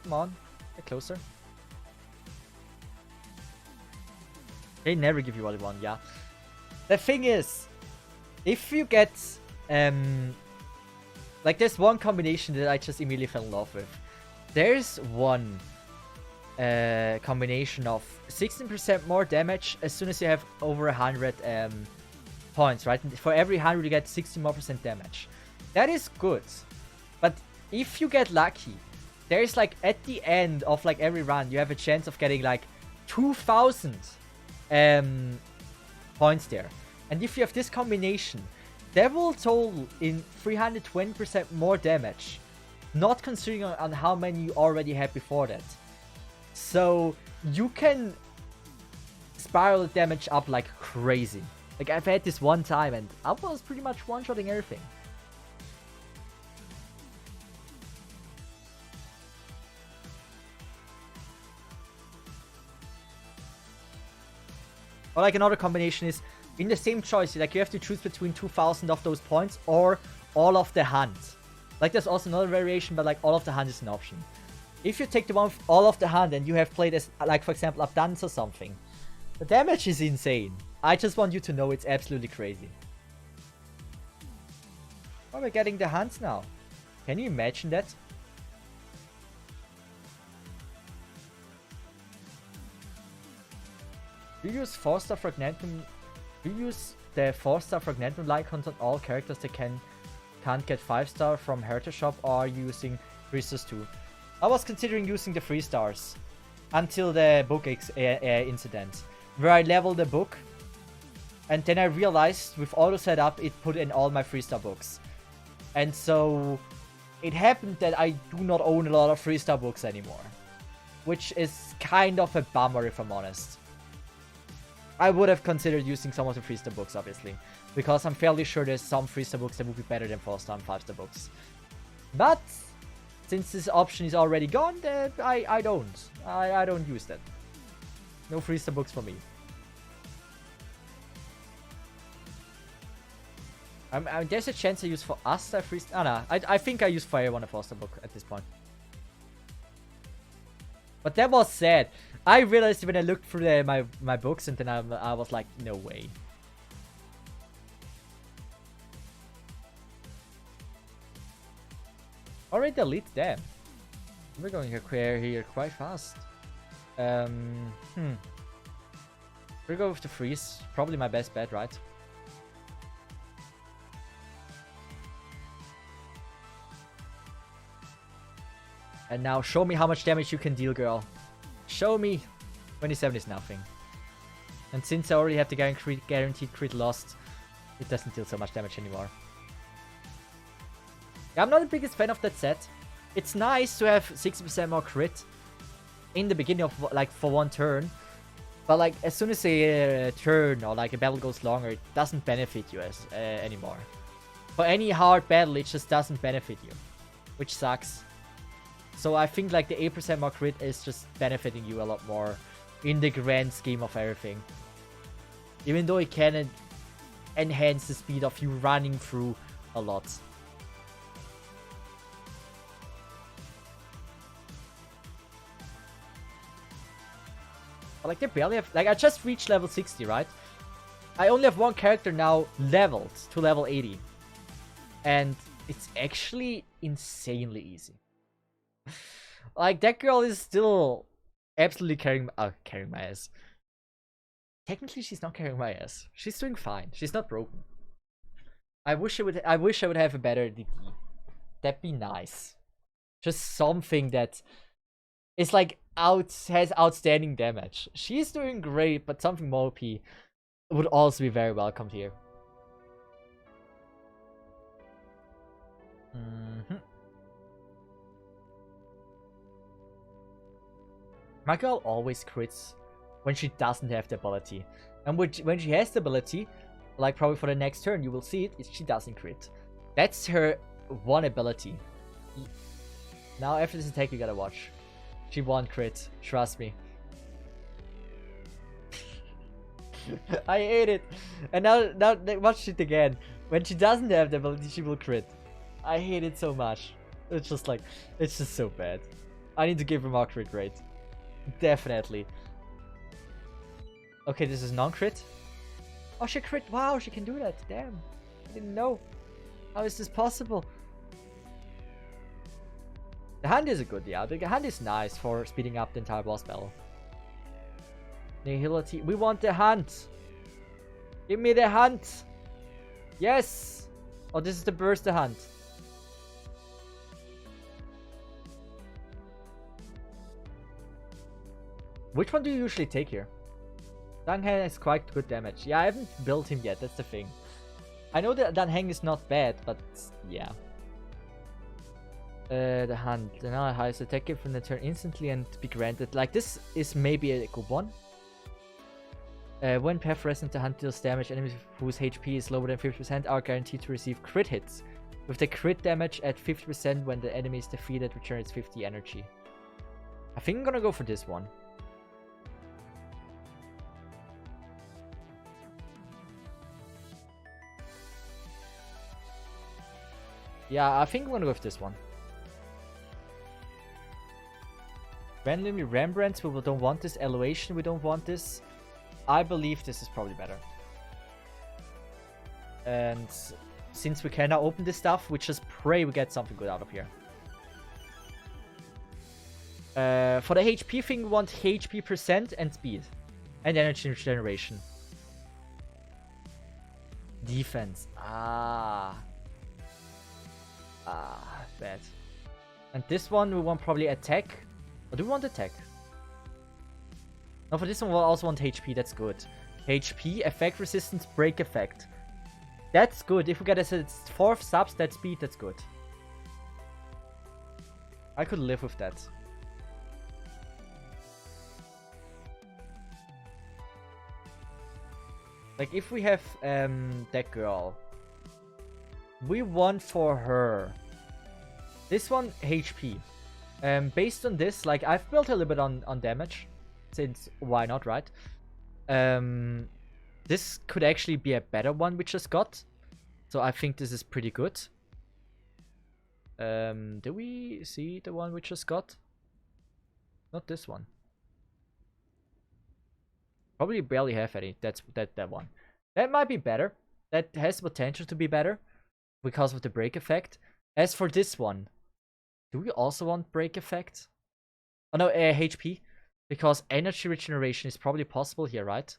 Come on, get closer. They never give you all you want, yeah. The thing is, if you get like, there's one combination that I just immediately fell in love with. There's one combination of 16% more damage as soon as you have over 100 points, right? For every 100 you get 60% more damage. That is good. But if you get lucky, there's like at the end of like every run, you have a chance of getting like 2,000 points there. And if you have this combination, that will total in 320% more damage. Not considering on how many you already had before that. So you can spiral the damage up like crazy. Like, I've had this one time and I was pretty much one-shotting everything. Or like another combination is, in the same choice, like you have to choose between 2,000 of those points or all of the hunt. Like, there's also another variation, but like all of the hunt is an option. If you take the one with all of the hunt and you have played as, like, for example, Abundance or something, the damage is insane. I just want you to know it's absolutely crazy. Oh, we're getting the hunts now. Can you imagine that? Do you use 4-star Fragmentum? Do you use the 4-star Fragmentum icons on all characters that can't get 5-star from Heritage Shop, or are you using 3-stars too? I was considering using the 3-stars until the book incident, where I leveled the book, and then I realized with auto setup it put in all my 3-star books. And so it happened that I do not own a lot of 3-star books anymore, which is kind of a bummer if I'm honest. I would have considered using some of the 3-star books, obviously, because I'm fairly sure there's some 3-star books that would be better than 4-star and 5-star books. But since this option is already gone, I don't use that. No 3-star books for me. There's a chance I use for us a 3-star. Oh, no, I think I use for everyone a 4-star book at this point. But that was sad. I realized when I looked through my books, and then I was like, no way. Already delete them. We're going here quite fast. We'll go with the freeze. Probably my best bet, right? And now show me how much damage you can deal, girl. Show me. 27 is nothing. And since I already have the guaranteed crit lost, it doesn't deal so much damage anymore. Yeah, I'm not the biggest fan of that set. It's nice to have 60% more crit in the beginning of, like, for one turn. But, like, as soon as a turn or, like, a battle goes longer, it doesn't benefit you as anymore. For any hard battle, it just doesn't benefit you. Which sucks. So I think, like, the 8% more crit is just benefiting you a lot more in the grand scheme of everything. Even though it can enhance the speed of you running through a lot. But, like, they barely have... Like, I just reached level 60, right? I only have one character now leveled to level 80. And it's actually insanely easy. Like, that girl is still absolutely carrying my ass. Technically, she's not carrying my ass. She's doing fine. She's not broken. I wish I would have a better DD. That'd be nice. Just something that is like has outstanding damage. She's doing great, but something more OP would also be very welcomed here. My girl always crits when she doesn't have the ability. And when she has the ability, like probably for the next turn, you will see it, she doesn't crit. That's her one ability. Now after this attack, you gotta watch. She won't crit, trust me. I hate it. And now watch it again. When she doesn't have the ability, she will crit. I hate it so much. It's just like, it's just so bad. I need to give her more crit rate. Definitely. Okay, this is non-crit. Oh, she crit. Wow, she can do that. Damn. I didn't know. How is this possible? The hand is a good, yeah. The hand is nice for speeding up the entire boss battle. Nihility. We want the hunt. Give me the hunt. Yes. Oh, this is the burst hunt. Which one do you usually take here? Dan Heng has quite good damage. Yeah, I haven't built him yet, that's the thing. I know that Dan Heng is not bad, but yeah. The hand. The now highest attack from the turn instantly and be granted. Like, this is maybe a good one. When path resonant, the hunt deals damage. Enemies whose HP is lower than 50% are guaranteed to receive crit hits. With the crit damage at 50% when the enemy is defeated, returns 50 energy. I think I'm gonna go for this one. Yeah, I think I'm gonna go with this one. Randomly Rembrandts, we don't want this. Elevation, we don't want this. I believe this is probably better. And since we can now open this stuff, we just pray we get something good out of here. For the HP thing, we want HP percent and speed. And energy regeneration. Defense. Bad. And this one, we want probably attack. Or do we want attack? No, for this one, we'll also want HP. That's good. HP, effect resistance, break effect. That's good. If we get a 4th substat speed, that's good. I could live with that. Like, if we have that girl, we want for her this one HP. Based on this, like, I've built a little bit on damage, since why not, right? This could actually be a better one we just got, so I think this is pretty good. Do we see the one we just got? Not this one. Probably barely have any. That's that one. That might be better. That has potential to be better because of the break effect. As for this one, do we also want break effect? Oh no, HP. Because energy regeneration is probably possible here, right?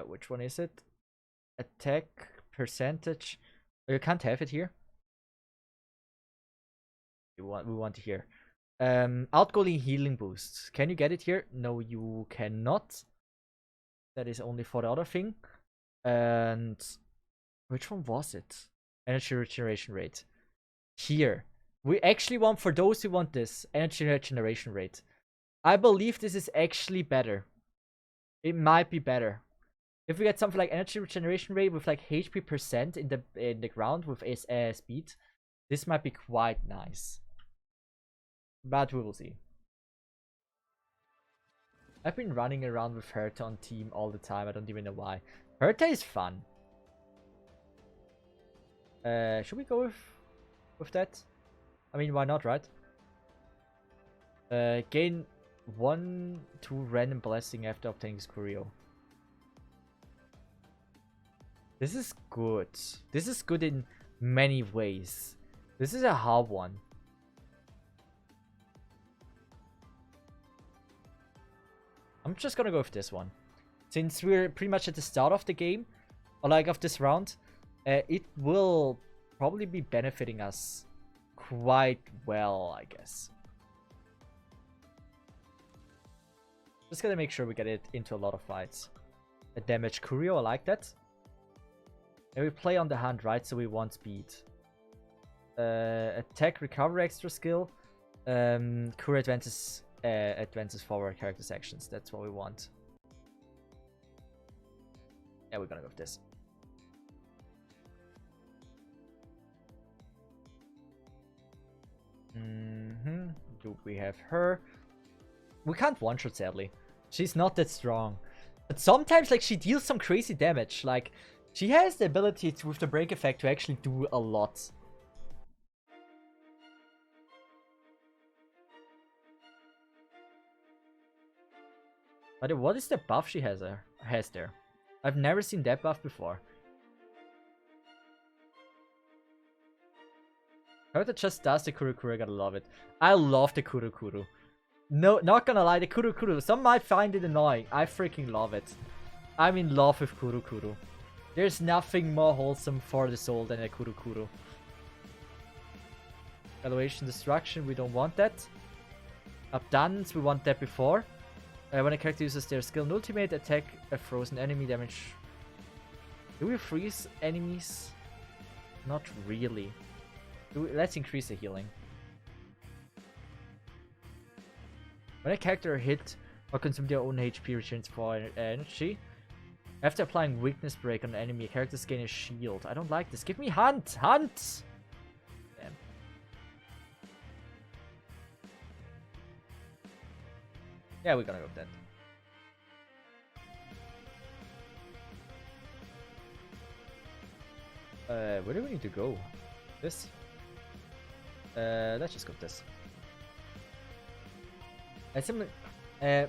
Which one is it? Attack percentage. Oh, you can't have it here. We want it here. Outgoing healing boost. Can you get it here? No, you cannot. That is only for the other thing. And Which one was it? Energy regeneration rate. Here. We actually want, for those who want this, energy regeneration rate. I believe this is actually better. It might be better. If we get something like energy regeneration rate with like HP percent in the ground with speed, this might be quite nice. But we will see. I've been running around with Herta on team all the time. I don't even know why. Herta is fun. Should we go with that? I mean, why not, right? Gain 1-2 random blessing after obtaining Scurio. This is good. This is good in many ways. This is a hard one. I'm just gonna go with this one. Since we're pretty much at the start of the game, or like of this round, it will probably be benefiting us quite well, I guess. Just gotta make sure we get it into a lot of fights. A damage Curio, I like that. And we play on the hand, right? So we want speed. Attack, recovery, extra skill. Curio advances forward character's actions. That's what we want. Yeah, we're gonna go with this. Do we have her? We can't one-shot, sadly. She's not that strong. But sometimes, like, she deals some crazy damage. Like, she has the ability to, with the break effect, to actually do a lot. But what is the buff she has there? I've never seen that buff before. Herta just does the Kurukuru, I gotta love it. I love the Kurukuru. No, not gonna lie, the Kurukuru. Some might find it annoying. I freaking love it. I'm in love with Kurukuru. There's nothing more wholesome for the soul than a Kurukuru. Evaluation destruction, we don't want that. Abundance, we want that before. When a character uses their skill and ultimate, attack a frozen enemy, damage. Do we freeze enemies? Not really. Let's increase the healing. When a character hit or consume their own HP, returns 4 energy. After applying weakness break on an enemy, characters gain a shield. I don't like this. Give me hunt! Hunt! Damn. Yeah, we're gonna go with that. Where do we need to go? This? Let's just go with this.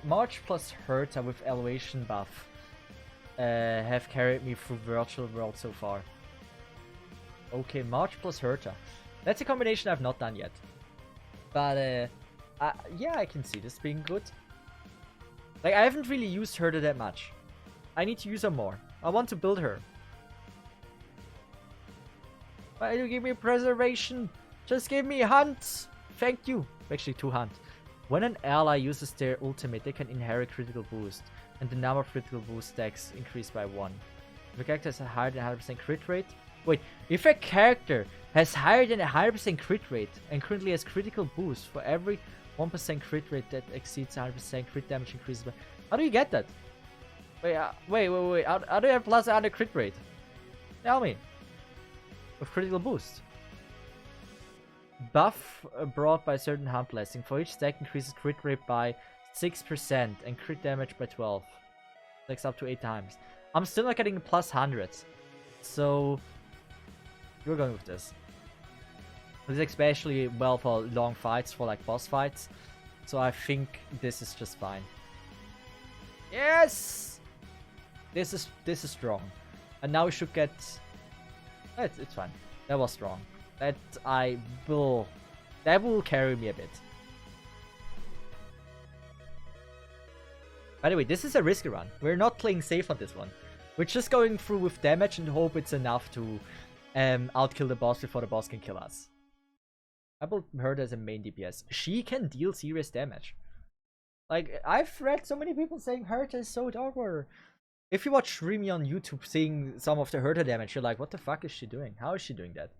March plus Herta with elevation buff have carried me through Virtual World so far. Okay, March plus Herta. That's a combination I've not done yet. But yeah, I can see this being good. Like, I haven't really used Herta that much. I need to use her more. I want to build her. Why do you give me preservation? Just give me hunt! Thank you. Actually, 2 hunt. When an ally uses their ultimate, they can inherit critical boost, and the number of critical boost stacks increase by 1. If a character has a higher than 100% crit rate... Wait, if a character has higher than a 100% crit rate, and currently has critical boost, for every 1% crit rate that exceeds 100% crit damage increases by... How do you get that? Wait, wait. How do you have plus 100 crit rate? Tell me. With critical boost. Buff brought by certain hunt blessing. For each stack increases crit rate by 6% and crit damage by 12. Stacks up to 8 times. I'm still not getting plus 100s. So we're going with this. This is especially well for long fights, for like boss fights. So I think this is just fine. Yes! This is strong. And now we should get... It's fine. That was strong. That will carry me a bit. By the way, this is a risky run. We're not playing safe on this one. We're just going through with damage and hope it's enough to outkill the boss before the boss can kill us. I built her as a main DPS. She can deal serious damage. Like, I've read so many people saying Herta is so dog water. If you watch Remy on YouTube seeing some of the Hertha damage, you're like, what the fuck is she doing? How is she doing that?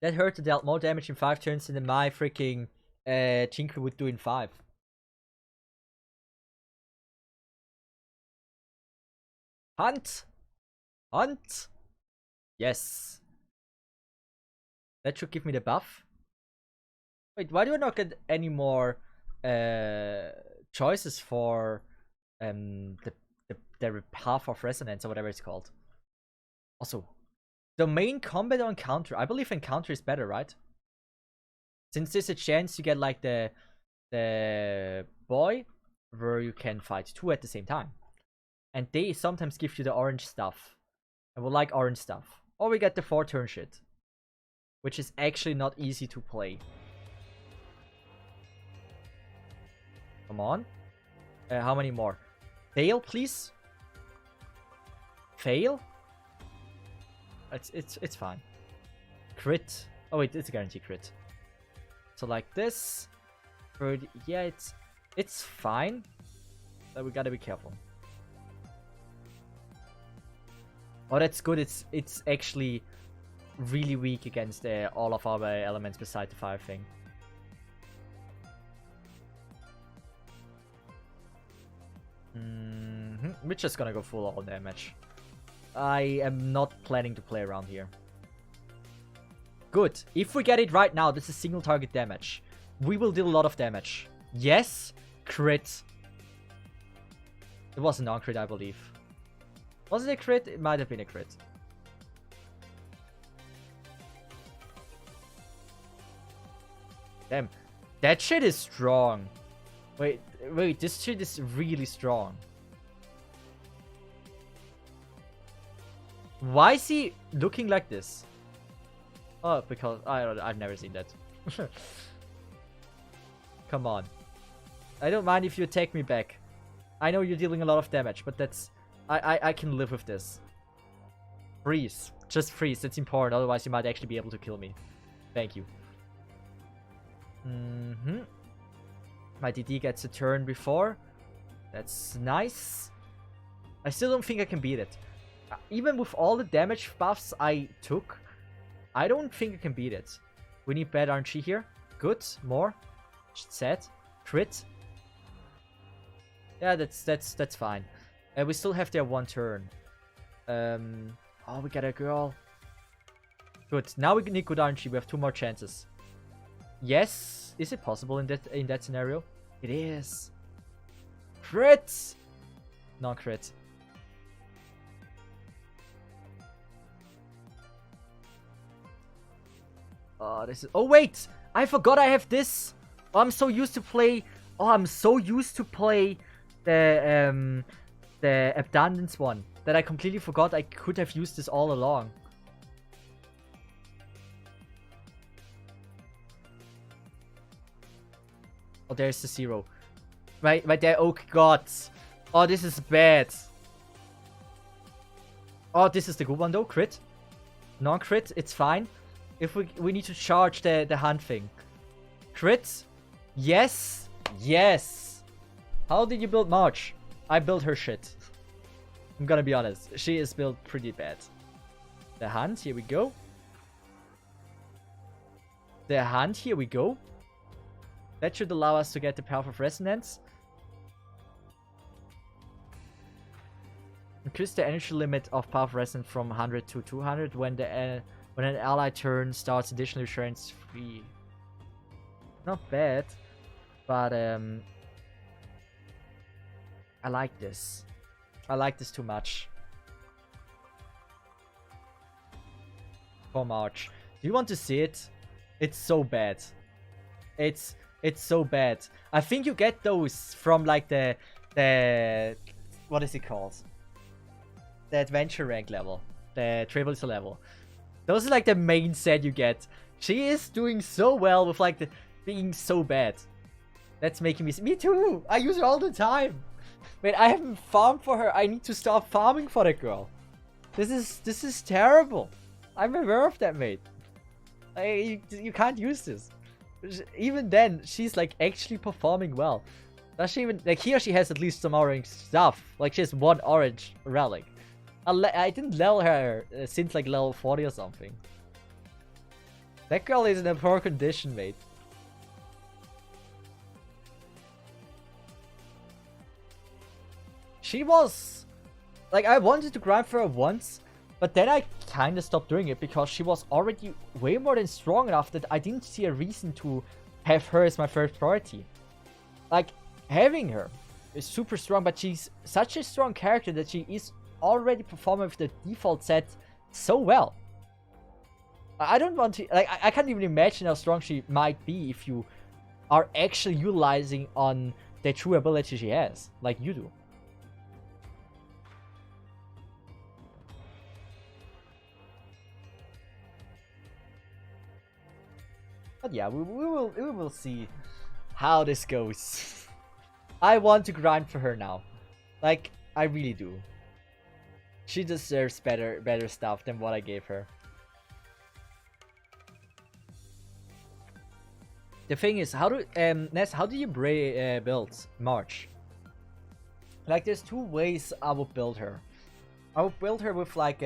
That Hertha dealt more damage in 5 turns than my freaking Tinker would do in 5. Hunt! Hunt! Yes. That should give me the buff. Wait, why do I not get any more choices for the path of resonance or whatever it's called? Also, domain combat or encounter? I believe encounter is better, right? Since there's a chance you get like the boy where you can fight 2 at the same time. And they sometimes give you the orange stuff. I would like orange stuff. Or we get the 4-turn shit. Which is actually not easy to play. Come on. How many more? Fail, please. Fail? It's fine. Crit. Oh wait, it's a guaranteed crit. So like this. Yeah, it's fine. But we gotta be careful. Oh, that's good. It's actually really weak against all of our elements beside the fire thing. We're just gonna go full all damage. I am not planning to play around here. Good. If we get it right now, this is single target damage. We will deal a lot of damage. Yes. Crit. It was a non-crit, I believe. Was it a crit? It might have been a crit. Damn. That shit is strong. Wait, this shit is really strong. Why is he looking like this? Oh, because I've never seen that. Come on. I don't mind if you attack me back. I know you're dealing a lot of damage, but that's... I can live with this. Freeze. Just freeze. That's important. Otherwise, you might actually be able to kill me. Thank you. My DD gets a turn before. That's nice. I still don't think I can beat it. Even with all the damage buffs I took, I don't think I can beat it. We need bad RNG here. Good. More. Set. Crit. Yeah, that's fine. We still have their 1 turn. Oh, we got a girl. Good. Now we need good RNG. We have 2 more chances. Yes. Is it possible in that scenario? It is. Crit. Non-crit. Oh, this is... Oh, wait! I forgot I have this! Oh, I'm so used to play... Oh, I'm so used to play the Abundance one that I completely forgot I could have used this all along. Oh, there's the 0. Right there. Oh, God. Oh, this is bad. Oh, this is the good one, though. Crit. Non-crit. It's fine. If we need to charge the hunt thing. Crit. Yes. Yes. How did you build March? I built her shit. I'm gonna be honest. She is built pretty bad. The hunt. Here we go. The hunt. Here we go. That should allow us to get the Path of Resonance. Increase the energy limit of Path of Resonance from 100 to 200 when an ally turn starts additional assurance free. Not bad, but I like this. I like this too much. For March. Do you want to see it? It's so bad. It's so bad. I think you get those from like the what is it called? The adventure rank level. The Trailblazer level. Those are like the main set you get. She is doing so well with like being so bad. That's making me... Me too! I use her all the time! Wait, I haven't farmed for her. I need to start farming for that girl. This is terrible. I'm aware of that, mate. You can't use this. Even then, she's like actually performing well. Does she even, like, here she has at least some orange stuff. Like, she has one orange relic. I didn't level her since like level 40 or something. That girl is in a poor condition, mate. She was... Like, I wanted to grind for her once, but then I kind of stopped doing it because she was already way more than strong enough that I didn't see a reason to have her as my first priority. Like, having her is super strong, but she's such a strong character that she is already performing with the default set so well. I don't want to... Like, I can't even imagine how strong she might be if you are actually utilizing on the true ability she has, like you do. But yeah, we will see how this goes. I want to grind for her now. Like, I really do. She deserves better stuff than what I gave her. The thing is, how do Ness, how do you build March? Like, there's two ways I would build her. I would build her with like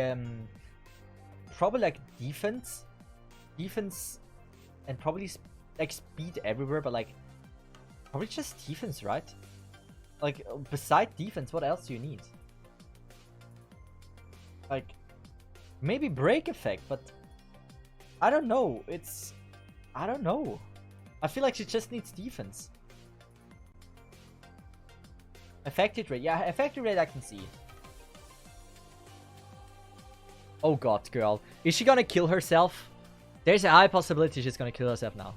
probably like defense, and probably like speed everywhere, but like probably just defense, right? Like, beside defense, what else do you need? Like, maybe break effect, but I don't know. I don't know. I feel like she just needs defense. Effective rate. Yeah, effective rate I can see. Oh god, girl. Is she gonna kill herself? There's a high possibility she's gonna kill herself now.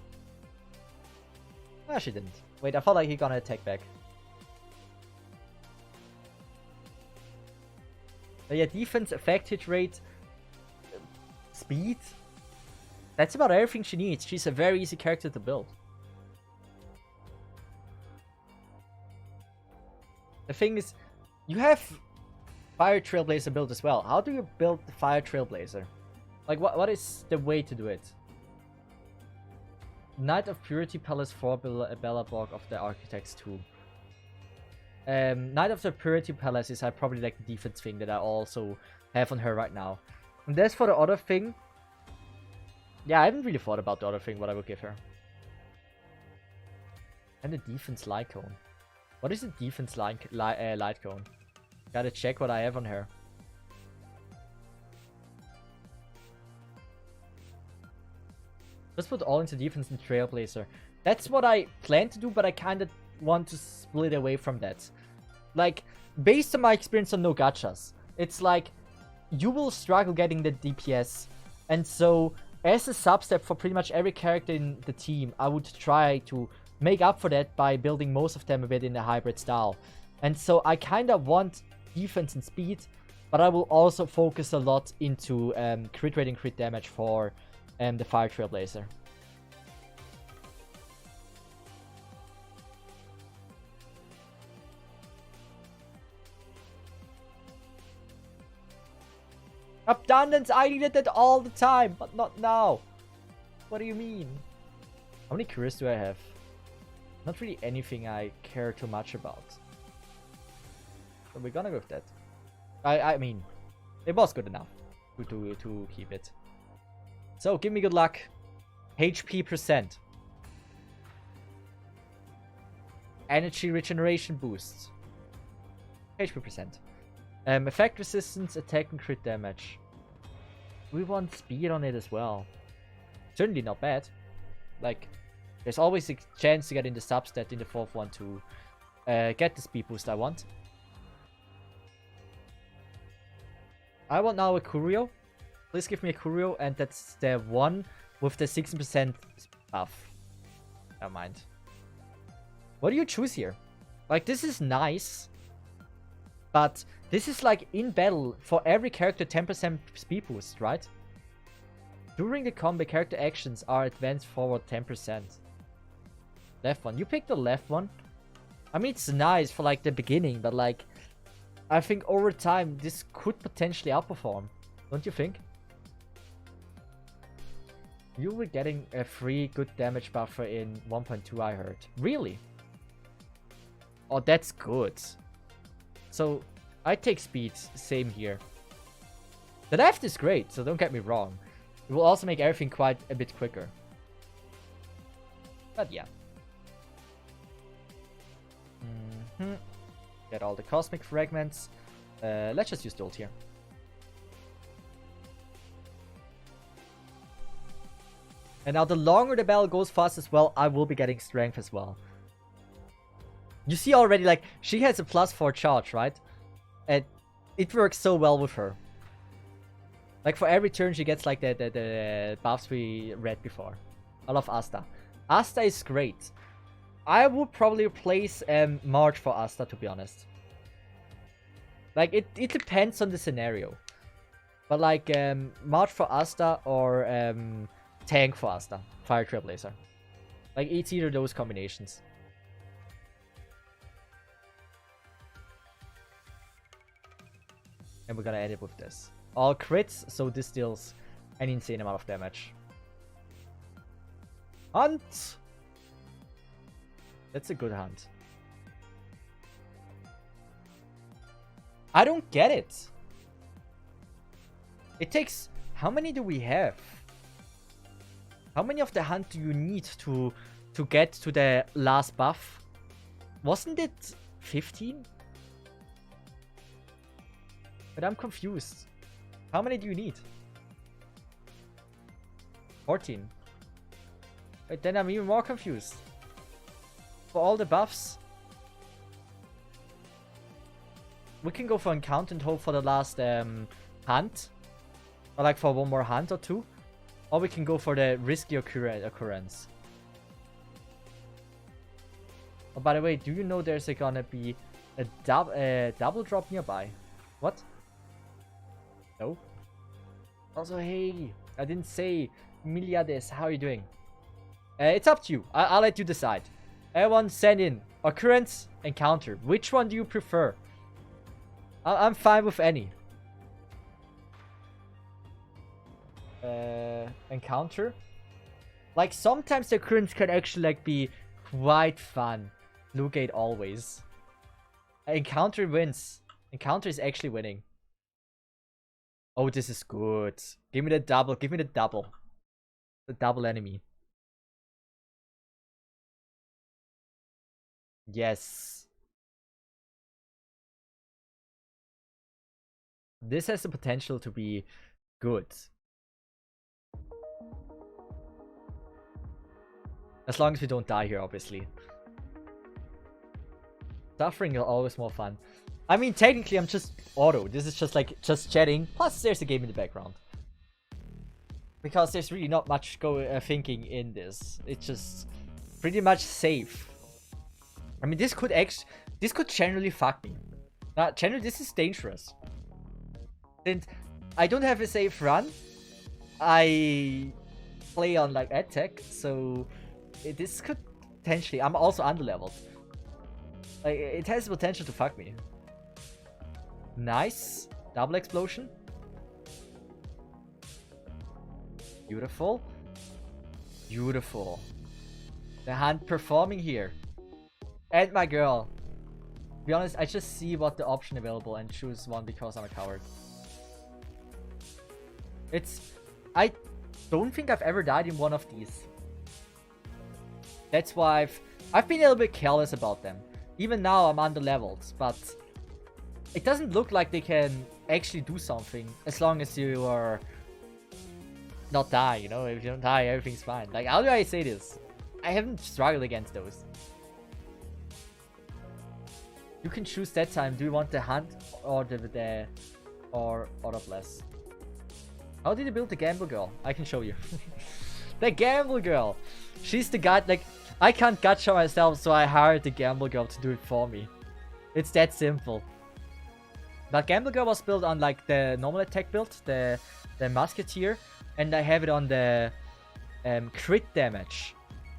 Ah, she didn't. Wait, I thought like he's gonna attack back. But yeah, defense, effective rate, speed. That's about everything she needs. She's a very easy character to build. The thing is, you have Fire Trailblazer build as well. How do you build the Fire Trailblazer? Like, what is the way to do it? Knight of Purity Palace 4 Bellaborg of the Architects 2. Knight of the Purity Palace is probably like the defense thing that I also have on her right now. And as for the other thing, yeah, I haven't really thought about the other thing, what I would give her. And the defense light cone. What is the defense light cone? Gotta check what I have on her. Let's put all into defense and Trailblazer. That's what I plan to do, but I kind of want to split away from that. Like, based on my experience on no gachas, it's like you will struggle getting the DPS, and so as a sub-step for pretty much every character in the team, I would try to make up for that by building most of them a bit in a hybrid style. And so I kind of want defense and speed, but I will also focus a lot into crit rate and crit damage for the Fire Trailblazer. Abundance, I needed that all the time, but not now. What do you mean? How many careers do I have? Not really anything I care too much about. So we're gonna go with that. I mean, it was good enough to keep it. So give me good luck. HP %. Energy regeneration boosts. HP %. Effect resistance, attack and crit damage. We want speed on it as well. Certainly not bad. Like, there's always a chance to get in the substat in the fourth one to get the speed boost I want. I want now a Curio. Please give me a Curio, and that's the one with the 16% buff. Never mind. What do you choose here? Like, this is nice, but this is like in battle for every character 10% speed boost, right? During the combat, character actions are advanced forward 10%. Left one. You picked the left one. I mean, it's nice for like the beginning, but like, I think over time this could potentially outperform. Don't you think? You were getting a free good damage buffer in 1.2, I heard. Really? Oh, that's good. So, I take speed. Same here. The left is great, so don't get me wrong. It will also make everything quite a bit quicker. But yeah. Get all the cosmic fragments. Let's just use the ult here. And now the longer the battle goes fast as well, I will be getting strength as well. You see already, like, she has a +4 charge, right? And it works so well with her. Like, for every turn she gets, like, the buffs we read before. I love Asta. Asta is great. I would probably replace March for Asta, to be honest. Like, it depends on the scenario. But, like, March for Asta or Tank for Asta. Fire Trailblazer. Like, it's either those combinations. And we're gonna end it with this. All crits, so this deals an insane amount of damage. Hunt! That's a good hunt. I don't get it. It takes... How many do we have? How many of the hunt do you need to get to the last buff? Wasn't it 15? But I'm confused. How many do you need? 14. But then I'm even more confused. For all the buffs, we can go for encounter and hope for the last hunt. Or like for one more hunt or two. Or we can go for the risky occurrence. Oh, by the way, do you know there's gonna be a double drop nearby? What? No? Also, hey, I didn't say Miliades, how are you doing? It's up to you. I'll let you decide. Everyone send in occurrence, encounter. Which one do you prefer? I'm fine with any. Encounter. Like, sometimes the occurrence can actually like be quite fun. Lugate always. Encounter wins. Encounter is actually winning. Oh, this is good. Give me the double. Give me the double. The double enemy. Yes. This has the potential to be good. As long as we don't die here, obviously. Suffering is always more fun. I mean, technically, I'm just auto. This is just like, just chatting. Plus, there's a game in the background. Because there's really not much thinking in this. It's just pretty much safe. I mean, this could generally fuck me. Generally, this is dangerous. And I don't have a safe run. I play on like attack, so this could potentially. I'm also underleveled. Like, it has the potential to fuck me. Nice. Double explosion. Beautiful. Beautiful. The hand performing here. And my girl. To be honest, I just see what the option available and choose one because I'm a coward. I don't think I've ever died in one of these. That's why I've been a little bit careless about them. Even now I'm underleveled, but it doesn't look like they can actually do something as long as you are not die, you know? If you don't die, everything's fine. Like, how do I say this? I haven't struggled against those. You can choose that time. Do you want the hunt or the bless? How did you build the Gamble Girl? I can show you. The Gamble Girl. She's the guy. Like, I can't gacha myself, so I hired the Gamble Girl to do it for me. It's that simple. But Gamble Girl was built on like the normal attack build, the Musketeer, and I have it on the crit damage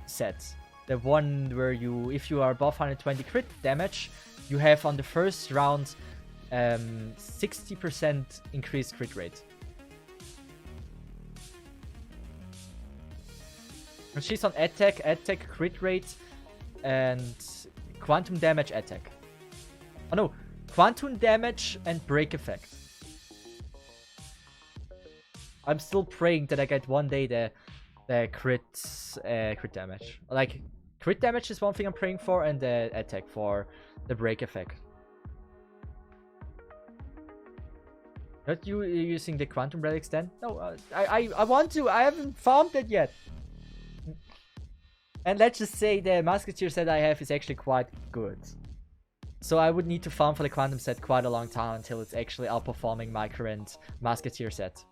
set. The one where you, if you are above 120 crit damage, you have on the first round 60% increased crit rate. And she's on attack, crit rate, and quantum damage attack. Oh no, quantum damage and break effect. I'm still praying that I get one day the crit damage. Like, crit damage is one thing I'm praying for, and the attack for the break effect. Not you using the quantum relics then? No, I want to. I haven't found it yet. And let's just say the musketeer set I have is actually quite good. So I would need to farm for the quantum set quite a long time until it's actually outperforming my current musketeer set.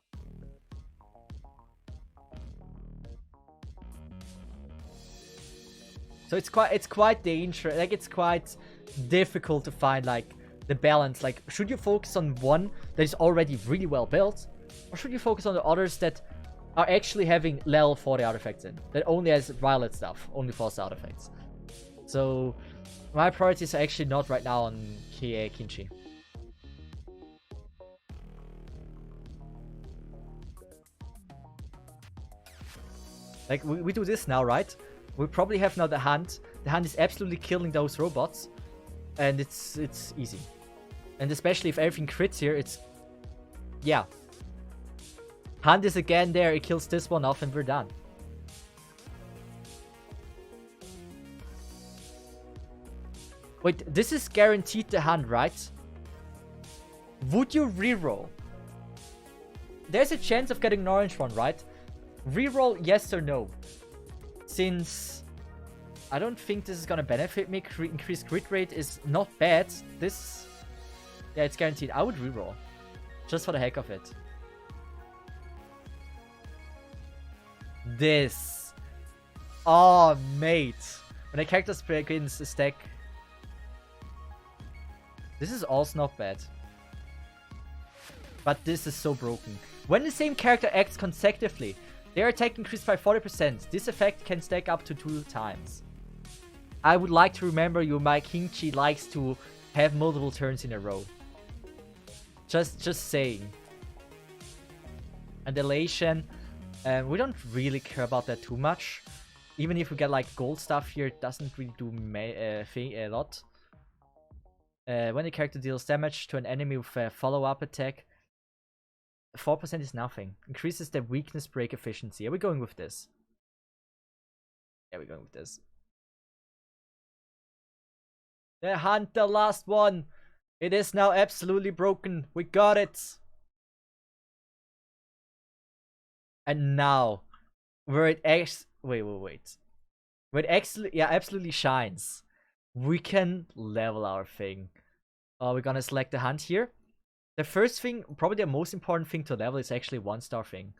So it's quite dangerous. Like, it's quite difficult to find like the balance. Like, should you focus on one that is already really well built, or should you focus on the others that are actually having level 40 artifacts in, that only has violet stuff, only false artifacts? So my priorities are actually not right now on Kinchi. Like, we do this now, right? We probably have now the Hunt. The Hunt is absolutely killing those robots. And it's easy. And especially if everything crits here, it's... yeah. Hunt is again there, it kills this one off and we're done. Wait, this is guaranteed the Hunt, right? Would you reroll? There's a chance of getting an orange one, right? Reroll yes or no? Since I don't think this is gonna benefit me. Increased crit rate is not bad. This... yeah, it's guaranteed. I would reroll. Just for the heck of it. This. Oh, mate. When a character begins a stack. This is also not bad. But this is so broken. When the same character acts consecutively, their attack increased by 40%. This effect can stack up to 2 times. I would like to remember you, my Kingchi likes to have multiple turns in a row. Just saying. And elation, we don't really care about that too much. Even if we get like gold stuff here, it doesn't really do a lot. When the character deals damage to an enemy with a follow-up attack, 4% is nothing. Increases the weakness break efficiency. Are we going with this? Yeah, we're going with this. The Hunt, the last one. It is now absolutely broken. We got it. And now, where it wait. Where it absolutely shines. We can level our thing. We're gonna select the Hunt here. The first thing, probably the most important thing to level, is actually 1-star thing.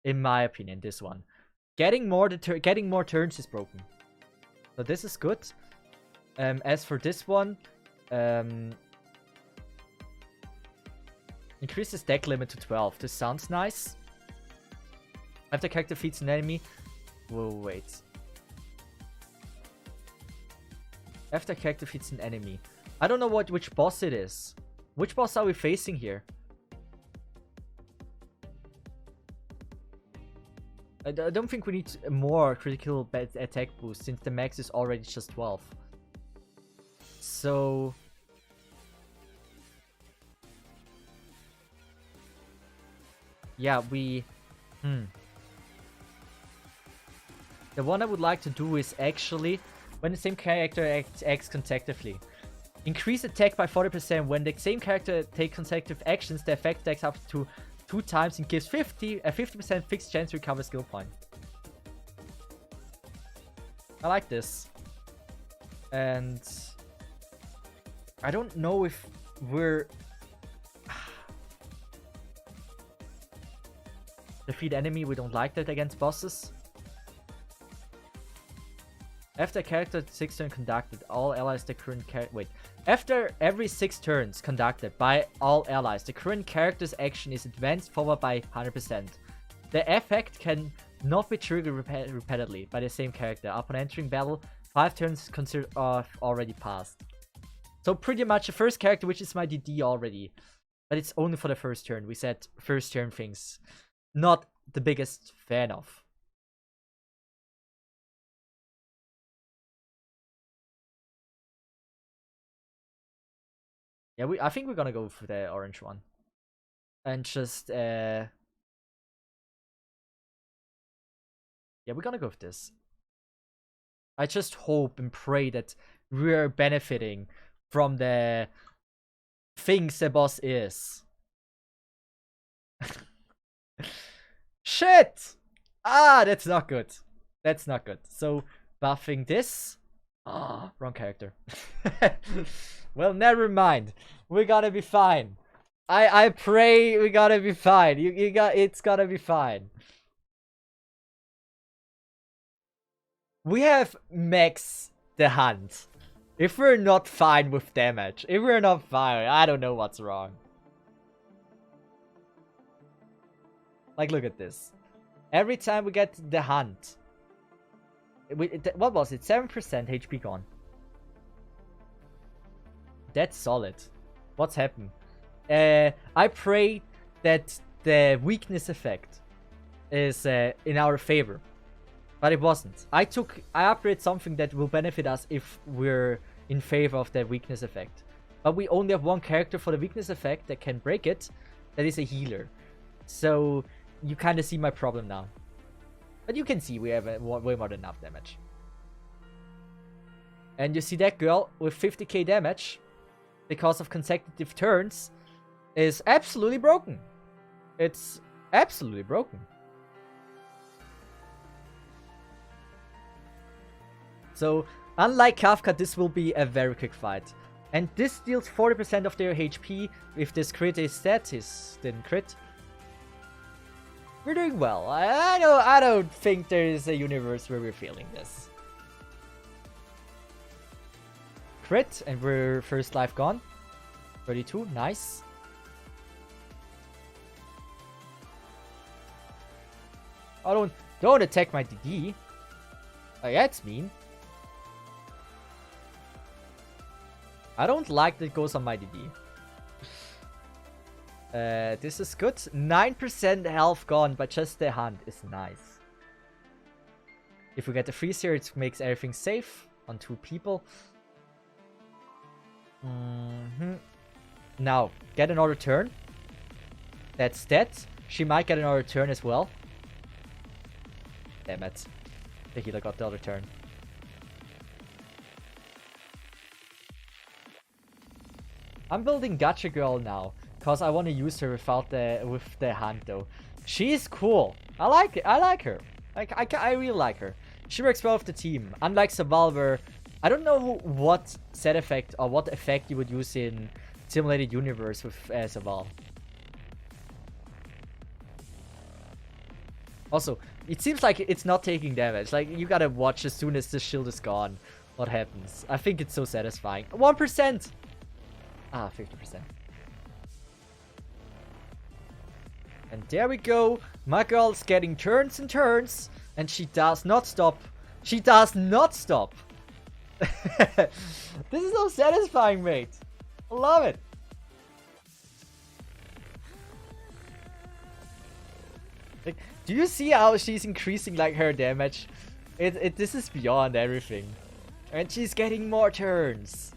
In my opinion, this one. Getting more turns is broken. So this is good. As for this one, increase the stack limit to 12. This sounds nice. After character defeats an enemy. Whoa, wait. After character defeats an enemy. I don't know which boss it is. Which boss are we facing here? I don't think we need more critical attack boost since the max is already just 12. So... yeah, we... The one I would like to do is actually when the same character acts consecutively. Increase attack by 40% when the same character takes consecutive actions. The effect stacks up to 2 times and gives a 50% fixed chance to recover skill point. I like this. And I don't know if we're... defeat enemy, we don't like that against bosses. After character 6 turns conducted, all allies the current character... wait. After every 6 turns conducted by all allies, the current character's action is advanced forward by 100%. The effect can not be triggered repeatedly by the same character. Upon entering battle, 5 turns considered already passed. So pretty much the first character, which is my DD already. But it's only for the first turn. We said first turn things. Not the biggest fan of. Yeah, I think we're gonna go for the orange one. And just, yeah, we're gonna go with this. I just hope and pray that we're benefiting from the things the boss is. Shit! Ah, that's not good. That's not good. So, buffing this. Ah, wrong character. Well, never mind. We're gonna be fine. I pray we gotta be fine. It's gonna be fine. We have max the hunt. If we're not fine with damage, if we're not fine, I don't know what's wrong. Like, look at this. Every time we get the hunt, what was it? 7% HP gone. That's solid. What's happened? I pray that the weakness effect is in our favor. But it wasn't. I upgraded something that will benefit us if we're in favor of the weakness effect. But we only have one character for the weakness effect that can break it. That is a healer. So you kind of see my problem now. But you can see we have way more than enough damage. And you see that girl with 50k damage because of consecutive turns is absolutely broken. It's absolutely broken. So, unlike Kafka, this will be a very quick fight. And this deals 40% of their HP. If this crit is set, his didn't crit. We're doing well. I don't think there is a universe where we're feeling this. Crit, and we're first life gone. 32, nice. Oh, don't attack my DD. Oh, that's mean. I don't like that it goes on my DD. This is good. 9% health gone, but just the hunt is nice. If we get the freeze here, it makes everything safe on 2 people. Now, get another turn. That's that. She might get another turn as well. Damn it. The healer got the other turn. I'm building Gacha Girl now, because I want to use her with the hunt though. She's cool. I like it. I like her. I really like her. She works well with the team. Unlike Saval, I don't know what set effect or what effect you would use in Simulated Universe with Saval. Also, it seems like it's not taking damage. Like, you gotta watch as soon as the shield is gone what happens. I think it's so satisfying. 1%! Ah, 50%. And there we go. My girl's getting turns and turns. And she does not stop. She does not stop. This is so satisfying, mate. I love it. Like, do you see how she's increasing like her damage? This is beyond everything. And she's getting more turns.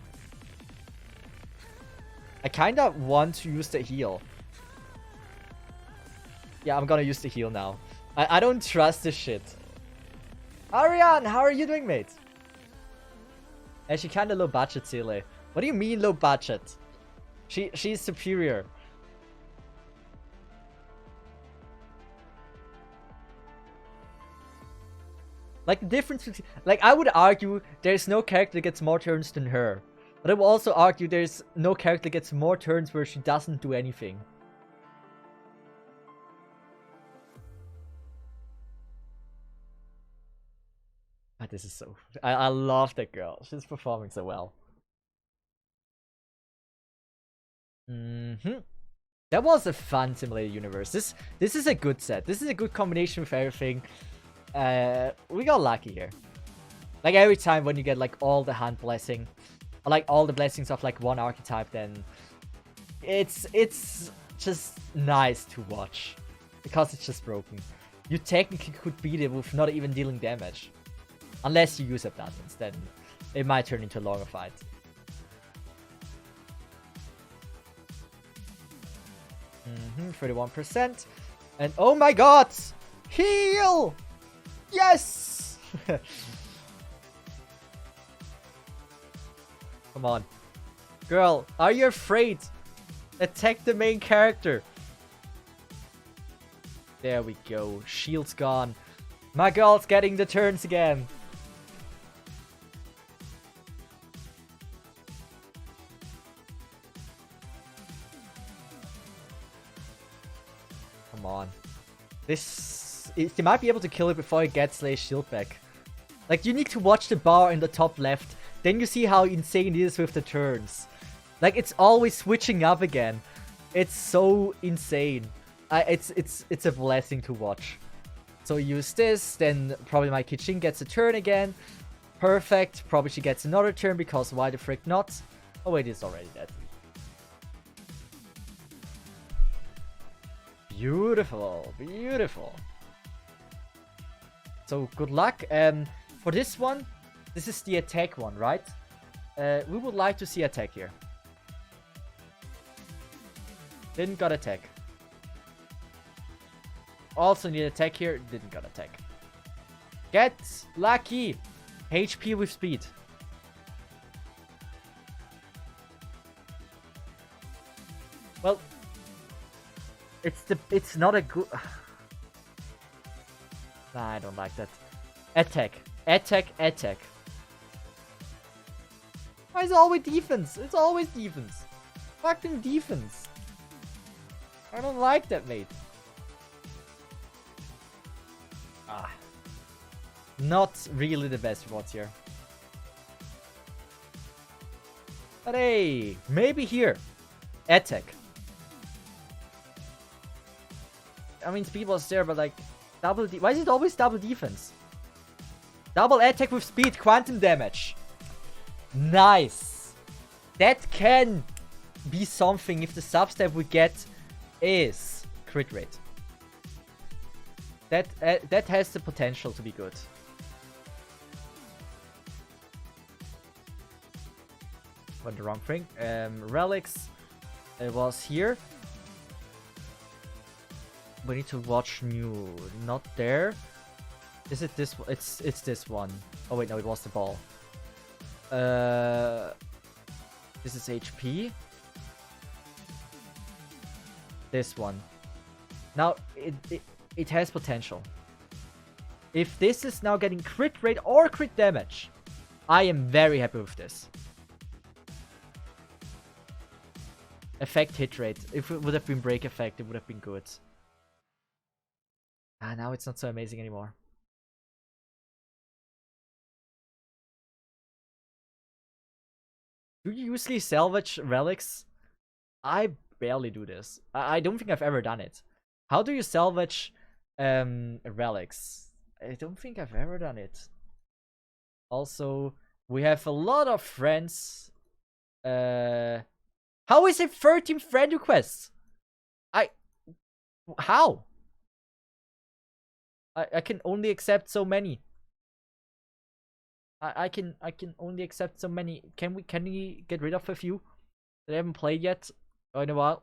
I kinda want to use the heal. Yeah, I'm gonna use the heal now. I don't trust this shit. Ariane, how are you doing, mate? Actually, kinda low budget, Silly. What do you mean low budget? She's superior. Like, the difference between... Like, I would argue there's no character that gets more turns than her. But I would also argue there's no character that gets more turns where she doesn't do anything. But this is so... I love that girl. She's performing so well. That was a fun Simulated Universe. This is a good set. This is a good combination with everything. We got lucky here. Like, every time when you get like all the hand blessing, or like all the blessings of like one archetype, then it's just nice to watch because it's just broken. You technically could beat it with not even dealing damage, unless you use abundance. Then it might turn into a longer fight. 31%. And oh my god! Heal! Yes! Come on. Girl, are you afraid? Attack the main character. There we go. Shield's gone. My girl's getting the turns again. Come on. They might be able to kill it before it gets Slay's shield back. Like, you need to watch the bar in the top left. Then you see how insane it is with the turns. Like, it's always switching up again. It's so insane. It's a blessing to watch. So use this, then probably my Kitchen gets a turn again. Perfect. Probably she gets another turn because why the frick not? Oh wait, it's already dead. Beautiful, beautiful. So good luck. For this one, this is the attack one, right? We would like to see attack here. Didn't got attack. Also need attack here. Didn't got attack. Get lucky. HP with speed. Well, it's not a good. Nah, I don't like that. Attack, attack, attack. Why is it always defense? It's always defense. Fucking defense. I don't like that, mate. Ah. Not really the best rewards here. But hey, maybe here. Attack. I mean, speed was there, but like, why is it always double defense? Double attack with speed, quantum damage. Nice. That can be something if the substep we get is crit rate. That has the potential to be good. Went the wrong thing. Relics. It was here. We need to watch new. Not there. Is it this one? It's this one. Oh wait, no, it was the ball. This is HP. This one. Now it has potential. If this is now getting crit rate or crit damage, I am very happy with this. Effect hit rate. If it would have been break effect, it would have been good. Ah, now it's not so amazing anymore. Do you usually salvage relics? I barely do this. I don't think I've ever done it. How do you salvage relics? I don't think I've ever done it. Also, we have a lot of friends. How is it 13 friend requests? How? I can only accept so many. I can only accept so many. Can we get rid of a few that I haven't played yet? Oh, in a while.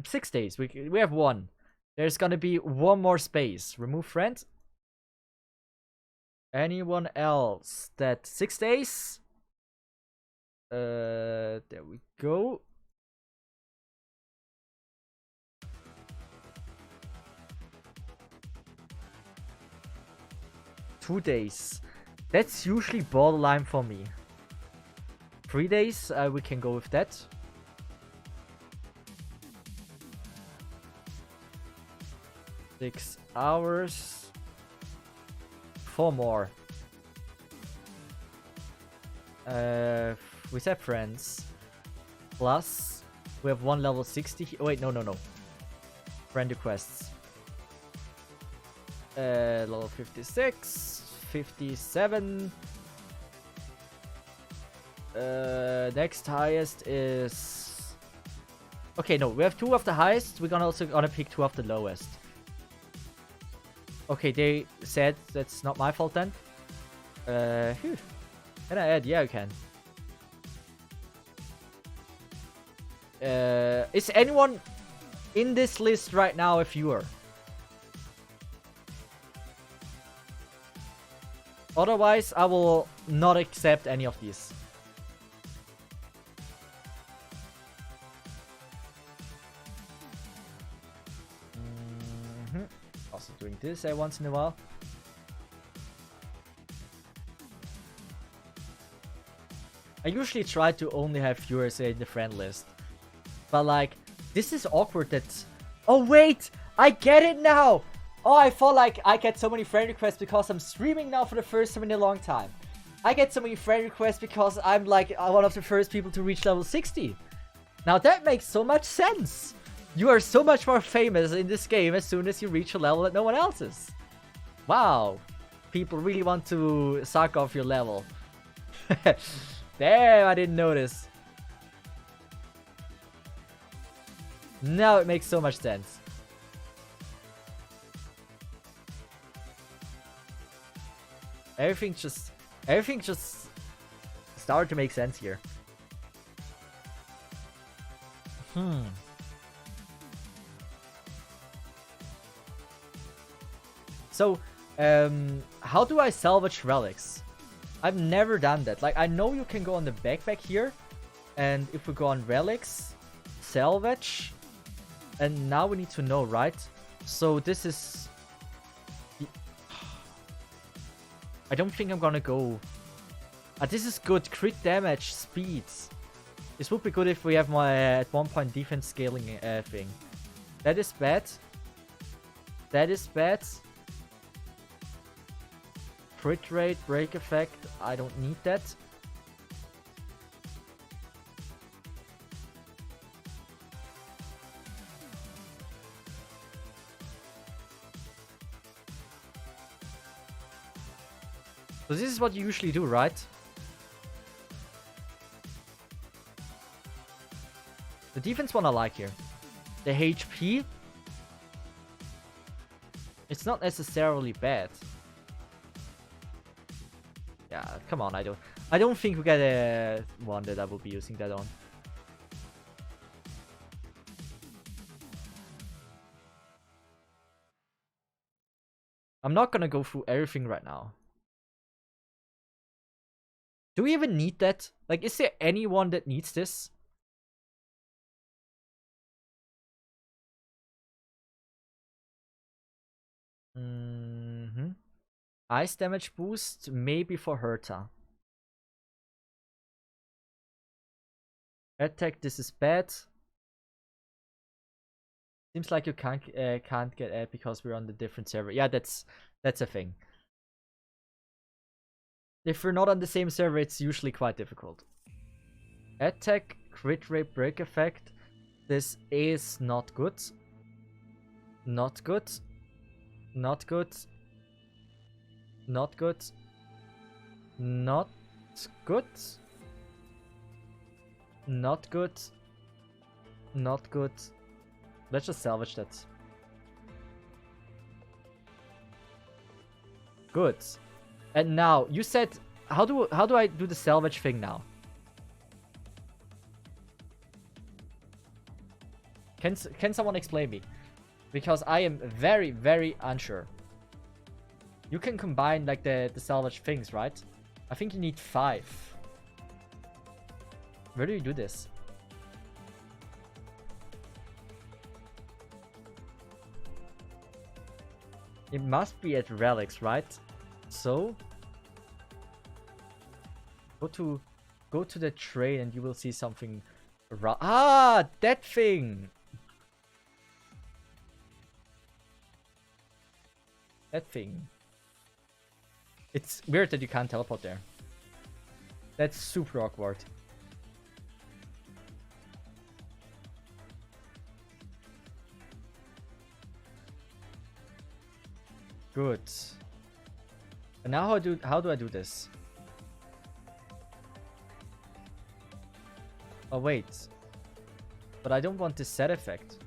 6 days. We have one. There's gonna be one more space. Remove friend. Anyone else? That 6 days. There we go. Two days. That's usually borderline for me. 3 days, we can go with that. Six hours. 4 more. We said friends. Plus, we have one level 60. Oh, wait, no. Friend requests. Level 56. 57. Next highest is... Okay, no, we have 2 of the highest. We're also gonna pick 2 of the lowest. Okay, they said that's not my fault then. Phew. Can I add? Yeah, I can. Is anyone in this list right now a viewer? Otherwise, I will not accept any of these. Also doing this once in a while. I usually try to only have viewers in the friend list. But like, this is awkward that... Oh wait! I get it now! Oh, I thought like I get so many friend requests because I'm streaming now for the first time in a long time. I get so many friend requests because I'm like one of the first people to reach level 60. Now that makes so much sense! You are so much more famous in this game as soon as you reach a level that no one else is. Wow. People really want to suck off your level. Damn, I didn't notice. Now it makes so much sense. Everything just started to make sense here. So, how do I salvage relics? I've never done that. Like, I know you can go on the backpack here, and if we go on relics, salvage, and now we need to know, right? So this is... I don't think I'm gonna go... this is good. Crit damage, speeds. This would be good if we have my at one point defense scaling thing. That is bad. That is bad. Crit rate, break effect. I don't need that. So this is what you usually do, right? The defense one I like here. The HP. It's not necessarily bad. Yeah, come on, I don't think we get a one that I will be using that on. I'm not gonna go through everything right now. Do we even need that? Like, is there anyone that needs this? Ice damage boost, maybe for Herta. Attack, this is bad. Seems like you can't get it because we're on the different server. Yeah, that's a thing. If we're not on the same server, it's usually quite difficult. Attack, crit rate, break effect. This is not good. Not good. Not good. Not good. Not good. Not good. Not good. Let's just salvage that. Good. And now, you said, how do I do the salvage thing now? Can someone explain me? Because I am very, very unsure. You can combine like the salvage things, right? I think you need 5. Where do you do this? It must be at relics, right? So go to the trade and you will see something. Ah, that thing. That thing. It's weird that you can't teleport there. That's super awkward. Good. And now how do I do this? Oh wait. But I don't want this set effect.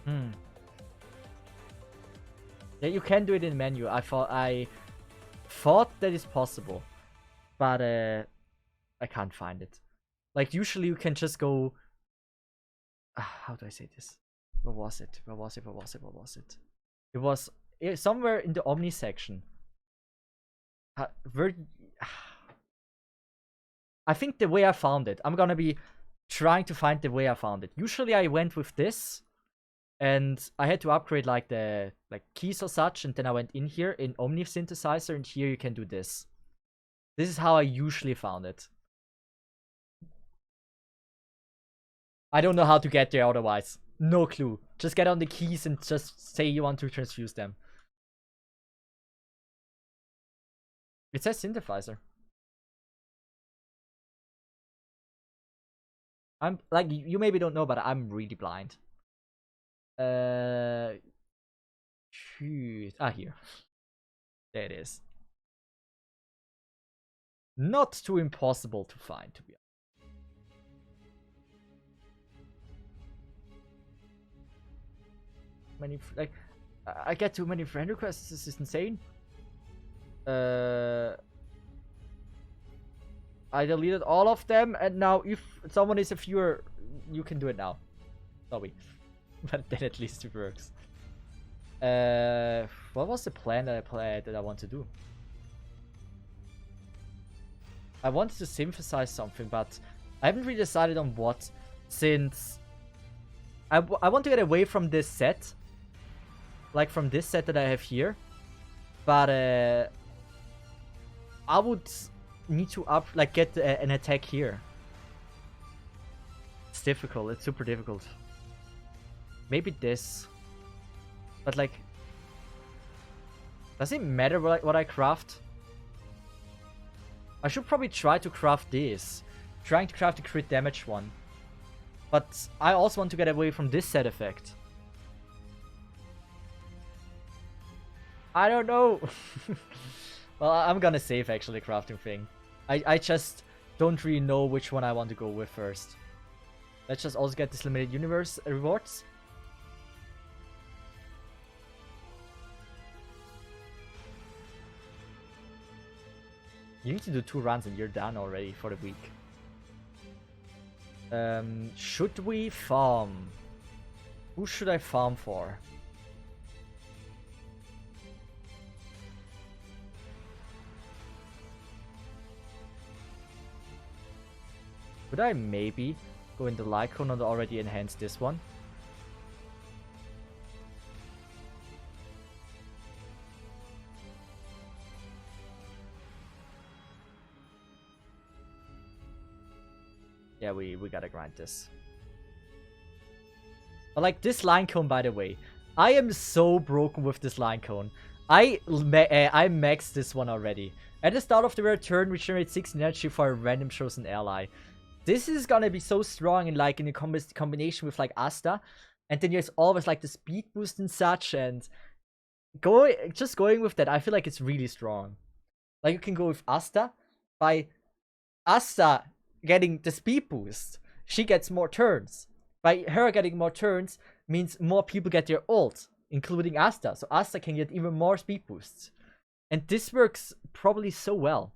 Hmm. Yeah, you can do it in the menu. I thought that is possible, but I can't find it. Like usually you can just go. How do I say this? Where was it? Where was it? Where was it? Where was it? It was somewhere in the Omni section. Where? I think the way I found it. I'm gonna be trying to find the way I found it. Usually I went with this. And I had to upgrade like the keys or such, and then I went in here in Omni Synthesizer, and here you can do this. This is how I usually found it. I don't know how to get there otherwise. No clue. Just get on the keys and just say you want to transfuse them. It says synthesizer. I'm like, you maybe don't know, but I'm really blind. Shoot. Here. There it is. Not too impossible to find, to be honest. I get too many friend requests. This is insane. I deleted all of them, and now if someone is a viewer, you can do it now. Sorry. But then at least it works. What was the plan that I want to do? I wanted to synthesize something, but I haven't really decided on what, since I want to get away from this set, like from this set that I have here, but I would need to get an attack here. It's difficult. It's super difficult. Maybe this, but like, does it matter what I craft? I should probably try to craft this. Trying to craft the crit damage one. But I also want to get away from this set effect. I don't know. Well, I'm gonna save actually crafting thing. I just don't really know which one I want to go with first. Let's just also get this limited universe rewards. You need to do 2 runs and you're done already for the week. Should we farm? Who should I farm for? Could I maybe go in the Lycon and already enhance this one? Yeah, we gotta grind this. But like this line cone, by the way, I am so broken with this line cone. I maxed this one already. At the start of the turn, we generate 6 energy for a random chosen ally. This is gonna be so strong in like in a combination with like Asta, and then there's always like the speed boost and such. And just going with that, I feel like it's really strong. Like you can go with Asta by Asta getting the speed boost, she gets more turns. By her getting more turns means more people get their ult, including Asta. So Asta can get even more speed boosts. And this works probably so well.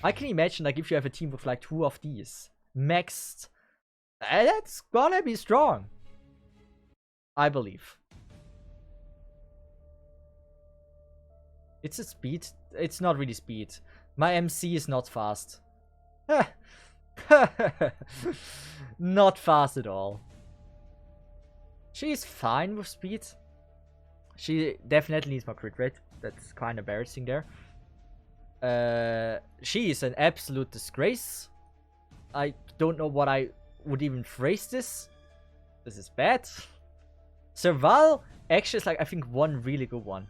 I can imagine like if you have a team with like 2 of these maxed, that's gonna be strong. I believe. It's a speed. It's not really speed. My MC is not fast. Not fast at all. She's fine with speed. She definitely needs more crit rate. That's kind of embarrassing there. She is an absolute disgrace. I don't know what I would even phrase this. This is bad. Serval actually is like, I think, one really good one.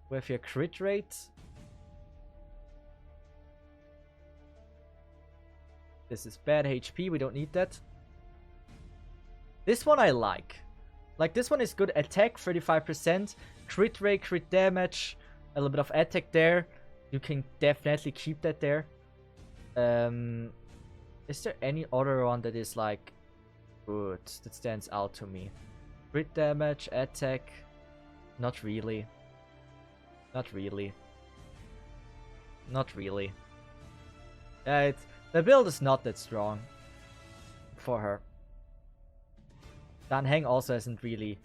With your crit rate. This is bad HP, we don't need that. This one I like. Like, this one is good. Attack, 35%. Crit rate, crit damage. A little bit of attack there. You can definitely keep that there. Is there any other one that is, like, Good, that stands out to me. Crit damage, attack. Not really. Not really. Not really. The build is not that strong for her. Dan Heng also isn't really...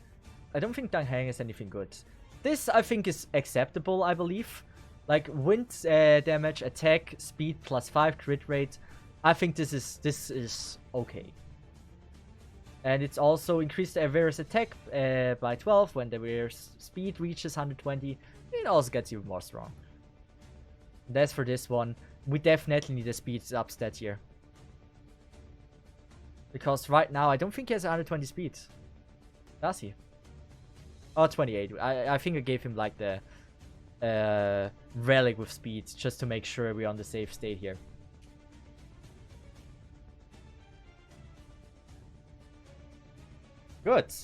I don't think Dan Heng is anything good. This, I think, is acceptable, I believe. Like, wind damage, attack, speed, +5, crit rate. I think this is okay. And it's also increased the Avera's attack by 12 when the Avera's speed reaches 120. It also gets even more strong. And as for this one, we definitely need a speed up stat here. Because right now, I don't think he has 120 speed. Does he? Oh, 28. I think I gave him like the relic with speed just to make sure we're on the safe state here. Good.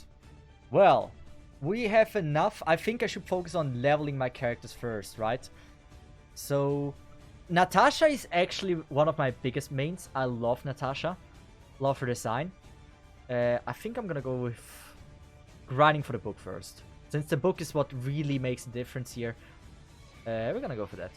Well, we have enough. I think I should focus on leveling my characters first, right? So, Natasha is actually one of my biggest mains. I love Natasha. Love her design. I think I'm gonna go with grinding for the book first. Since the book is what really makes a difference here. We're gonna go for that.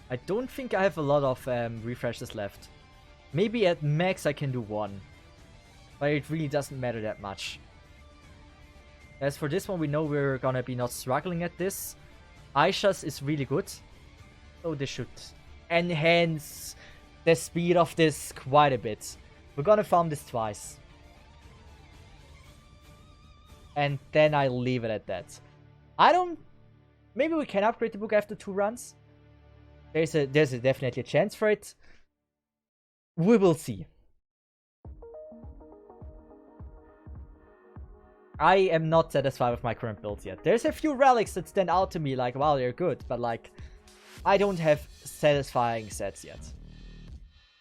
I don't think I have a lot of refreshes left. Maybe at max I can do one. But it really doesn't matter that much. As for this one, we know we're gonna be not struggling at this. Aisha's is really good. So this should enhance the speed of this quite a bit. We're gonna farm this twice. And then I leave it at that. Maybe we can upgrade the book after 2 runs. There's definitely a chance for it. We will see. I am not satisfied with my current build yet. There's a few relics that stand out to me like, wow, they're good. But like, I don't have satisfying sets yet.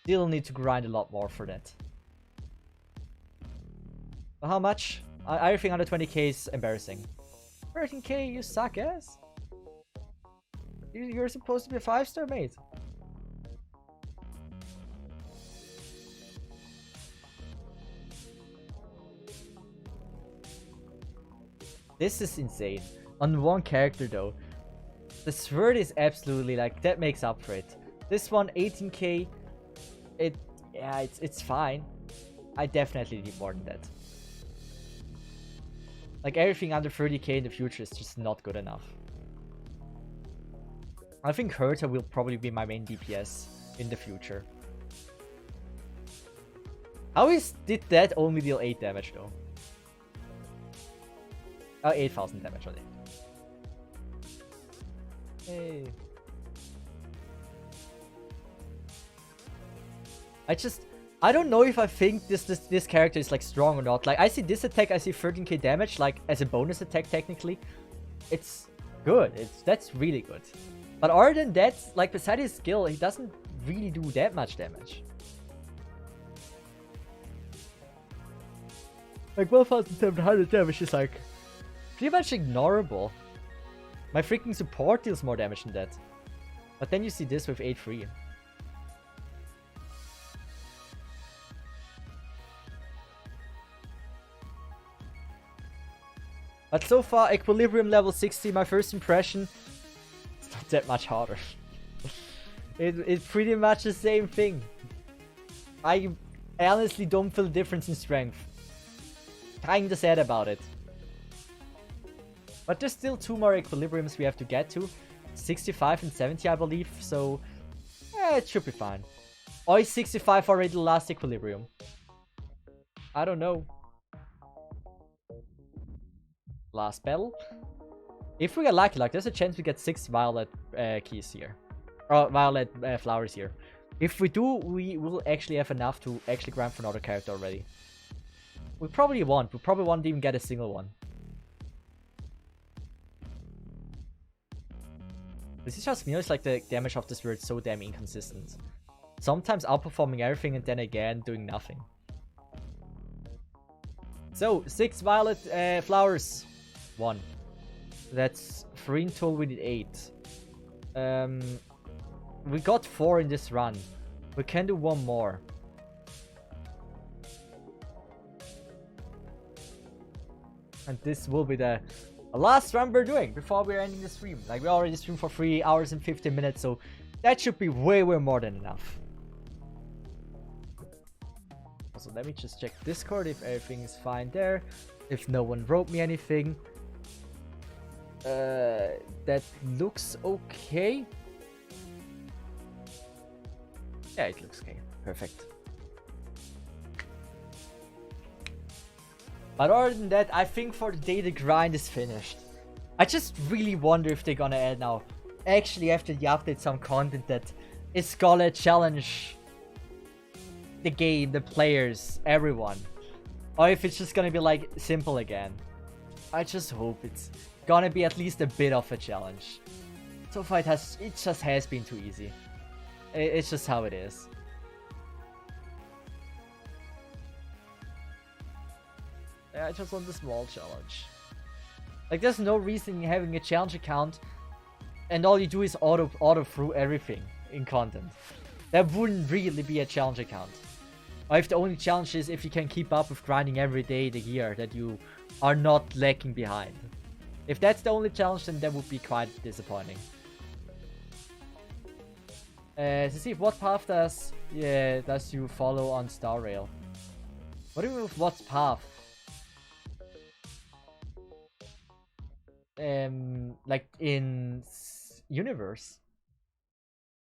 Still need to grind a lot more for that. But how much? Everything under 20k is embarrassing. 13k, you suck ass. You're supposed to be a 5-star mate. This is insane. On one character though. The sword is absolutely like, that makes up for it. This one, 18k. It's fine. I definitely need more than that. Like everything under 30k in the future is just not good enough. I think Herta will probably be my main DPS in the future. Did that only deal 8 damage though? Oh, 8,000 damage only. Hey. I don't know if I think this character is like strong or not. Like I see this attack, I see 13k damage like as a bonus attack technically. It's good. That's really good. But other than that, like beside his skill, he doesn't really do that much damage. Like 1,700 damage is like pretty much ignorable. My freaking support deals more damage than that. But then you see this with 8-3. But so far, Equilibrium level 60, my first impression, it's not that much harder. It's pretty much the same thing. I honestly don't feel a difference in strength. Kinda sad about it. But there's still 2 more Equilibriums we have to get to. 65 and 70, I believe, so it should be fine. Or is 65 already the last Equilibrium? I don't know. Last battle. If we get lucky, like there's a chance we get 6 violet keys here. Or violet flowers here. If we do, we will actually have enough to actually grind for another character already. We probably won't. We probably won't even get a single one. This is just me, it's like the damage of this word is so damn inconsistent. Sometimes outperforming everything and then again doing nothing. So, 6 violet flowers. 1. That's 3 in total, we need 8. We got 4 in this run. We can do 1 more. And this will be the last run we're doing before we're ending the stream. Like, we already streamed for 3 hours and 15 minutes, so that should be way more than enough. Also, let me just check Discord if everything is fine there. If no one wrote me anything. That looks okay. Yeah, it looks okay. Perfect. But other than that, I think for the day the grind is finished. I just really wonder if they're gonna add now, actually after the update, some content that is gonna challenge the game, the players, everyone. Or if it's just gonna be like simple again. I just hope it's gonna be at least a bit of a challenge. So far it just has been too easy. It's just how it is. Yeah, I just want the small challenge. Like, there's no reason in having a challenge account and all you do is auto through everything in content. That wouldn't really be a challenge account. Or if the only challenge is if you can keep up with grinding every day the year, that you are not lacking behind. If that's the only challenge, then that would be quite disappointing. Cesith, what path does you follow on Star Rail? What do you mean with what path? Like in universe.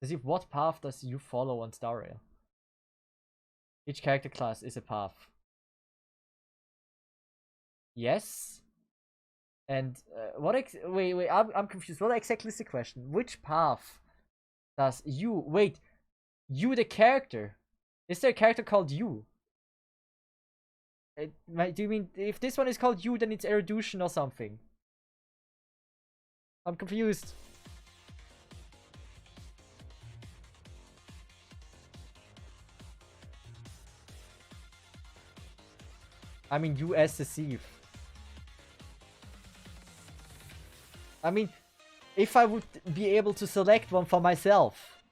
Cesith, what path does you follow on Star Rail? Each character class is a path. Yes. And wait, I'm confused. What exactly is the question? Which path does you you the character? Is there a character called you? Do you mean if this one is called you, then it's Erudition or something? I'm confused. I mean, you as Cesith. I mean, if I would be able to select one for myself.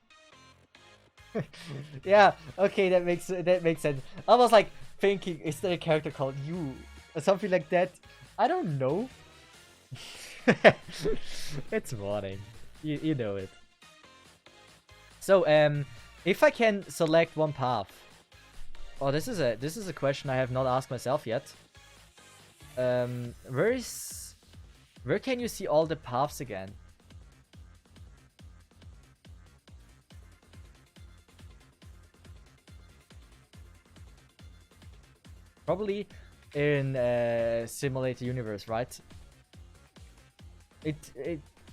Yeah, okay, that makes sense. I was like thinking, is there a character called you or something like that? I don't know. It's morning. You know it. So if I can select one path. Oh, this is a question I have not asked myself yet. Where can you see all the paths again? Probably in Simulator Universe, right?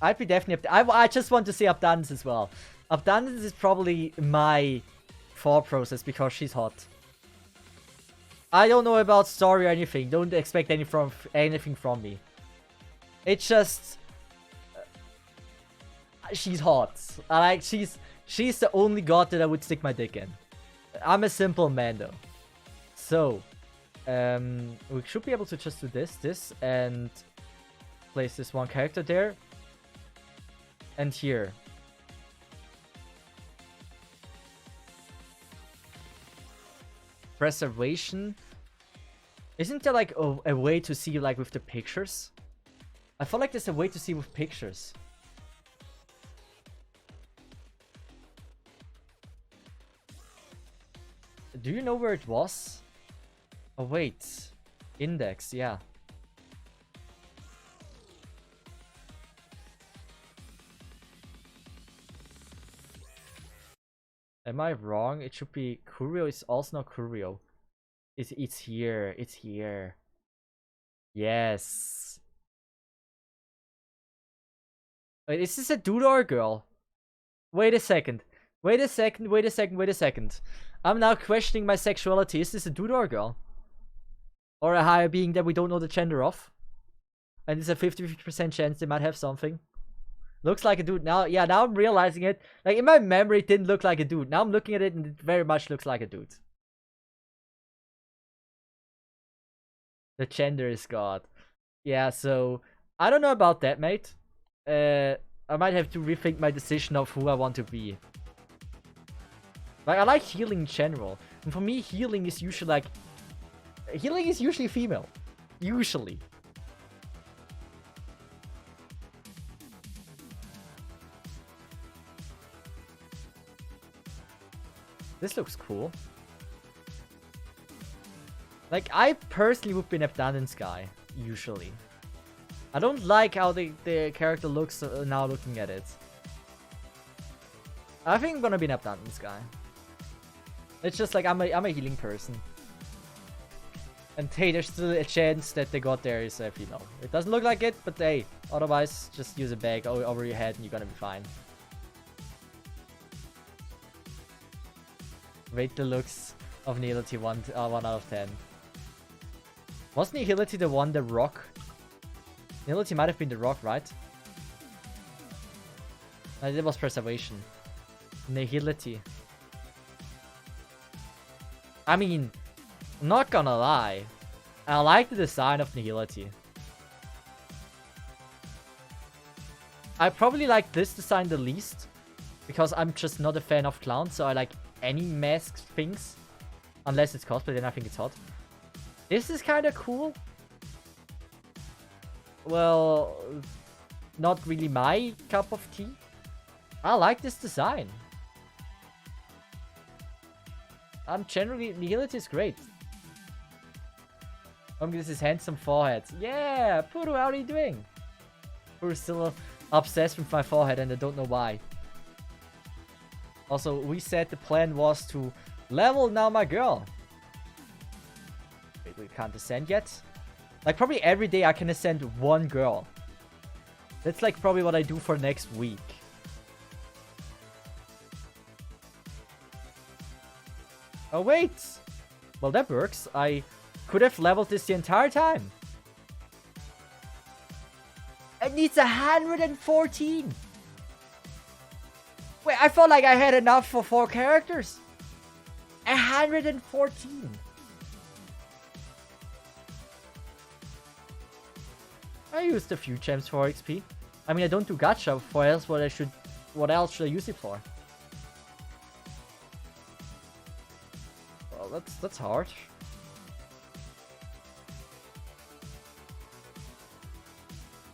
I'd be definitely I just want to see Abundance as well. Abundance is probably my thought process because she's hot. I don't know about story or anything. Don't expect anything from me. It's just she's hot. She's the only god that I would stick my dick in. I'm a simple man though. So we should be able to just do this and place this one character there and here. Preservation. Isn't there like a way to see like with the pictures? I feel like there's a way to see with pictures. Do you know where it was? Oh wait. Index, yeah. Am I wrong? It should be Curio. It's also not Curio. It's here. It's here. Yes. Wait, is this a dude or a girl? Wait a second. Wait a second. Wait a second. Wait a second. I'm now questioning my sexuality. Is this a dude or a girl? Or a higher being that we don't know the gender of? And it's a 50% chance they might have something. Looks like a dude now. Yeah, now I'm realizing it. Like, in my memory, it didn't look like a dude. Now I'm looking at it and it very much looks like a dude. The gender is God. Yeah, so I don't know about that, mate. I might have to rethink my decision of who I want to be. Like, I like healing in general. And for me, healing is usually like... Healing is usually female. Usually. This looks cool. Like, I personally would be an Abundance guy, usually. I don't like how the character looks now looking at it. I think I'm gonna be an Abundance guy. It's just like, I'm a healing person. And hey, there's still a chance that the god there is a female. It doesn't look like it, but hey, otherwise, just use a bag over your head and you're gonna be fine. Rate the looks of Nihility 1 out of 10. Wasn't Nihility the one, the rock? Nihility might have been the rock, right? No, that was Preservation. Nihility. I mean, not gonna lie, I like the design of Nihility. I probably like this design the least, because I'm just not a fan of clowns, so I like any masked things. Unless it's cosplay, then I think it's hot. This is kind of cool. Well, not really my cup of tea. I like this design. Generally, Nihility is great. This is handsome forehead. Yeah, Puru, how are you doing? Puru's still obsessed with my forehead and I don't know why. Also, we said the plan was to level now my girl. Wait, we can't ascend yet? Like, probably every day I can ascend one girl. That's like probably what I do for next week. Oh, wait! Well, that works. I could have leveled this the entire time. It needs 114! Wait, I felt like I had enough for 4 characters. 114! I used a few gems for XP. I mean, I don't do gacha. What else should I use it for? Well, that's hard.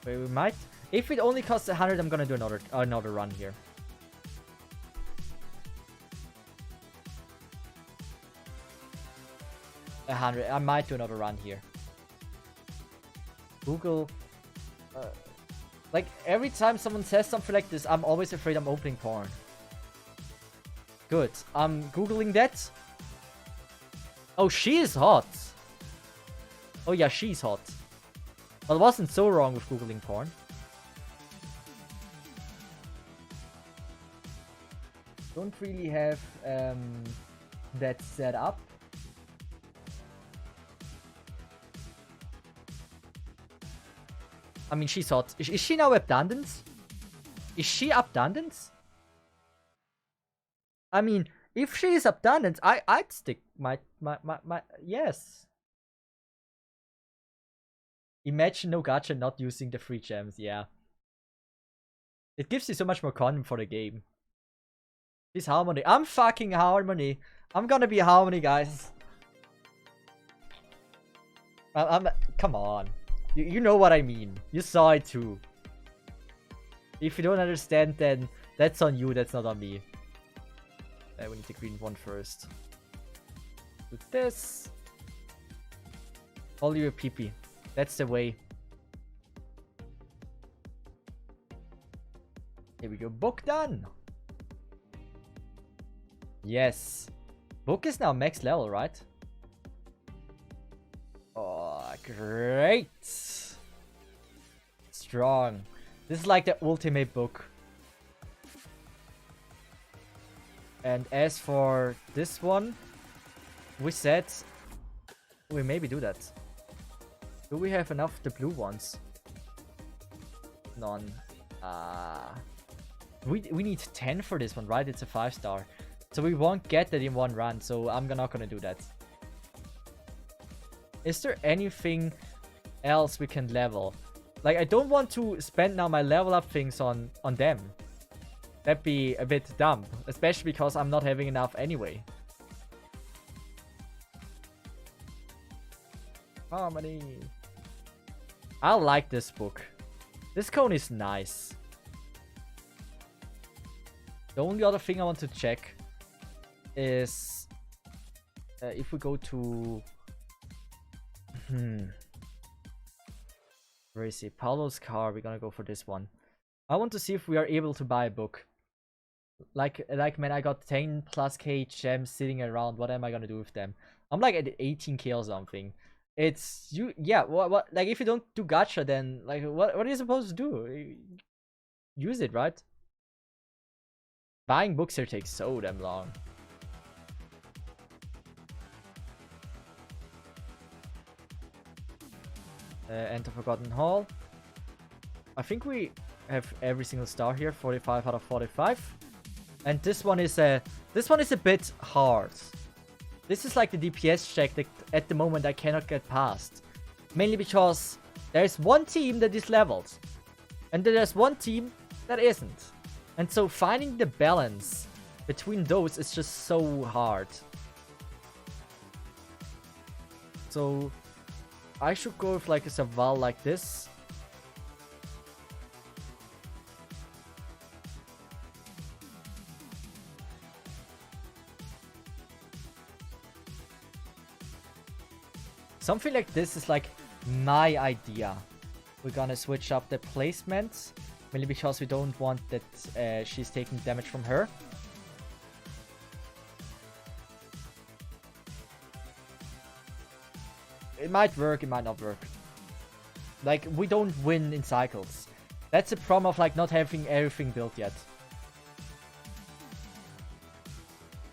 Wait, we might. If it only costs 100, I'm gonna do another run here. I might do another run here. Google. Like, every time someone says something like this, I'm always afraid I'm opening porn. Good. I'm Googling that. Oh, she is hot. Oh yeah, she's hot. But it wasn't so wrong with Googling porn. Don't really have that set up. I mean, she's hot. Is she now Abundance? Is she Abundance? I mean, if she is Abundance, I'd stick my yes. Imagine no gacha not using the free gems, yeah. It gives you so much more content for the game. She's Harmony. I'm fucking Harmony. I'm gonna be Harmony, guys. Come on. You know what I mean. You saw it too. If you don't understand, then that's on you, that's not on me. We need the green one first. With this. Hold your PP. That's the way. Here we go. Book done. Yes. Book is now max level, right? Oh, great. Strong. This is like the ultimate book. And as for this one, we said we maybe do that. Do we have enough of the blue ones? None. We need 10 for this one, right? It's a 5-star. So we won't get that in one run, so I'm not gonna do that. Is there anything else we can level? Like, I don't want to spend now my level up things on them. That'd be a bit dumb. Especially because I'm not having enough anyway. Harmony. I like this book. This cone is nice. The only other thing I want to check is if we go to where is it? Paulo's car. We're gonna go for this one. I want to see if we are able to buy a book. Like man, I got 10 plus K gems sitting around. What am I gonna do with them? I'm like at 18K or something. It's you, yeah. What? Like, if you don't do gacha, then like, what are you supposed to do? Use it, right? Buying books here takes so damn long. Enter Forgotten Hall. I think we have every single star here, 45 out of 45. And this one is a bit hard. This is like the DPS check that at the moment I cannot get past. Mainly because there's one team that is leveled. And then there's one team that isn't. And so finding the balance between those is just so hard. So I should go with like a Saval like this. Something like this is like my idea. We're gonna switch up the placements. Mainly because we don't want that she's taking damage from her. It might work, it might not work. Like, we don't win in cycles. That's the problem of like not having everything built yet.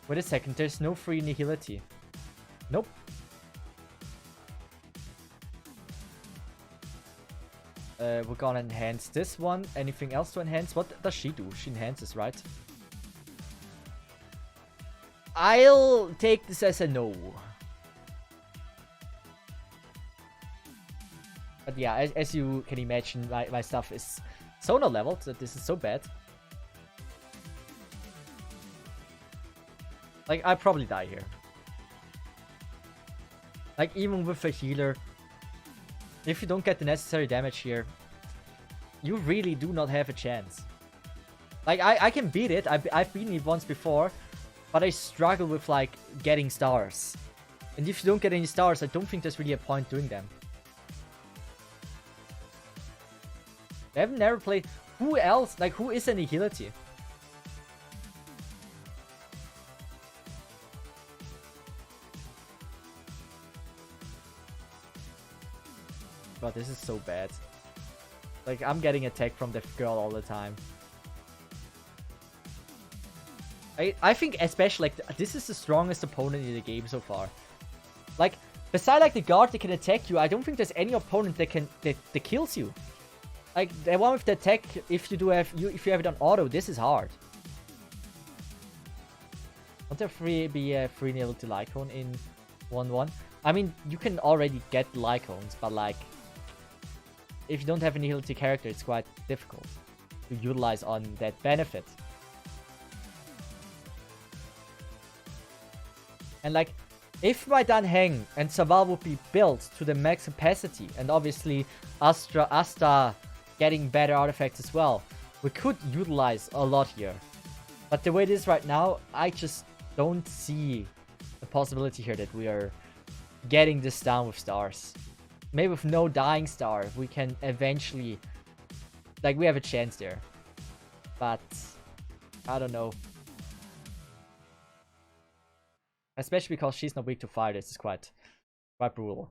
Wait a second, there's no free nihility. Nope. We're gonna enhance this one. Anything else to enhance? What does she do? She enhances, right? I'll take this as a no. But yeah, as you can imagine, my stuff is so not leveled that this is so bad. Like, I probably die here. Like, even with a healer, if you don't get the necessary damage here, you really do not have a chance. Like, I can beat it. I've beaten it once before, but I struggle with, like, getting stars. And if you don't get any stars, I don't think there's really a point doing them. I've never played... Who else? Like, who is Annihility? God, this is so bad. Like, I'm getting attacked from that girl all the time. I think especially, like, this is the strongest opponent in the game so far. Like, beside, like, the guard that can attack you, I don't think there's any opponent that can... that kills you. Like, the one with the attack, if you have it on auto, this is hard. Won't there be a free nihility Lycone in 1-1? I mean, you can already get Lycones, but like, if you don't have a nihility character, it's quite difficult to utilize on that benefit. And like, if my Danheng and Saval would be built to the max capacity, and obviously Asta getting better artifacts as well, we could utilize a lot here. But the way it is right now, I just don't see the possibility here that we are getting this down with stars. Maybe with no dying star, we can eventually... like, we have a chance there. But I don't know. Especially because she's not weak to fire, this is quite brutal.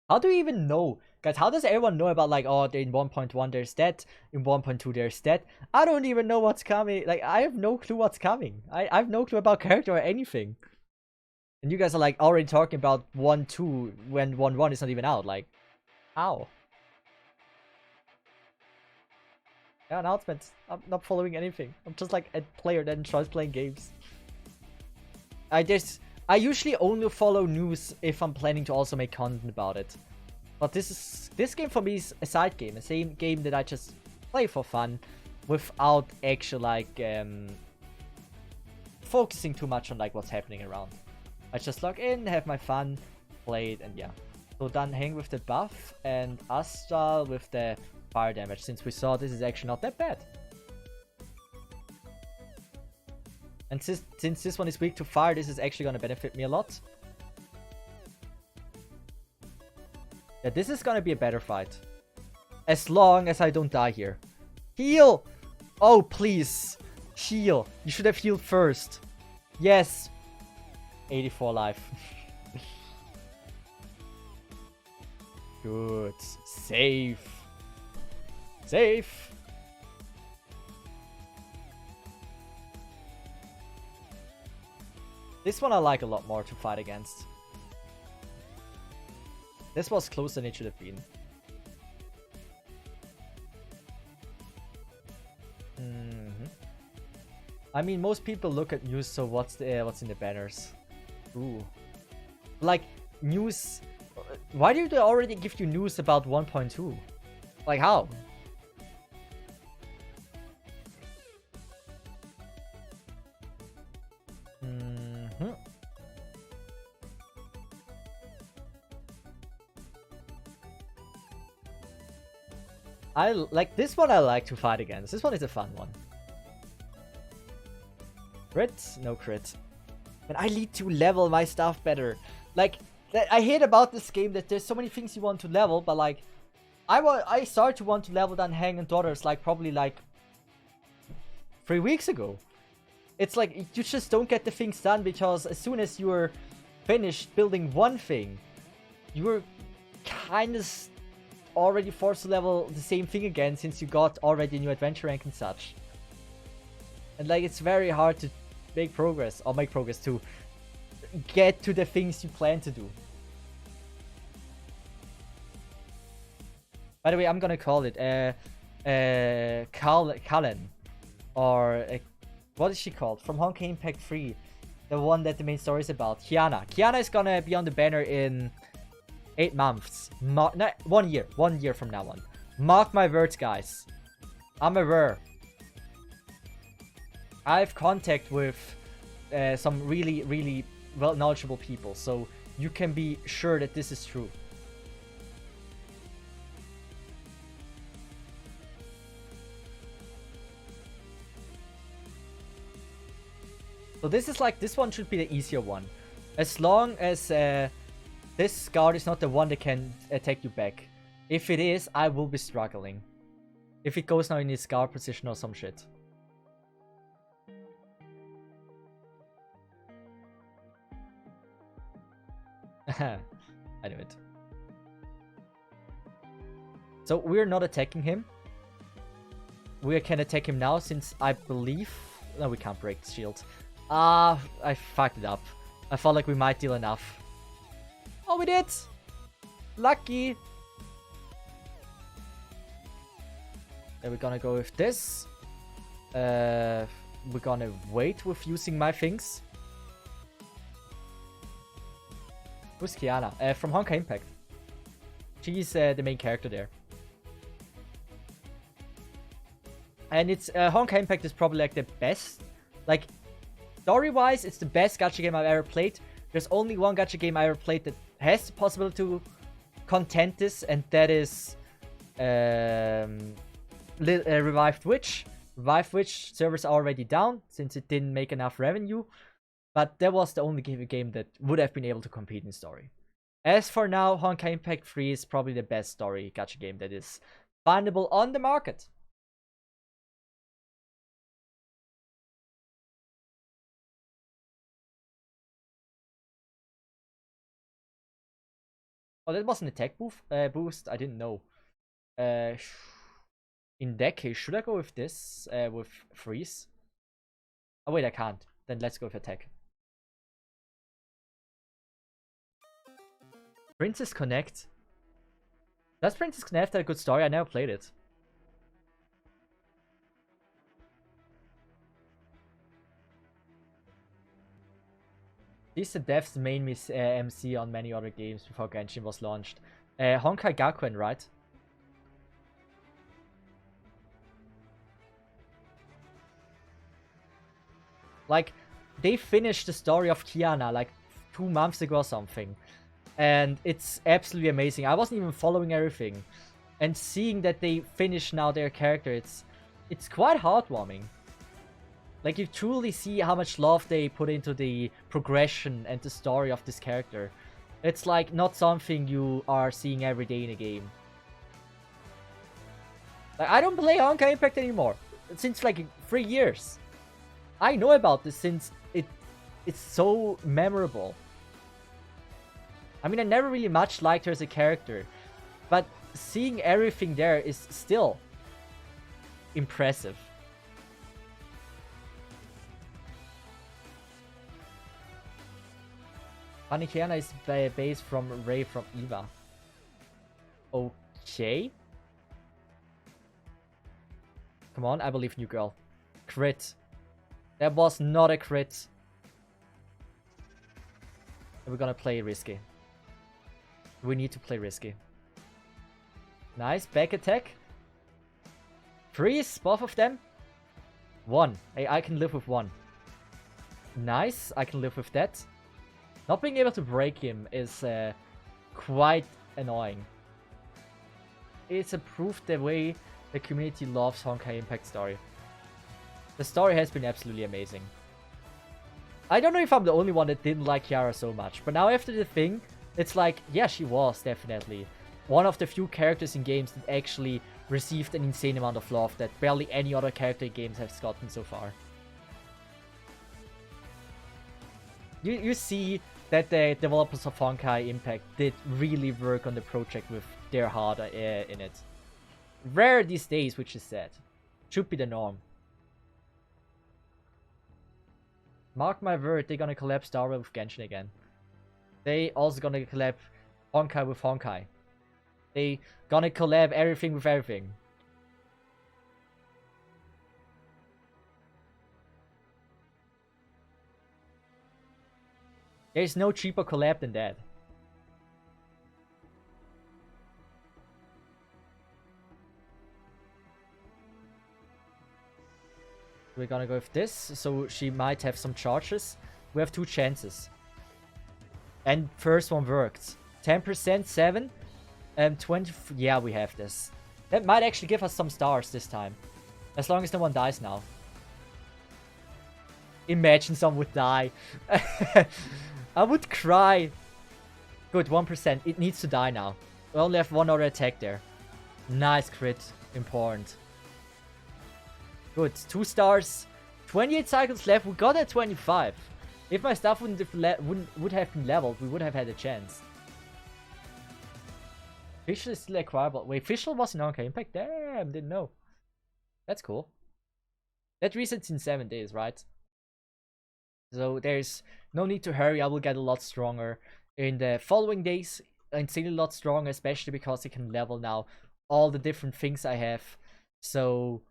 How do you even know? Guys, how does everyone know about, like, oh, in 1.1 there's that, in 1.2 there's that? I don't even know what's coming. Like, I have no clue what's coming. I have no clue about character or anything. And you guys are, like, already talking about 1.2 when 1.1 is not even out. Like, how? Yeah, announcements. I'm not following anything. I'm just, like, a player that enjoys playing games. I usually only follow news if I'm planning to also make content about it. But this game for me is a side game, a same game that I just play for fun, without actually like focusing too much on like what's happening around. I just log in, have my fun, play it, and yeah. So done hang with the buff and Astral with the fire damage, since we saw this is actually not that bad. And since this one is weak to fire, this is actually gonna benefit me a lot. Yeah, this is gonna be a better fight. As long as I don't die here. Heal! Oh, please. Heal. You should have healed first. Yes. 84 life. Good. Safe. Safe. This one I like a lot more to fight against. This was closer than it should have been. I mean, most people look at news, so what's in the banners? Ooh. Like, news... Why do they already give you news about 1.2? Like, how? I like this one. I like to fight against. This one is a fun one. Crit? No crit. And I need to level my stuff better. Like, I hate about this game that there's so many things you want to level, but like, I started to want to level down Hang and Daughters like probably like 3 weeks ago. It's like you just don't get the things done because as soon as you're finished building one thing, you're kind of already forced to level the same thing again since you got already a new adventure rank and such. And like, it's very hard to make progress to get to the things you plan to do. By the way, I'm gonna call it Kallen, or what is she called from Honkai Impact 3, the one that the main story is about. Kiana is gonna be on the banner in 8 months. No, 1 year. 1 year from now on. Mark my words, guys. I'm aware. I have contact with some really well knowledgeable people, so you can be sure that this is true. So this is like, this one should be the easier one. As long as this guard is not the one that can attack you back. If it is, I will be struggling. If it goes now in his guard position or some shit. I knew it. So we're not attacking him. We can attack him now since I believe... No, we can't break the shield. I fucked it up. I felt like we might deal enough. Oh, we did! Lucky! Then we're gonna go with this. We're gonna wait with using my things. Who's Kiana? From Honkai Impact. She's the main character there. And it's Honkai Impact is probably like the best. Like, story-wise, it's the best gacha game I've ever played. There's only one gacha game I ever played that has the possibility to contend this, and that is Revived Witch. Revived Witch servers are already down since it didn't make enough revenue. But that was the only game that would have been able to compete in story. As for now, Honkai Impact 3 is probably the best story gacha game that is findable on the market. Oh, that was an attack boost? I didn't know. In that case, should I go with this? With freeze? Oh wait, I can't. Then let's go with attack. Princess Connect? Does Princess Connect have a good story? I never played it. Decent devs made me MC on many other games before Genshin was launched. Honkai Gakuen, right? Like, they finished the story of Kiana like 2 months ago or something. And it's absolutely amazing. I wasn't even following everything. And seeing that they finish now their character, it's quite heartwarming. Like, you truly see how much love they put into the progression and the story of this character. It's like not something you are seeing every day in a game. Like, I don't play Honkai Impact anymore. Since like 3 years. I know about this since it's so memorable. I mean, I never really much liked her as a character. But seeing everything there is still impressive. Panikiana is based from Ray from Eva. Okay. Come on, I believe in you, girl. Crit. That was not a crit. We're gonna play risky. We need to play risky. Nice, back attack. Freeze, both of them. 1. Hey, I can live with 1. Nice, I can live with that. Not being able to break him is quite annoying. It's a proof the way the community loves Honkai Impact story. The story has been absolutely amazing. I don't know if I'm the only one that didn't like Kiara so much, but now after the thing, it's like, yeah, she was definitely one of the few characters in games that actually received an insane amount of love that barely any other character in games has gotten so far. You see that the developers of Honkai Impact did really work on the project with their heart in it. Rare these days, which is sad. Should be the norm. Mark my word, they're gonna collab Star Rail with Genshin again. They also gonna collab Honkai with Honkai. They gonna collab everything with everything. There's no cheaper collab than that. We're gonna go with this, so she might have some charges. We have 2 chances. And first one worked. 10%, 7, and 20... Yeah, we have this. That might actually give us some stars this time. As long as no one dies now. Imagine someone would die. I would cry. Good, 1%. It needs to die now. We only have 1 other attack there. Nice crit. Important. Good, 2 stars. 28 cycles left. We got at 25. If my stuff would have been leveled, we would have had a chance. Fischl is still acquirable. Wait, Fischl was in Honkai Impact? Damn, didn't know. That's cool. That resets in 7 days, right? So there's no need to hurry. I will get a lot stronger in the following days. And still a lot stronger, especially because I can level now all the different things I have. So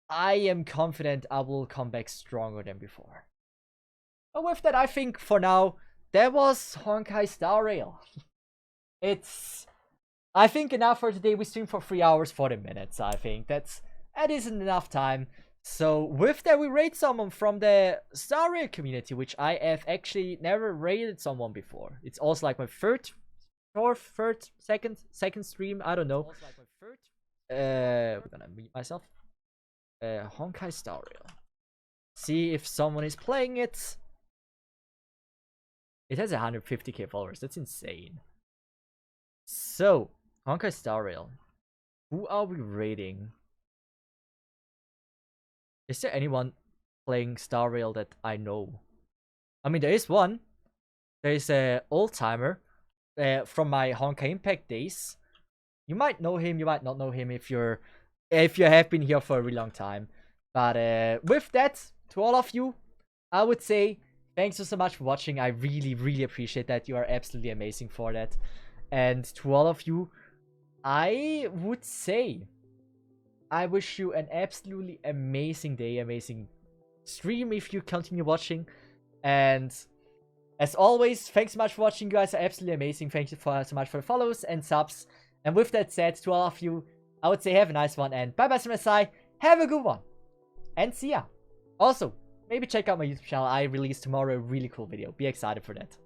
I am confident I will come back stronger than before. But with that, I think for now, that was Honkai Star Rail. It's, I think, enough for today. We streamed for 3 hours, 40 minutes, I think. That isn't enough time. So with that, we raid someone from the Star Rail community, which I have actually never raided someone before. It's also like my second stream. I don't know. We're gonna mute myself. Honkai Star Rail. See if someone is playing it. It has 150k followers. That's insane. So, Honkai Star Rail. Who are we raiding? Is there anyone playing Star Rail that I know? I mean, there is one. There is an old-timer from my Honkai Impact days. You might know him, you might not know him if you have been here for a really long time. But with that, to all of you, I would say thanks so much for watching. I really, really appreciate that. You are absolutely amazing for that. And to all of you, I would say I wish you an absolutely amazing day, amazing stream if you continue watching. And As always, thanks so much for watching. You guys are absolutely amazing. Thank you so much for the follows and subs. And with that said, to all of you, I would say have a nice one and bye-bye from my side. Have a good one. And see ya. Also, maybe check out my YouTube channel. I release tomorrow a really cool video. Be excited for that.